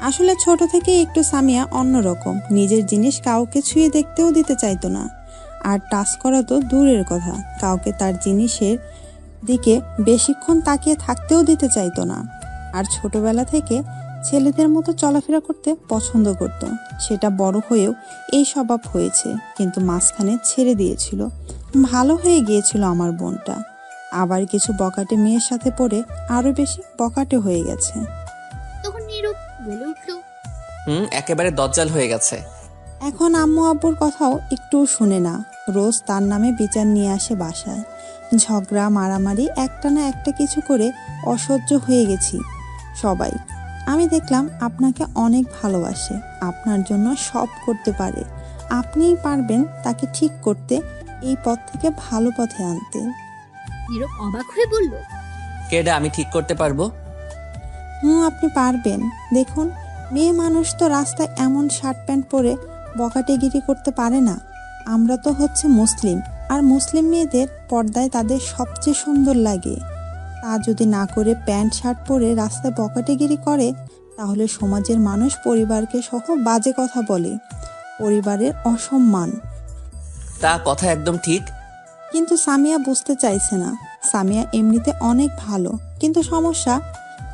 J: আসলে ছোট থেকেই একটু সামিয়া অন্যরকম। নিজের জিনিস কাউকে ছুঁয়ে দেখতেও দিতে চাইতো না, আর টাচ করা তো দূরের কথা, কাউকে তার জিনিসের দিকে বেশিক্ষণ তাকিয়ে থাকতেও দিতে চাইতো না। আর ছোটবেলা থেকে ছেলেদের মতো চলাফেরা করতে পছন্দ করত। সেটা বড় হয়েও এই স্বভাব হয়েছে, কিন্তু মাঝখানে ছেড়ে দিয়েছিল। ভালো হয়ে গিয়েছিল আমার বোনটা। আবার কিছু বকাটে মেয়ের সাথে পড়ে আরো বেশি বকাটে হয়ে গেছে।
C: তখন নীরব বলে উঠলো,
I: একেবারে দজ্জাল হয়ে গেছে।
J: এখন আম্মু আব্বুর কথাও একটু শুনে না। রোজ তার নামে বিচার নিয়ে আসে বাসায়। ঝগড়া মারামারি, একটা না একটা কিছু করে অসহ্য হয়ে গেছি সবাই। আমি দেখলাম আপনাকে অনেক ভালোবাসে, আপনার জন্য সব করতে পারে। আপনিই পারবেন তাকে ঠিক করতে, এই পথ থেকে ভালো পথে আনতে।
C: নীরব অবাক হয়ে বলল,
I: কেডা আমি ঠিক করতে পারবো?
J: আপনি পারবেন। দেখুন, মেয়ে মানুষ তো রাস্তায় এমন শার্ট প্যান্ট পরে বকাটেগিরি করতে পারে না। আমরা তো হচ্ছে মুসলিম, আর মুসলিম মেয়েদের পর্দায় তাদের সবচেয়ে সুন্দর লাগে। তা যদি না করে প্যান্ট শার্ট পরে রাস্তায় বকাটেগিরি করে, তাহলে সমাজের মানুষ পরিবারকে সহ বাজে কথা বলে, পরিবারের অসম্মান।
I: তা কথা একদম ঠিক।
J: কিন্তু সামিয়া বুঝতে চাইছে না। সামিয়া এমনিতে অনেক ভালো, কিন্তু সমস্যা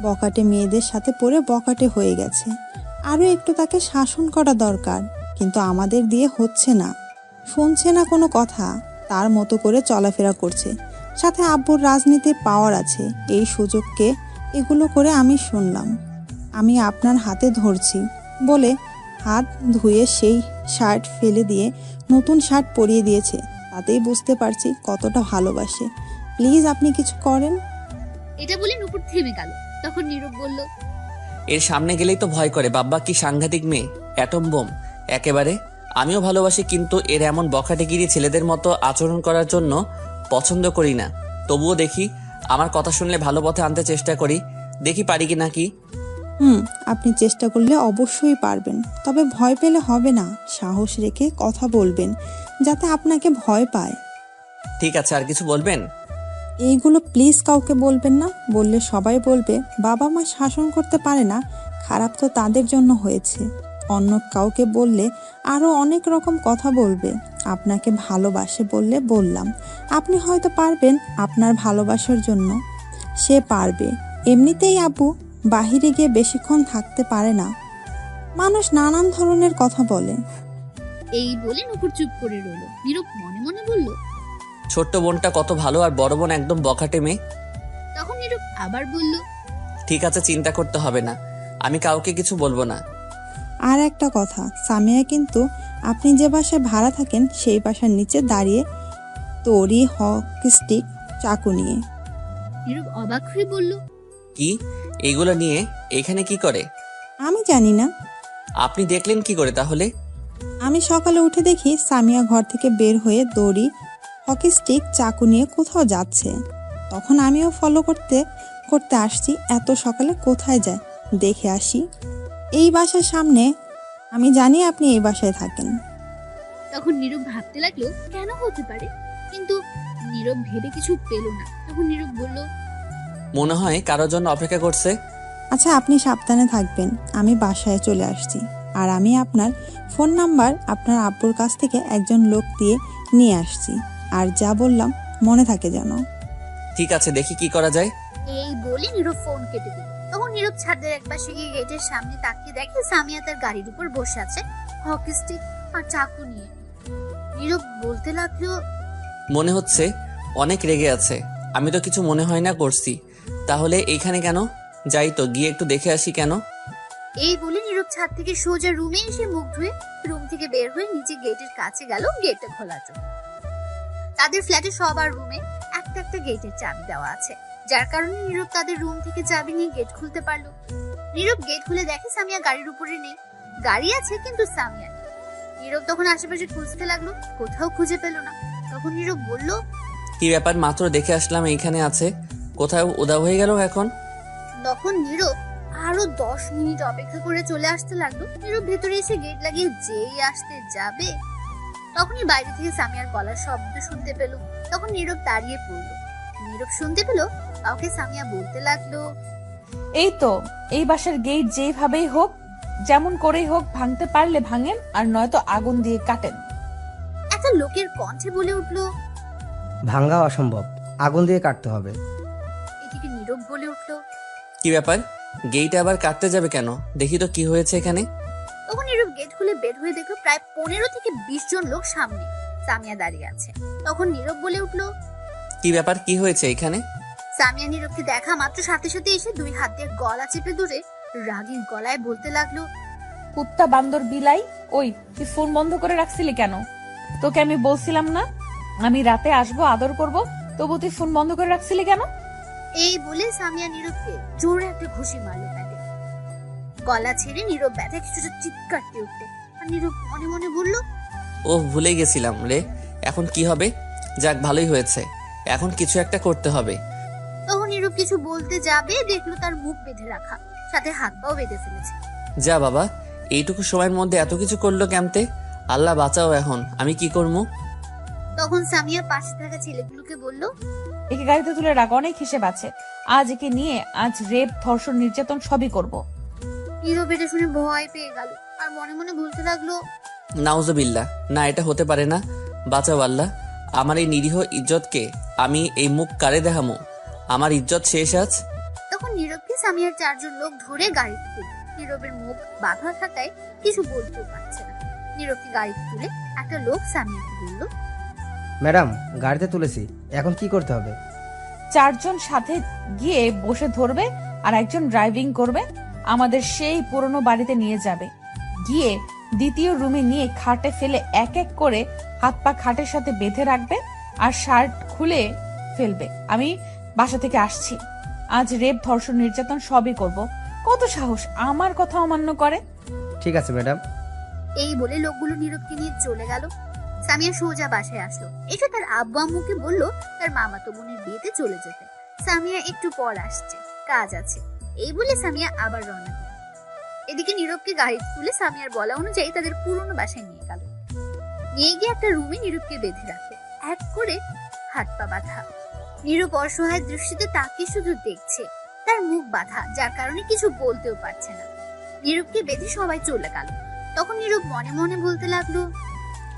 J: বকাটে মেয়েদের সাথে পড়ে বকাটে হয়ে গেছে। আরও একটু তাকে শাসন করা দরকার, কিন্তু আমাদের দিয়ে হচ্ছে না। শুনছে না কোনো কথা, তার মতো করে চলাফেরা করছে। সাথে আব্বুর রাজনীতির পাওয়ার আছে, এই সুযোগকে এগুলো করে আমি শুনলাম। আমি আপনার হাতে ধরছি বলে হাত ধুয়ে সেই শার্ট ফেলে দিয়ে নতুন শার্ট পরিয়ে দিয়েছে। তাতেই বুঝতে পারছি কতটা ভালোবাসে। প্লিজ আপনি কিছু করেন।
C: এটা বলে নূপুর থেমে গেল। তখন নীরব বলল,
I: এর সামনে গেলেই তো ভয় করে। বাব্বা কি সাংঘাতিক মেয়ে, অ্যাটম বোম একেবারে। আমিও ভালোবাসি, কিন্তু এর এমন বখাটেগিরি ছেলেদের মতো আচরণ করার জন্য পছন্দ করি না। তবুও দেখি, আমার কথা শুনলে ভালো পথে আনতে চেষ্টা করি, দেখি পারি কি নাকি।
J: আপনি চেষ্টা করলে অবশ্যই পারবেন, তবে ভয় পেলে হবে না। সাহস রেখে কথা বলবেন, যাতে আপনাকে ভয় পায়।
I: ঠিক আছে, আর কিছু বলবেন?
J: এইগুলো প্লিজ কাউকে বলবেন না। বললে সবাই বলবে বাবা মা শাসন করতে পারে না, খারাপ তো তাদের জন্য হয়েছে। অন্য কাউকে বললে আরও অনেক রকম কথা বলবে। আপনাকে ভালোবাসে বললে বললাম, আপনি হয়তো পারবেন আপনার ভালোবাসার জন্য। সে পারবে। এমনিতেই আব্বু বাহিরে গিয়ে বেশিক্ষণ থাকতে পারে না। মানুষ নানান ধরনের কথা বলে।
C: এই বলে নূপুর চুপ করে রইল। নীরব মনে মনে বলল,
I: ছোট্ট বোনটা কত ভালো, আর বড় বোন একদম বখাটে মেয়ে।
C: তখন নীরব আবার বলল,
I: ঠিক আছে, চিন্তা করতে হবে না, আমি কাউকে কিছু বলবো না।
J: আর একটা কথা, সামিয়া কিন্তু আপনি যে বাসায় ভাড়া থাকেন সেই বাসার নিচে দাঁড়িয়ে তরি হকি স্টিক চাকু নিয়ে।
C: নীরব অবাক হয়ে বলল,
I: কি? এইগুলো নিয়ে এখানে কি করে?
J: আমি জানি না।
I: আপনি দেখলেন কি করে তাহলে?
J: আমি সকালে উঠে দেখি সামিয়া ঘর থেকে বের হয়ে দড়ি হকি স্টিক চাকু নিয়ে কোথাও যাচ্ছে। তখন আমিও ফলো করতে করতে আসছি। এত সকালে কোথায় যায় দেখে আসি। এই বাসার সামনে। আমি জানি আপনি এই বাসায় থাকেন।
C: তখন নীরব ভাবতে লাগলো কেন হতে পারে, কিন্তু নীরব ভেবে কিছু পেল না। তখন নীরব বলল,
I: মনে হয় কারোর জন্য অপেক্ষা করছে।
J: আচ্ছা, আপনি সাবধানে থাকবেন। আমি বাসায় চলে আসছি। আর আমি আপনার ফোন নাম্বার আপনার আব্বুর কাছ থেকে একজন লোক দিয়ে নিয়ে আসছি। আর যা বললাম মনে থাকে যেন।
I: ঠিক আছে, দেখি কি করা যায়।
C: এই বলে নীরব ফোন কেটে দিল। তখন নীরব ছাদের একপাশে গিয়ে গেটের সামনে তাকিয়ে দেখে সামিয়া তার গাড়ির উপর বসে আছে, হকি স্টিক আর চাকু নিয়ে। নীরব বলতে লাগলো,
I: মনে হচ্ছে অনেক রেগে আছে। আমি তো কিছু মনে হয় না করছি। তাহলে এইখানে কেন? যাই তো, গিয়ে একটু দেখে আসি কেন।
C: এই বলে নীরব ছাদ থেকে সোজা রুমে এসে মুখ ধুয়ে রুম থেকে বের হয়ে নিচে গেটের কাছে গেল গেটটা খোলার জন্য। তাদের ফ্ল্যাটে সবার রুমে একটা একটা গেটের চাবি দেওয়া আছে, যার কারণে নীরব তাদের রুম থেকে চাবি নিয়ে গেট খুলতে পারলো। নীরব গেট খুলে দেখে সামিয়া গাড়ির উপরে নেই। গাড়ি আছে কিন্তু সামিয়া নেই। নীরব তখন আশেপাশে খুঁজতে লাগলো, কোথাও খুঁজে পেল না। তখন নীরব বলল,
I: কি ব্যাপার, মাত্র দেখে আসলাম এইখানে আছে, কোথাও উধাও হয়ে গেল এখন।
C: তখন নীরব আরো 10 মিনিট অপেক্ষা করে চলে আসতে লাগলো। নীরব ভেতরে এসে গেট লাগিয়ে যেই আসতে যাবে তখনই বাইরে থেকে সামিয়ার গলার শব্দ শুনতে পেল। তখন নীরব দাঁড়িয়ে পড়লো। নীরব শুনতে পেল কাউকে সামিয়া বলতে লাগলো,
D: এই তো, এই বাসার গেট যেভাবেই হোক, যেমন করেই হোক ভাঙতে পারলে ভাঙেন, আর নয়তো আগুন দিয়ে কাটেন।
C: একটা লোকের কণ্ঠে বলে উঠলো।
K: ভাঙ্গা অসম্ভব, আগুন দিয়ে কাটতে হবে।
C: এদিকে নীরব বলে উঠলো,
I: কি ব্যাপার, গেইট আবার কাটতে যাবে কেন? দেখি তো কি হয়েছে এখানে।
C: তখন নীরব গেট খুলে বের হয়ে দেখলো প্রায় 15 থেকে 20 জন লোক সামনে সামিয়া দাঁড়িয়ে আছে। তখন নীরব বলে উঠলো,
I: কি ব্যাপার, কি হয়েছে এখানে?
C: সামিয়া নীরবকে দেখা মাত্র সাথে সাথে এসে 2 হাত দিয়ে গলা চেপে ধরে রাগী গলায় বলতে লাগলো,
D: কুত্তা বান্দর বিলাই, ওই তুই ফোন বন্ধ করে রাখছিলি কেন? তোকে আমি বলছিলাম না আমি রাতে আসবো, আদর করব, তবু তুই ফোন বন্ধ করে রাখছিলি কেন?
C: এই বলে সামিয়া নীরবকে জোরে একটা ঘুষি মারলো প্যাটে। গলা ছেড়ে নীরব ব্যথা কিছুটা চিৎকার দিয়ে উঠতে, আর নীরব মনে মনে বলল,
I: ও ভুলে গেছিলাম রে। এখন কি হবে? যাক, ভালোই হয়েছে, এখন কিছু একটা করতে হবে।
C: তখন নীরব কিছু বলতে যাবে দেখলো তার মুখ বেঁধে রাখা, সাথে হাত পাও বেঁধে ফেলেছে।
I: যা বাবা, এইটুকু সময়ের মধ্যে এত কিছু করলো কেমতে? আল্লাহ বাঁচাও, এখন আমি কি করবো?
C: তখন সামিয়া পাশে থাকা ছেলেগুলোকে বলল,
D: একে গাড়িতে তুলে রাখ, অনেক হিসেব আছে। আজ একে নিয়ে আজ রেপ, ধর্ষণ, নির্যাতন সবই করব।
C: নীরব এটা শুনে ভয় পেয়ে গেল আর মনে মনে বলতে লাগলো,
I: নাউজুবিল্লাহ, না এটা হতে পারে না। বাঁচাও আল্লাহ, আমার এই নিরীহ ইজ্জতকে আমি এই মুখ কারে দেখামো? আমার ইজ্জত শেষ আজ।
C: তখন নীরবকে সামিয়ার 4 জন লোক ধরে গাড়িতে তুলল। নীরবের মুখ বাঁধা থাকায় কিছু বলতেও পারছে না। নীরবকে গাড়িতে তুলে একটা লোক সামিয়াকে বলল,
K: ম্যাডাম, গাড়িতে তুলেছি, এখন কি করতে হবে?
D: 4 জন সাথে গিয়ে বসে ধরবে আর একজন ড্রাইভিং করবে, আমাদের সেই পুরনো বাড়িতে নিয়ে যাবে। গিয়ে দ্বিতীয় রুমে নিয়ে খাটে ফেলে এক এক করে হাত পা খাটের সাথে বেঁধে রাখবে আর শার্ট খুলে ফেলবে। আমি বাসা থেকে আসছি, আজ রেপ, ধর্ষণ, নির্যাতন সবই করব। কত সাহস আমার কথা অমান্য করে!
K: ঠিক আছে ম্যাডাম।
C: এই বলে লোকগুলো নীরবকে নিয়ে চলে গেল। সামিয়া সোজা বাসায় আসলো। এসে তার আব্বু আম্মুকে বলল তার মামাতো বোনের বিয়েতে চলে যেতে। সামিয়া একটু পর আসছে, কাজ আছে। এই বলে সামিয়া আবার রওনা দিল। এদিকে নীরবকে গাড়িতে তুলে সামিয়ার বলা অনুযায়ী তাদের পুরনো বাসায় নিয়ে গেল। নিয়ে গিয়ে একটা রুমে নীরবকে বেঁধে রাখে, এক করে হাত পা বাঁধা। নীরব অসহায় দৃষ্টিতে তাকে শুধু দেখছে, তার মুখ বাঁধা, যার কারণে কিছু বলতেও পারছে না। নীরবকে বেঁধে সবাই চলে গেল। তখন নীরব মনে মনে বলতে লাগলো,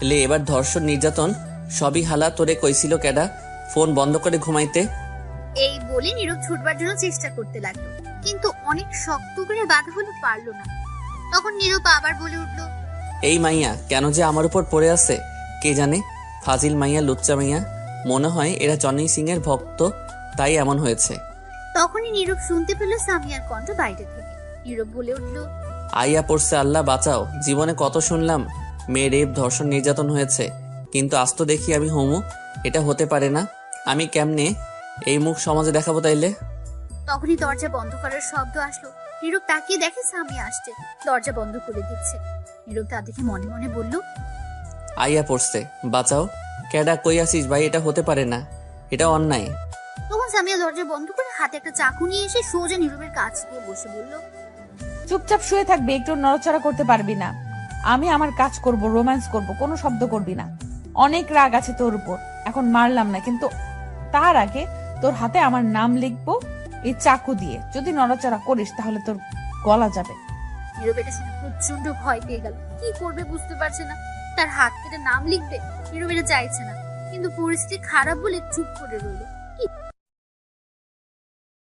I: লে, এবার ধর্ষণ, নির্যাতন সবই হালা। তোরে কইছিল কেডা ফোন বন্ধ করে ঘুমাইতে?
C: এই বলে নীরব ছুটবার জন্য চেষ্টা করতে লাগলো, কিন্তু অনেক শক্ত করে বাধা হলো, পারলো না। তখন নীরব আবার বলে উঠলো,
I: এই মাইয়া কেন যে আমার উপর পড়ে আছে কে জানে। ফাজিল মাইয়া, লুচ্চা মাইয়া। মনে হয় এরা জনি সিং এর ভক্ত, তাই এমন হয়েছে।
C: তখনই নীরব শুনতে পেল সামিয়ার কণ্ঠ বাইরে থেকে। নীরব বলে উঠলো,
I: আইয়া পড়ছে, আল্লাহ বাঁচাও। জীবনে কত শুনলাম মেয়ে রেপ, ধর্ষণ, নির্যাতন হয়েছে, কিন্তু আজ তো দেখি আমি হোমো। এটা হতে পারে না। আমি কেমনে এই মুখ সমাজে দেখাবো তাইলে?
C: তখনই দরজা বন্ধ করার শব্দ আসলো। নীরব তাকিয়ে দেখে সামিয়া আসছে, দরজা বন্ধ করে দিচ্ছে। নীরব তা দেখে মনে মনে বলল,
I: আইয়া পড়ছে, বাঁচাও। কেডা, কই আসিস ভাই? এটা হতে পারে না, এটা অন্যায়।
C: তখন সামিয়া দরজা বন্ধ করে হাতে একটা চাকু নিয়ে এসে সোজা নীরবের কাছে গিয়ে বসে বলল,
D: চুপচাপ শুয়ে থাকবে, একটু নড়াচড়া করতে পারবি না। আমি আমার কাজ করব, রোম্যান্স করব, কোনো শব্দ করবি না। অনেক রাগ আছে তোর উপর, এখন মারলাম না, কিন্তু তার আগে তোর হাতে আমার নাম লিখবো, এই চাকু দিয়ে। যদি নড়াচড়া করিস তাহলে তোর গলা যাবে।
C: নীরব এটা শুনে প্রচন্ড ভয় পেয়ে গেল। কি করবে বুঝতে পারছে না। তার হাত কেটে নাম লিখবে, নীরব এটা চাইছে না, কিন্তু পরিস্থিতি খারাপ বলে চুপ করে রইল।